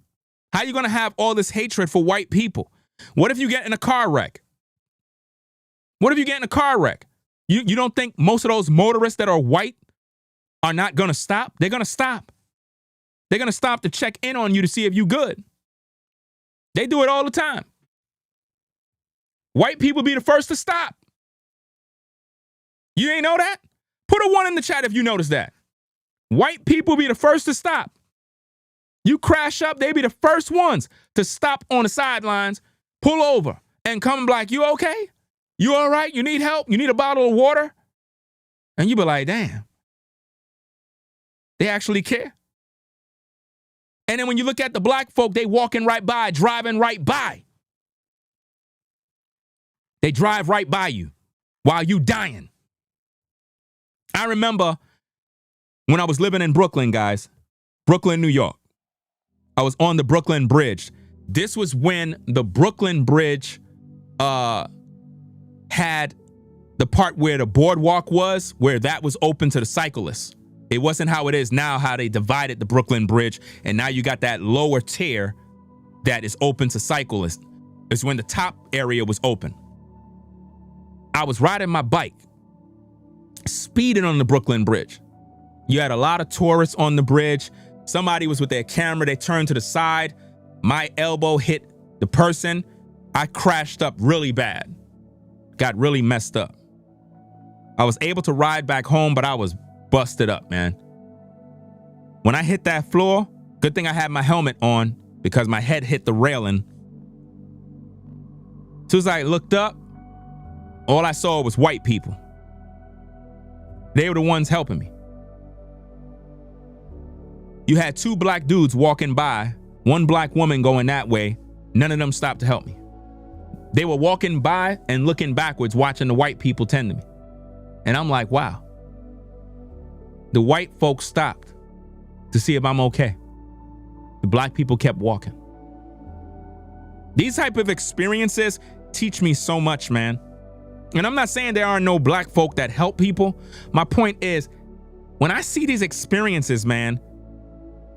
how are you going to have all this hatred for white people? What if you get in a car wreck? What if you get in a car wreck? You don't think most of those motorists that are white are not going to stop? They're going to stop. They're going to stop to check in on you to see if you're good. They do it all the time. White people be the first to stop. You ain't know that? Put a 1 in the chat if you notice that. White people be the first to stop. You crash up, they be the first ones to stop on the sidelines, pull over, and come like, you okay? You all right? You need help? You need a bottle of water? And you be like, damn. They actually care. And then when you look at the black folk, they walking right by, driving right by. They drive right by you while you dying. I remember when I was living in Brooklyn, guys, Brooklyn, New York. I was on the Brooklyn Bridge. This was when the Brooklyn Bridge had the part where the boardwalk was, where that was open to the cyclists. It wasn't how it is now, how they divided the Brooklyn Bridge, and now you got that lower tier that is open to cyclists. It's when the top area was open. I was riding my bike, speeding on the Brooklyn Bridge. You had a lot of tourists on the bridge. Somebody was with their camera. They turned to the side. My elbow hit the person. I crashed up really bad. Got really messed up. I was able to ride back home, but I was busted up, man. When I hit that floor, good thing I had my helmet on because my head hit the railing. As soon as I looked up, all I saw was white people. They were the ones helping me. You had 2 black dudes walking by, 1 black woman going that way. None of them stopped to help me. They were walking by and looking backwards, watching the white people tend to me. And I'm like, wow. The white folks stopped to see if I'm okay. The black people kept walking. These type of experiences teach me so much, man. And I'm not saying there are no black folk that help people. My point is, when I see these experiences, man,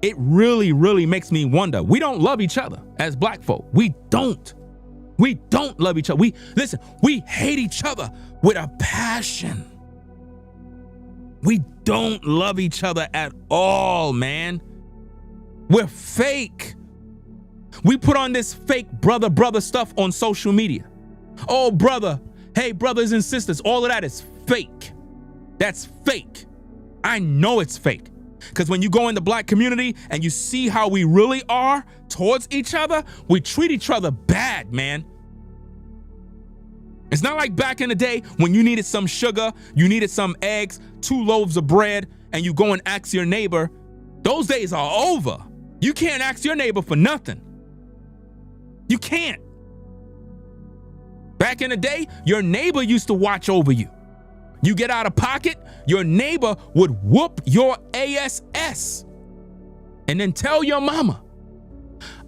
it really, really makes me wonder. We don't love each other as black folk. We don't love each other. We hate each other with a passion. We don't love each other at all, man. We're fake. We put on this fake brother stuff on social media. Oh, brother. Hey, brothers and sisters. All of that is fake. That's fake. I know it's fake. Because when you go in the black community and you see how we really are towards each other, we treat each other bad, man. It's not like back in the day when you needed some sugar, you needed some eggs, 2 loaves of bread, and you go and ask your neighbor. Those days are over. You can't ask your neighbor for nothing. You can't. Back in the day, your neighbor used to watch over you. You get out of pocket, your neighbor would whoop your ass and then tell your mama,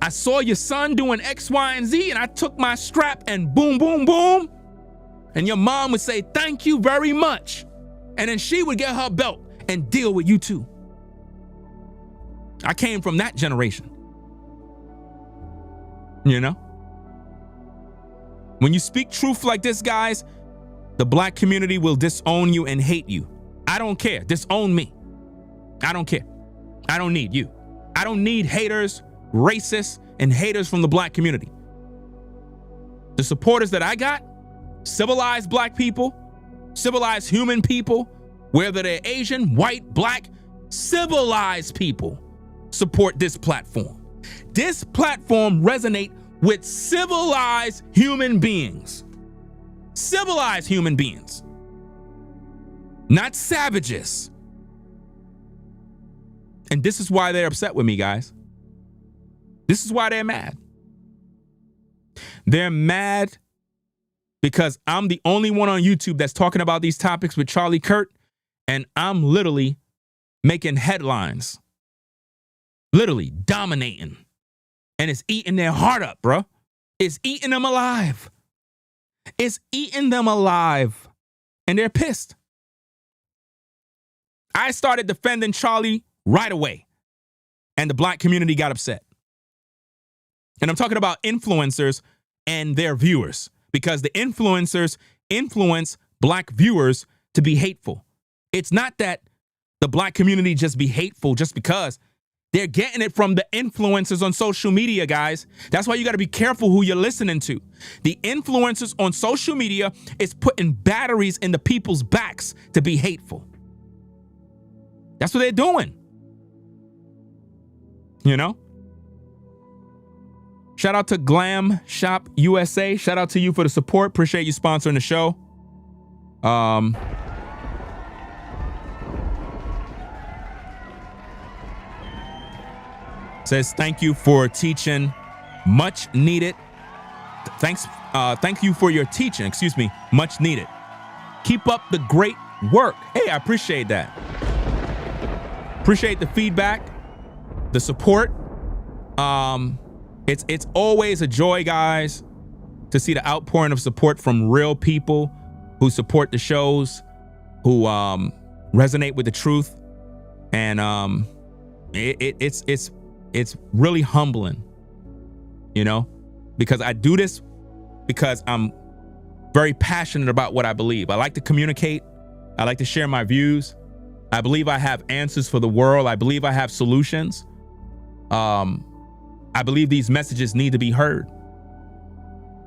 I saw your son doing X, Y, and Z, and I took my strap and boom, boom, boom. And your mom would say, thank you very much. And then she would get her belt and deal with you too. I came from that generation. You know? When you speak truth like this, guys, the black community will disown you and hate you. I don't care. Disown me. I don't care. I don't need you. I don't need haters, racists, and haters from the black community. The supporters that I got, civilized black people, civilized human people, whether they're Asian, white, black, civilized people support this platform. This platform resonates with civilized human beings. Civilized human beings, not savages. And this is why they're upset with me, guys. This is why they're mad. They're mad because I'm the only one on YouTube that's talking about these topics with Charlie Kirk, and I'm literally making headlines, literally dominating, and it's eating their heart up, bro. It's eating them alive. It's eating them alive, and they're pissed. I started defending Charlie right away, and the black community got upset. And I'm talking about influencers and their viewers, because the influencers influence black viewers to be hateful. It's not that the black community just be hateful just because. They're getting it from the influencers on social media, guys. That's why you got to be careful who you're listening to. The influencers on social media is putting batteries in the people's backs to be hateful. That's what they're doing. You know? Shout out to Glam Shop USA. Shout out to you for the support. Appreciate you sponsoring the show. Says, thank you for teaching. Much needed. Thank you for your teaching. Excuse me. Much needed. Keep up the great work. Hey, I appreciate that. Appreciate the feedback, the support. It's always a joy, guys, to see the outpouring of support from real people who support the shows, who resonate with the truth, and it's really humbling, you know, because I do this because I'm very passionate about what I believe. I like to communicate. I like to share my views. I believe I have answers for the world. I believe I have solutions. I believe these messages need to be heard.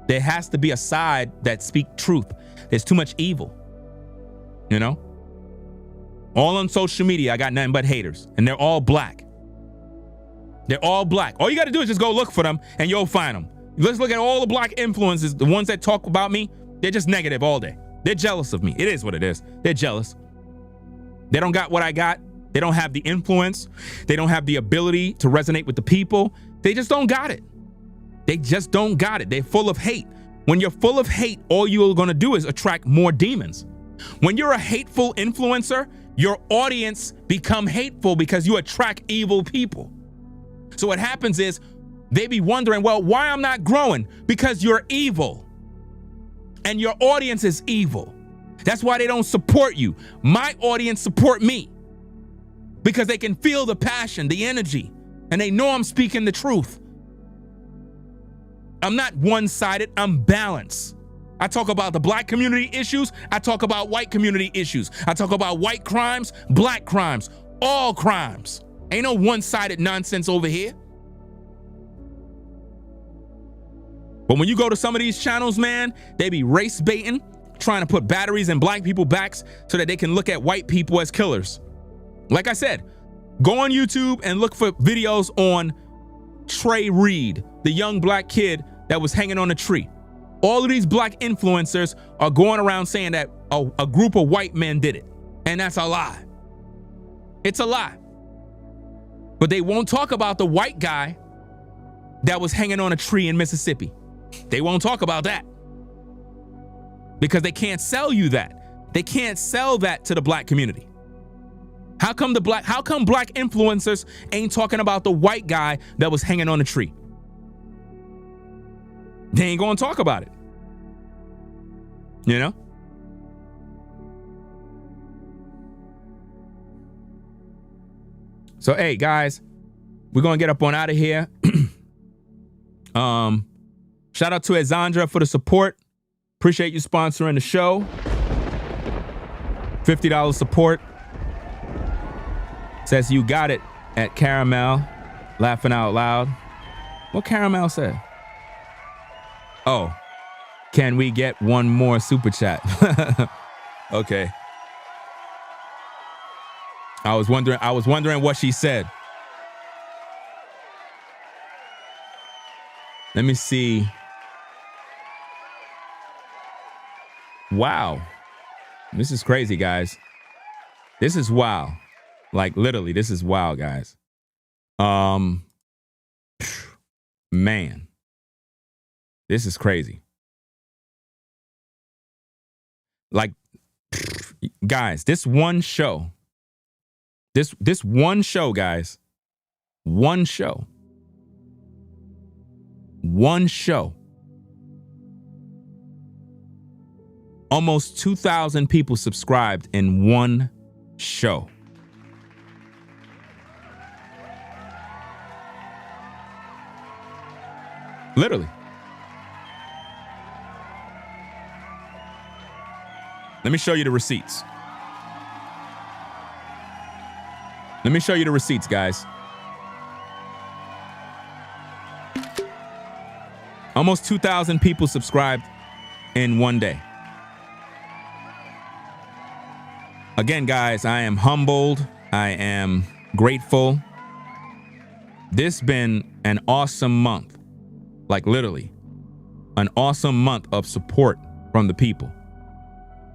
There has to be a side that speaks truth. There's too much evil, you know? All on social media, I got nothing but haters, and they're all black. They're all black. All you got to do is just go look for them, and you'll find them. Let's look at all the black influencers, the ones that talk about me. They're just negative all day. They're jealous of me. It is what it is. They're jealous. They don't got what I got. They don't have the influence. They don't have the ability to resonate with the people. They just don't got it. They just don't got it. They're full of hate. When you're full of hate, all you're going to do is attract more demons. When you're a hateful influencer, your audience become hateful because you attract evil people. So what happens is they be wondering, well, why I'm not growing? Because you're evil. And your audience is evil. That's why they don't support you. My audience support me because they can feel the passion, the energy, And they know I'm speaking the truth. I'm not one-sided, I'm balanced. I talk about the black community issues. I talk about white community issues. I talk about white crimes, black crimes, all crimes. Ain't no one-sided nonsense over here. But when you go to some of these channels, man, they be race baiting, trying to put batteries in black people's backs so that they can look at white people as killers. Like I said, go on YouTube and look for videos on Trey Reed, the young black kid that was hanging on a tree. All of these black influencers are going around saying that a group of white men did it. And that's a lie. It's a lie. But they won't talk about the white guy that was hanging on a tree in Mississippi. They won't talk about that. Because they can't sell you that. They can't sell that to the black community. How come black influencers ain't talking about the white guy that was hanging on a tree? They ain't gonna talk about it. You know? So hey guys, we're gonna get up on out of here. Shout out to Ezandra for the support. Appreciate you sponsoring the show. $50 support. Says you got it at Caramel. Laughing out loud. What Caramel said? Oh, can we get one more super chat? Okay. I was wondering what she said. Let me see. Wow. This is crazy, guys. This is wow. Like literally, this is wow, guys. Man. This is crazy. Like, guys, this one show, guys, one show, almost 2,000 people subscribed in one show. Literally. Let me show you the receipts. Let me show you the receipts, guys. Almost 2,000 people subscribed in one day. Again, guys, I am humbled. I am grateful. This been an awesome month. Like literally, an awesome month of support from the people.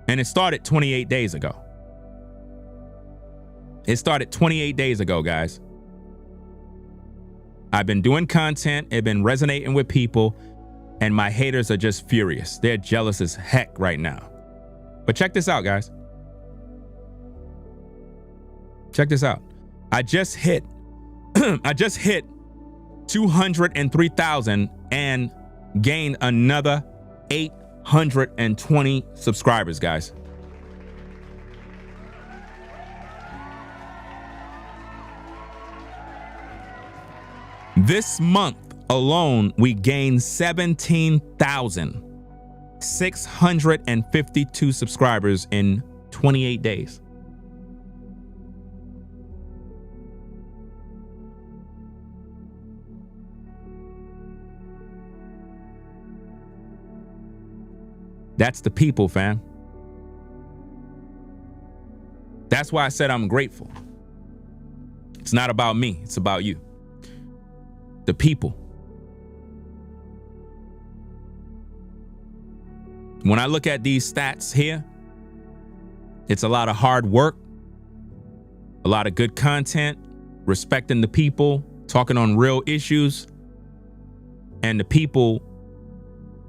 And it started 28 days ago. It started 28 days ago, guys. I've been doing content. It's been resonating with people. And my haters are just furious. They're jealous as heck right now. But check this out, guys. Check this out. I just hit 203,000 and gained another 820 subscribers, guys. This month alone, we gained 17,652 subscribers in 28 days. That's the people, fam. That's why I said I'm grateful. It's not about me. It's about you. The people. When I look at these stats here, it's a lot of hard work, a lot of good content, respecting the people, talking on real issues, and the people,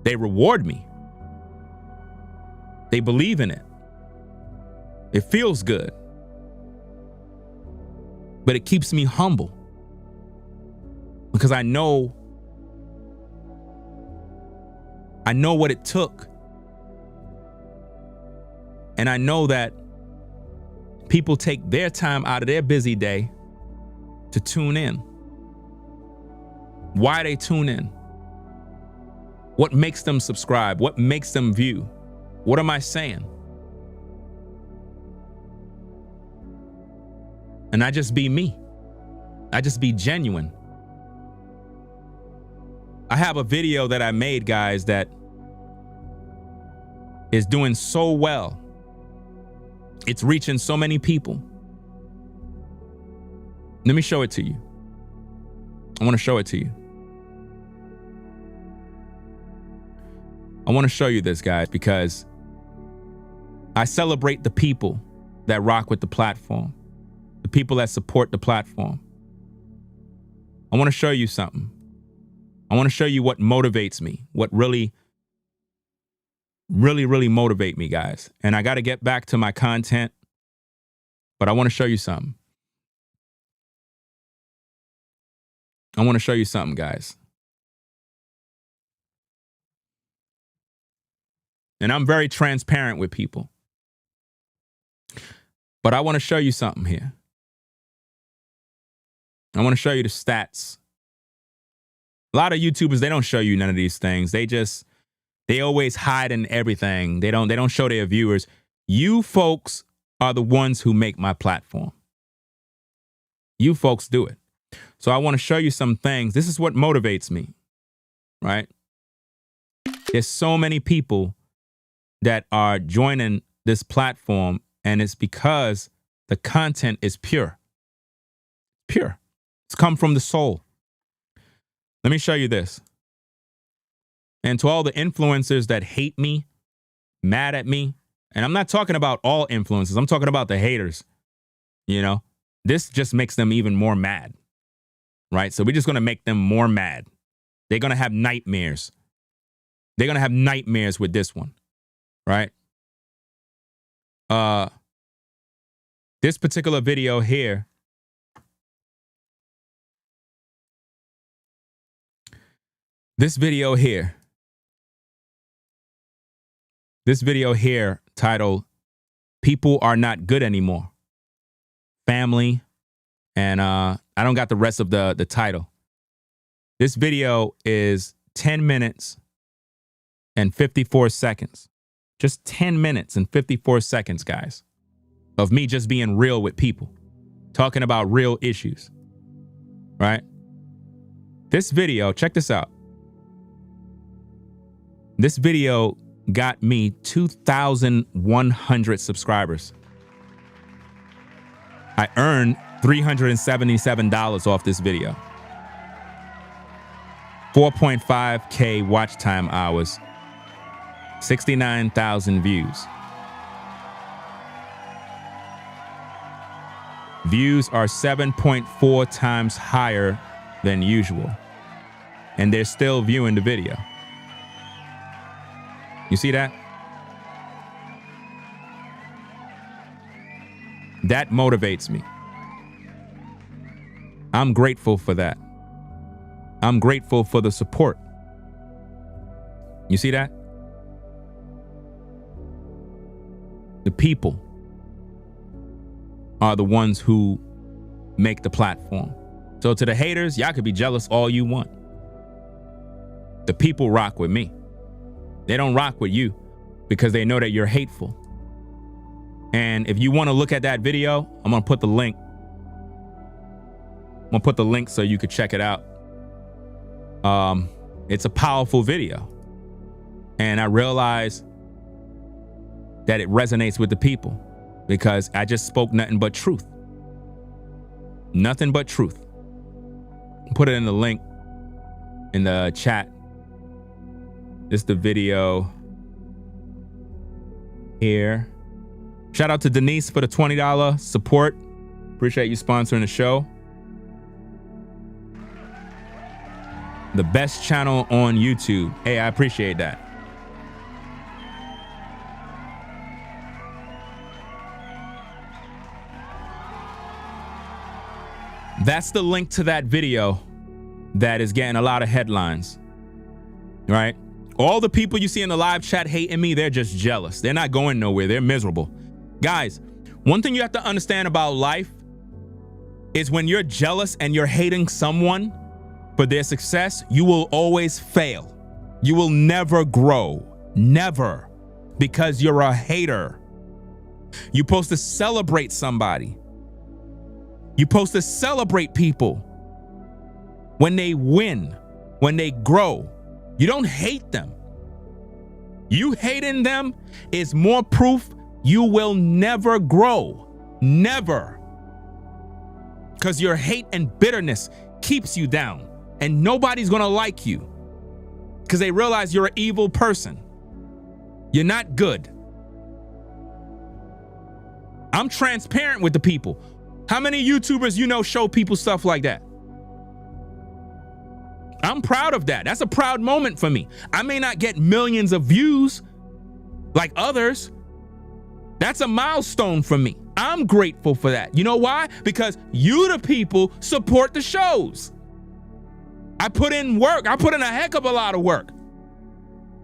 they reward me. They believe in it. It feels good. But it keeps me humble. Because I know what it took. And I know that people take their time out of their busy day to tune in. why they tune in, what makes them subscribe, what makes them view. What am I saying? And I just be me. I just be genuine. I have a video that I made, guys, that is doing so well. It's reaching so many people. Let me show it to you. I want to show it to you. I want to show you this, guys, because I celebrate the people that rock with the platform, the people that support the platform. I want to show you something. I want to show you what motivates me, what really motivate me, guys. And I got to get back to my content, but I want to show you something. I want to show you something, guys. And I'm very transparent with people. But I want to show you something here. I want to show you the stats. A lot of YouTubers, they don't show you none of these things. They always hide in everything. They don't show their viewers. You folks are the ones who make my platform. You folks do it. So I want to show you some things. This is what motivates me, right? There's so many people that are joining this platform, and it's because the content is pure. Pure. It's come from the soul. Let me show you this. And to all the influencers that hate me, mad at me, and I'm not talking about all influencers, I'm talking about the haters, you know, this just makes them even more mad, right? So we're just going to make them more mad. They're going to have nightmares. They're going to have nightmares with this one, right? This particular video here, this video here titled, "People Are Not Good Anymore." Family, and I don't got the rest of the title. This video is 10 minutes and 54 seconds. Just 10 minutes and 54 seconds, guys, of me just being real with people, talking about real issues, right? This video, check this out. This video got me 2,100 subscribers. I earned $377 off this video. 4.5K watch time hours. 69,000 views. Views are 7.4 times higher than usual. And they're still viewing the video. You see that? That motivates me. I'm grateful for that. I'm grateful for the support. You see that? The people are the ones who make the platform. So to the haters, y'all could be jealous all you want. The people rock with me. They don't rock with you because they know that you're hateful. And if you want to look at that video, I'm going to put the link. I'm going to put the link so you could check it out. It's a powerful video. And I realized that it resonates with the people because I just spoke nothing but truth. Nothing but truth. Put it in the link in the chat. This is the video here. Shout out to Denise for the $20 support. Appreciate you sponsoring the show. The best channel on YouTube. Hey, I appreciate that. That's the link to that video that is getting a lot of headlines, right? All the people you see in the live chat hating me, they're just jealous. They're not going nowhere. They're miserable. Guys, one thing you have to understand about life is when you're jealous and you're hating someone, for their success, you will always fail. You will never grow. Never. Because you're a hater. You're supposed to celebrate somebody. You're supposed to celebrate people when they win, when they grow. You don't hate them. You hating them is more proof you will never grow. Never. Because your hate and bitterness keeps you down, and nobody's gonna like you because they realize you're an evil person. You're not good. I'm transparent with the people. How many YouTubers you know show people stuff like that? I'm proud of that. That's a proud moment for me. I may not get millions of views like others. That's a milestone for me. I'm grateful for that. You know why? Because you, the people, support the shows. I put in work. I put in a heck of a lot of work.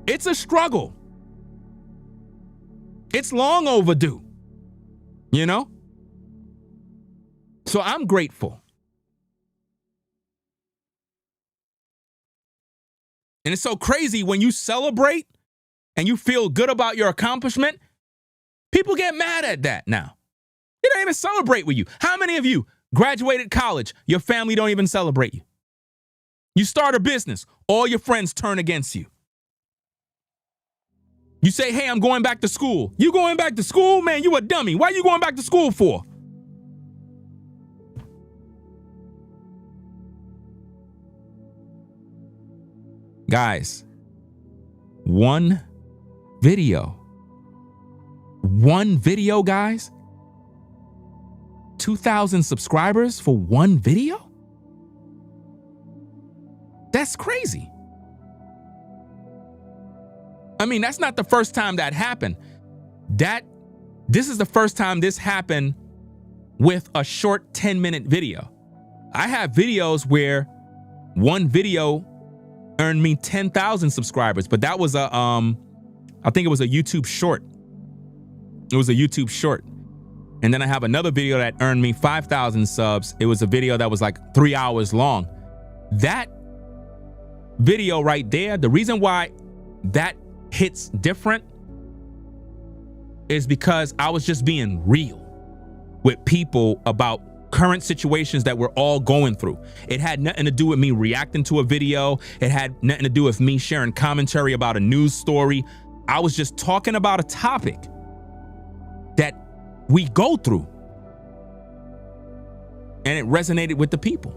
It's a struggle. It's long overdue. You know? So I'm grateful. And it's so crazy when you celebrate and you feel good about your accomplishment, people get mad at that now. They don't even celebrate with you. How many of you graduated college, your family don't even celebrate you? You start a business, all your friends turn against you. You say, hey, I'm going back to school. You going back to school? Man, you a dummy. Why are you going back to school for? Guys, one video, guys, 2,000 subscribers for one video? That's crazy. I mean, that's not the first time that happened. This is the first time this happened with a short 10-minute video. I have videos where one video earned me 10,000 subscribers, but that was a, I think it was a YouTube short. It was a YouTube short. And then I have another video that earned me 5,000 subs. It was a video that was like 3 hours long. That video right there, the reason why that hits different is because I was just being real with people about current situations that we're all going through. It had nothing to do with me reacting to a video. It had nothing to do with me sharing commentary about a news story. I was just talking about a topic that we go through. And it resonated with the people.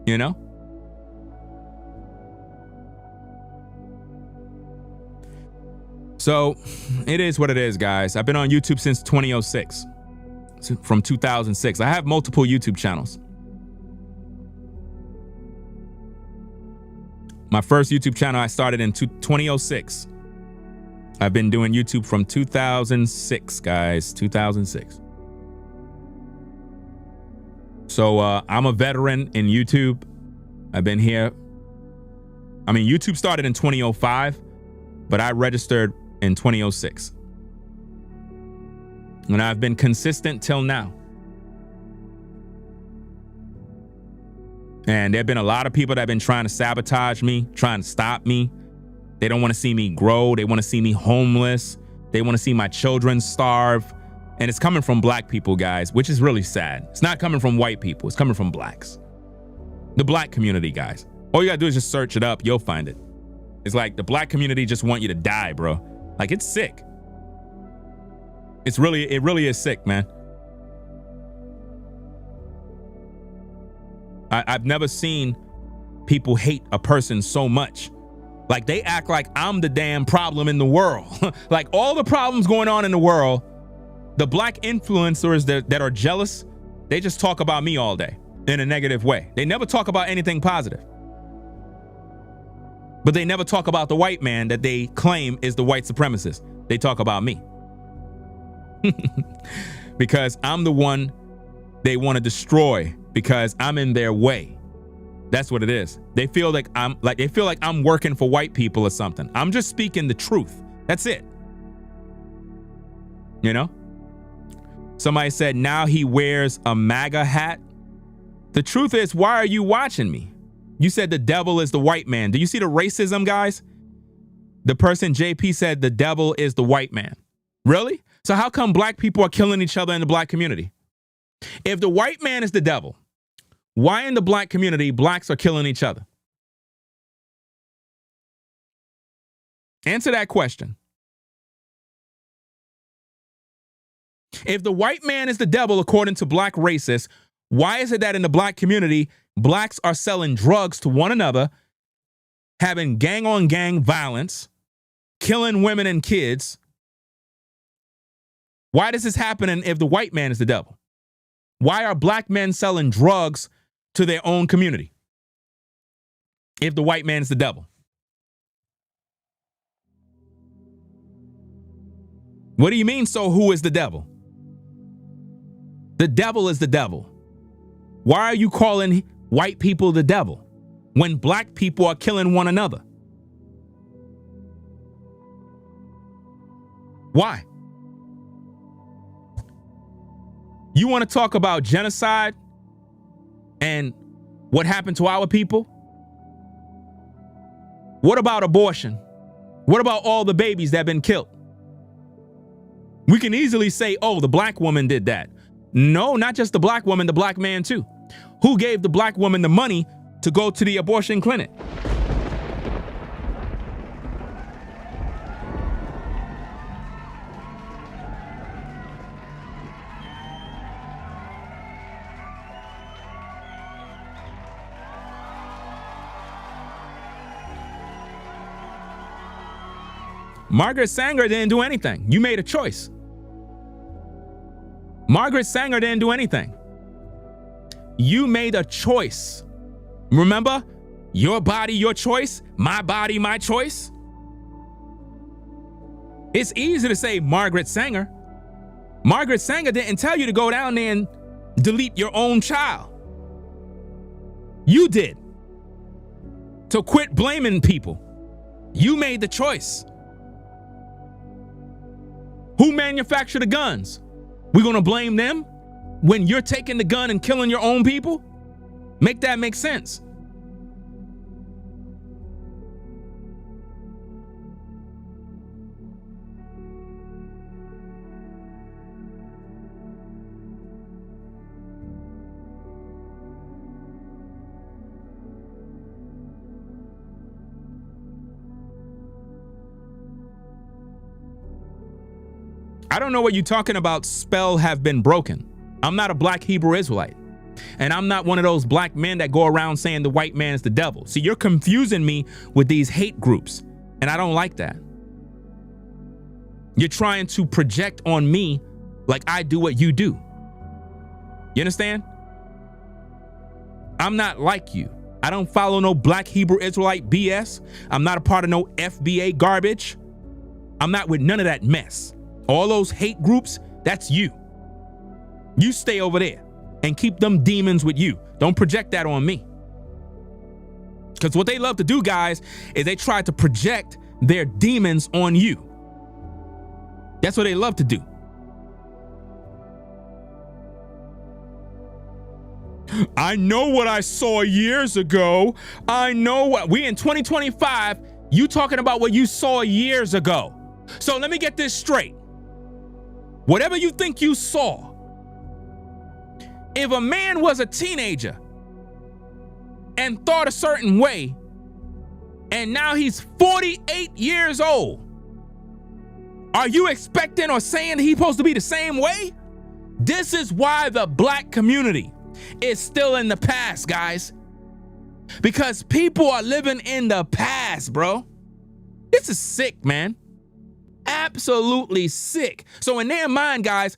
You know? So it is what it is, guys. I've been on YouTube since 2006, from 2006. I have multiple YouTube channels. My first YouTube channel I started in 2006. I've been doing YouTube from 2006, guys, 2006. So I'm a veteran in YouTube. I've been here. I mean, YouTube started in 2005, but I registered in 2006. And I've been consistent till now. And there have been a lot of people that have been trying to sabotage me, trying to stop me. They don't want to see me grow. They want to see me homeless. They want to see my children starve. And it's coming from black people, guys, which is really sad. It's not coming from white people. It's coming from blacks. The black community, guys. All you gotta do is just search it up. You'll find it. It's like the black community just want you to die, bro. Like, it's sick. It really is sick, man. I've never seen people hate a person so much. Like, they act like I'm the damn problem in the world. Like, all the problems going on in the world, the black influencers that are jealous, they just talk about me all day in a negative way. They never talk about anything positive. But they never talk about the white man that they claim is the white supremacist. They talk about me. Because I'm the one they want to destroy because I'm in their way. That's what it is. They feel like I'm working for white people or something. I'm just speaking the truth. That's it. You know? Somebody said now he wears a MAGA hat. The truth is, why are you watching me? You said the devil is the white man. Do you see the racism, guys? The person JP said the devil is the white man. Really? So how come black people are killing each other in the black community? If the white man is the devil, why in the black community blacks are killing each other? Answer that question. If the white man is the devil, according to black racists, why is it that in the black community, blacks are selling drugs to one another, having gang-on-gang violence, killing women and kids? Why does this happen if the white man is the devil? Why are black men selling drugs to their own community if the white man is the devil? What do you mean, so who is the devil? The devil is the devil. Why are you calling white people the devil when black people are killing one another? Why? You want to talk about genocide and what happened to our people? What about abortion? What about all the babies that have been killed? We can easily say, oh, the black woman did that. No, not just the black woman, the black man too. Who gave the black woman the money to go to the abortion clinic? Margaret Sanger didn't do anything. You made a choice. Margaret Sanger didn't do anything. You made a choice. Remember? Your body, your choice. My body, my choice. It's easy to say Margaret Sanger. Margaret Sanger didn't tell you to go down there and delete your own child. You did. So quit blaming people. You made the choice. Who manufactured the guns? We're going to blame them when you're taking the gun and killing your own people? Make that make sense. I don't know what you're talking about. Spell have been broken. I'm not a black Hebrew Israelite. And I'm not one of those black men that go around saying the white man is the devil. See, you're confusing me with these hate groups. And I don't like that. You're trying to project on me like I do what you do. You understand? I'm not like you. I don't follow no black Hebrew Israelite BS. I'm not a part of no FBA garbage. I'm not with none of that mess. All those hate groups, that's you. You stay over there and keep them demons with you. Don't project that on me. Because what they love to do, guys, is they try to project their demons on you. That's what they love to do. I know what I saw years ago. I know what we in 2025, you talking about what you saw years ago. So let me get this straight. Whatever you think you saw, if a man was a teenager and thought a certain way, and now he's 48 years old, are you expecting or saying he's supposed to be the same way? This is why the black community is still in the past, guys. Because people are living in the past, bro. This is sick, man. Absolutely sick. So in their mind, guys,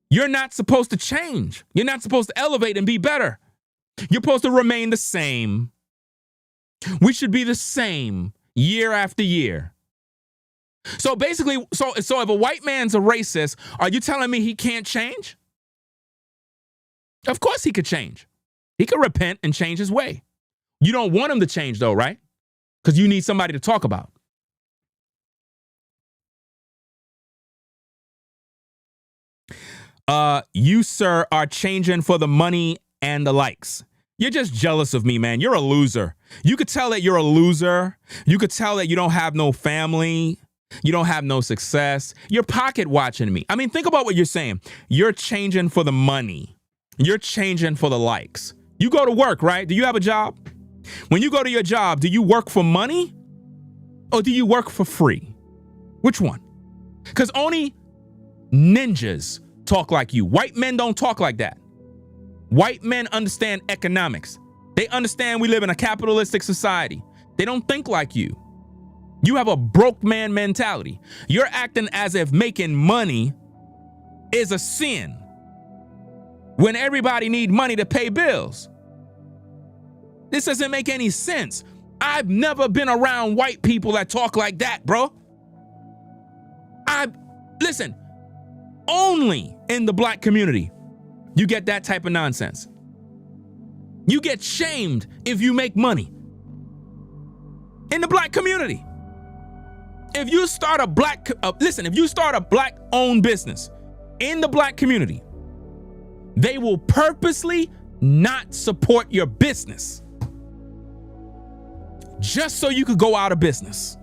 you're not supposed to change. You're not supposed to elevate and be better. You're supposed to remain the same. We should be the same year after year. So basically, so if a white man's a racist, are you telling me he can't change? Of course he could change. He could repent and change his way. You don't want him to change though, right? Because you need somebody to talk about. You, sir, are changing for the money and the likes. You're just jealous of me, man. You're a loser. You could tell that you're a loser. You could tell that you don't have no family. You don't have no success. You're pocket watching me. I mean, think about what you're saying. You're changing for the money. You're changing for the likes. You go to work, right? Do you have a job? When you go to your job, do you work for money or do you work for free? Which one? Because only ninjas talk like you. White men don't talk like that. White men understand economics. They understand we live in a capitalistic society. They don't think like you. You have a broke man mentality. You're acting as if making money is a sin when everybody need money to pay bills. This doesn't make any sense. I've never been around white people that talk like that, bro. Listen, only in the black community you get that type of nonsense. You get shamed if you make money. In the black community. If you start a if you start a black-owned business in the black community, they will purposely not support your business just so you could go out of business.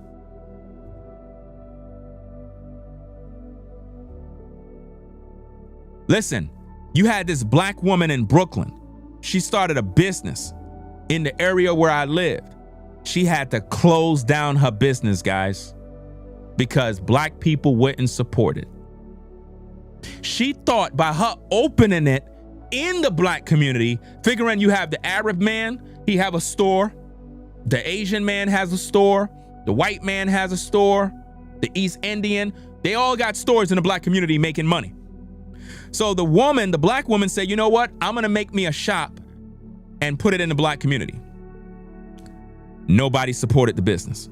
Listen, you had this black woman in Brooklyn. She started a business in the area where I lived. She had to close down her business, guys, because black people wouldn't support it. She thought by her opening it in the black community, figuring you have the Arab man, he have a store, the Asian man has a store, the white man has a store, the East Indian, they all got stores in the black community making money. So the black woman said, you know what? I'm gonna make me a shop and put it in the black community. Nobody supported the business.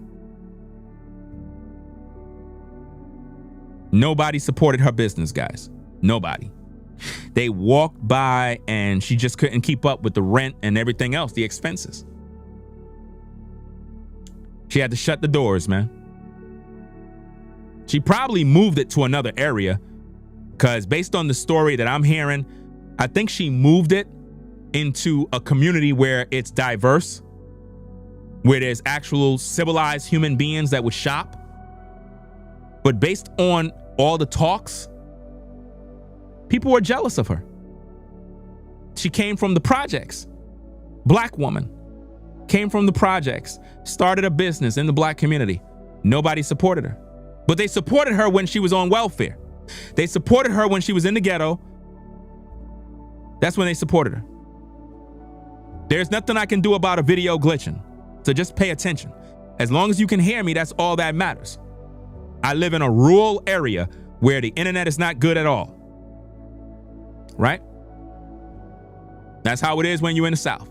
Nobody supported her business, guys. Nobody. They walked by and she just couldn't keep up with the rent and everything else, the expenses. She had to shut the doors, man. She probably moved it to another area because based on the story that I'm hearing, I think she moved it into a community where it's diverse, where there's actual civilized human beings that would shop. But based on all the talks, people were jealous of her. She came from the projects. Black woman. Came from the projects. Started a business in the black community. Nobody supported her. But they supported her when she was on welfare. They supported her when she was in the ghetto. That's when they supported her. There's nothing I can do about a video glitching. So just pay attention. As long as you can hear me, that's all that matters. I live in a rural area where the internet is not good at all. Right? That's how it is when you're in the South.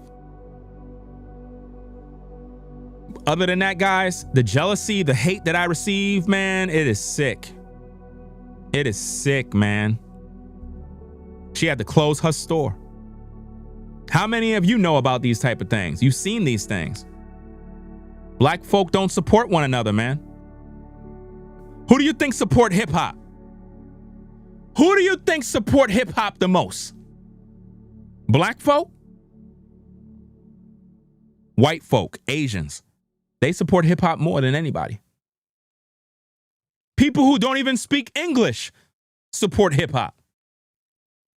Other than that, guys, the jealousy, the hate that I receive, man, it is sick. It is sick, man. She had to close her store. How many of you know about these type of things? You've seen these things. Black folk don't support one another, man. Who do you think support hip hop? Who do you think support hip hop the most? Black folk? White folk, Asians. They support hip hop more than anybody. People who don't even speak English support hip hop.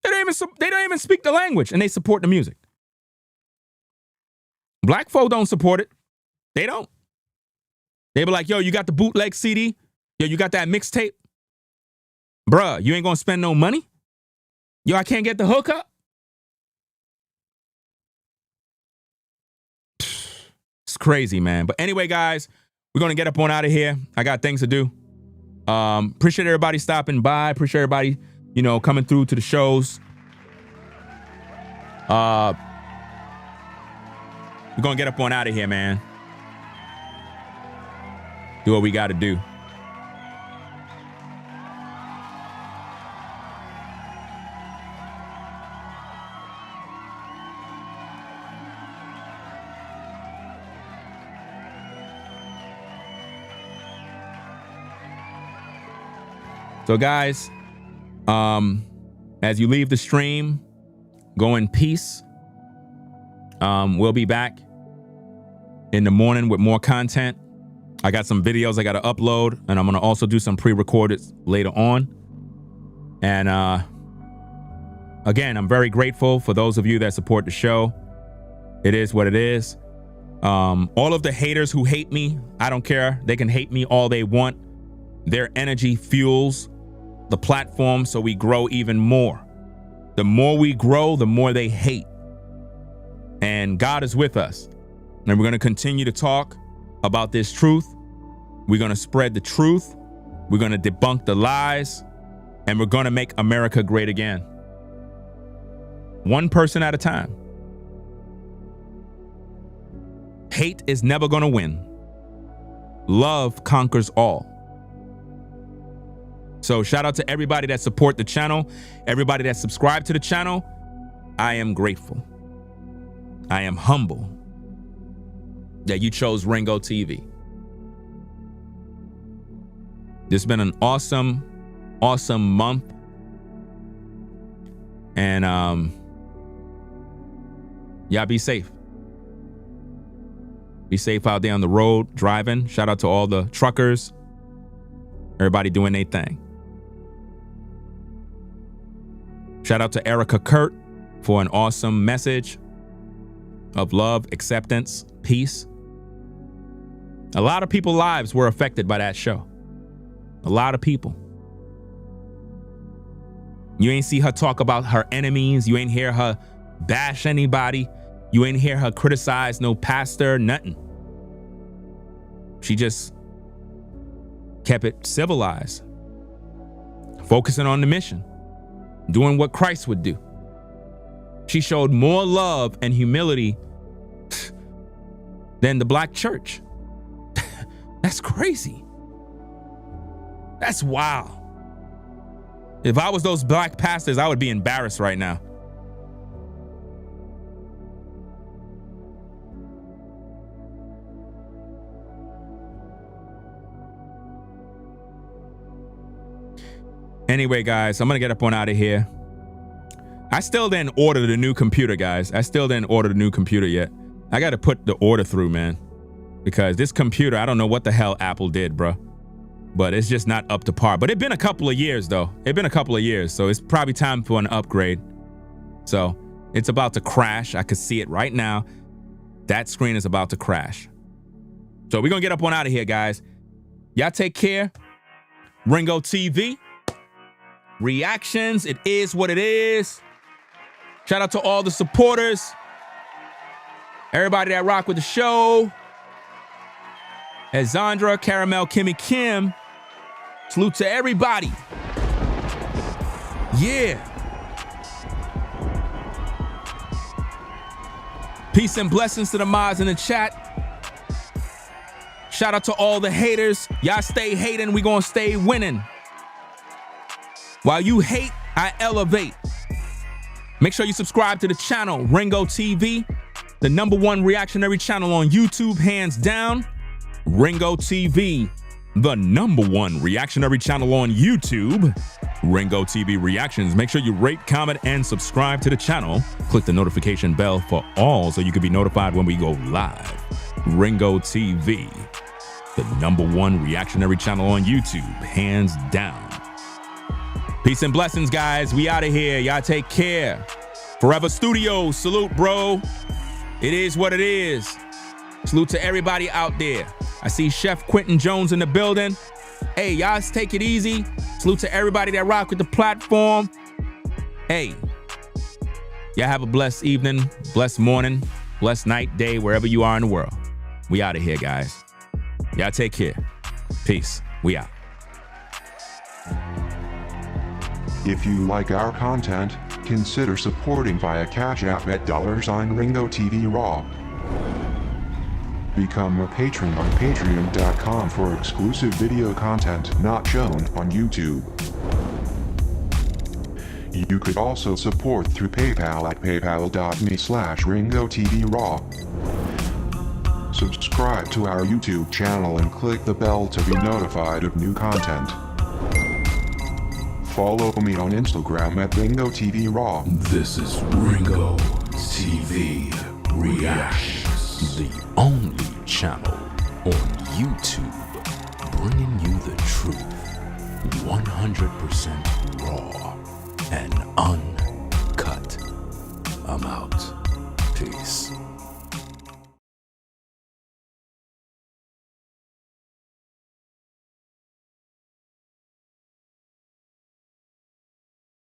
They don't even speak the language and they support the music. Black folk don't support it. They don't. They be like, yo, you got the bootleg CD? Yo, you got that mixtape? Bruh, you ain't gonna spend no money? Yo, I can't get the hookup? It's crazy, man. But anyway, guys, we're gonna get up on out of here. I got things to do. Appreciate everybody stopping by. Appreciate everybody, coming through to the shows. We're gonna get up on out of here, man. Do what we gotta do. So guys, as you leave the stream, go in peace. We'll be back in the morning with more content. I got some videos I got to upload, and I'm going to also do some pre-recorded later on. And again, I'm very grateful for those of you that support the show. It is what it is. All of the haters who hate me, I don't care. They can hate me all they want. Their energy fuels the platform so we grow even more. The more we grow, the more they hate. And God is with us. And we're going to continue to talk about this truth. We're going to spread the truth. We're going to debunk the lies. And we're going to make America great again. One person at a time. Hate is never going to win. Love conquers all. So shout out to everybody that support the channel, everybody that subscribe to the channel. I am grateful. I am humble that you chose Ringo TV. This has been an awesome, awesome month. And y'all be safe. Be safe out there on the road driving. Shout out to all the truckers. Everybody doing their thing. Shout out to Erika Kirk for an awesome message of love, acceptance, peace. A lot of people's lives were affected by that show. A lot of people. You ain't see her talk about her enemies. You ain't hear her bash anybody. You ain't hear her criticize no pastor, nothing. She just kept it civilized, focusing on the mission, doing what Christ would do. She showed more love and humility than the black church. That's crazy. That's wild. If I was those black pastors, I would be embarrassed right now. Anyway, guys, I'm going to get up on out of here. I still didn't order the new computer, guys. I still didn't order the new computer yet. I got to put the order through, man. Because this computer, I don't know what the hell Apple did, bro. But it's just not up to par. But it's been a couple of years, though. It's been a couple of years. So it's probably time for an upgrade. So it's about to crash. I could see it right now. That screen is about to crash. So we're going to get up on out of here, guys. Y'all take care. Ringo TV. Reactions. It is what it is. Shout out to all the supporters. Everybody that rock with the show. Azandra, Caramel, Kimmy, Kim. Salute to everybody. Yeah. Peace and blessings to the mods in the chat. Shout out to all the haters. Y'all stay hating. We gonna stay winning. While you hate, I elevate. Make sure you subscribe to the channel, Ringo TV, the #1 reactionary channel on YouTube, hands down. Ringo TV, the #1 reactionary channel on YouTube. Ringo TV Reactions. Make sure you rate, comment, and subscribe to the channel. Click the notification bell for all so you can be notified when we go live. Ringo TV, the #1 reactionary channel on YouTube, hands down. Peace and blessings, guys. We out of here. Y'all take care. Forever Studios. Salute, bro. It is what it is. Salute to everybody out there. I see Chef Quentin Jones in the building. Hey, y'all take it easy. Salute to everybody that rock with the platform. Hey, y'all have a blessed evening, blessed morning, blessed night, day, wherever you are in the world. We out of here, guys. Y'all take care. Peace. We out. If you like our content, consider supporting via Cash App at $RingoTV Raw. Become a patron on patreon.com for exclusive video content not shown on YouTube. You could also support through PayPal at paypal.me/RingoTVRaw. Subscribe to our YouTube channel and click the bell to be notified of new content. Follow me on Instagram at RingoTVRaw. This is Ringo TV Reactions, the only channel on YouTube bringing you the truth 100% raw and uncut. I'm out. Peace.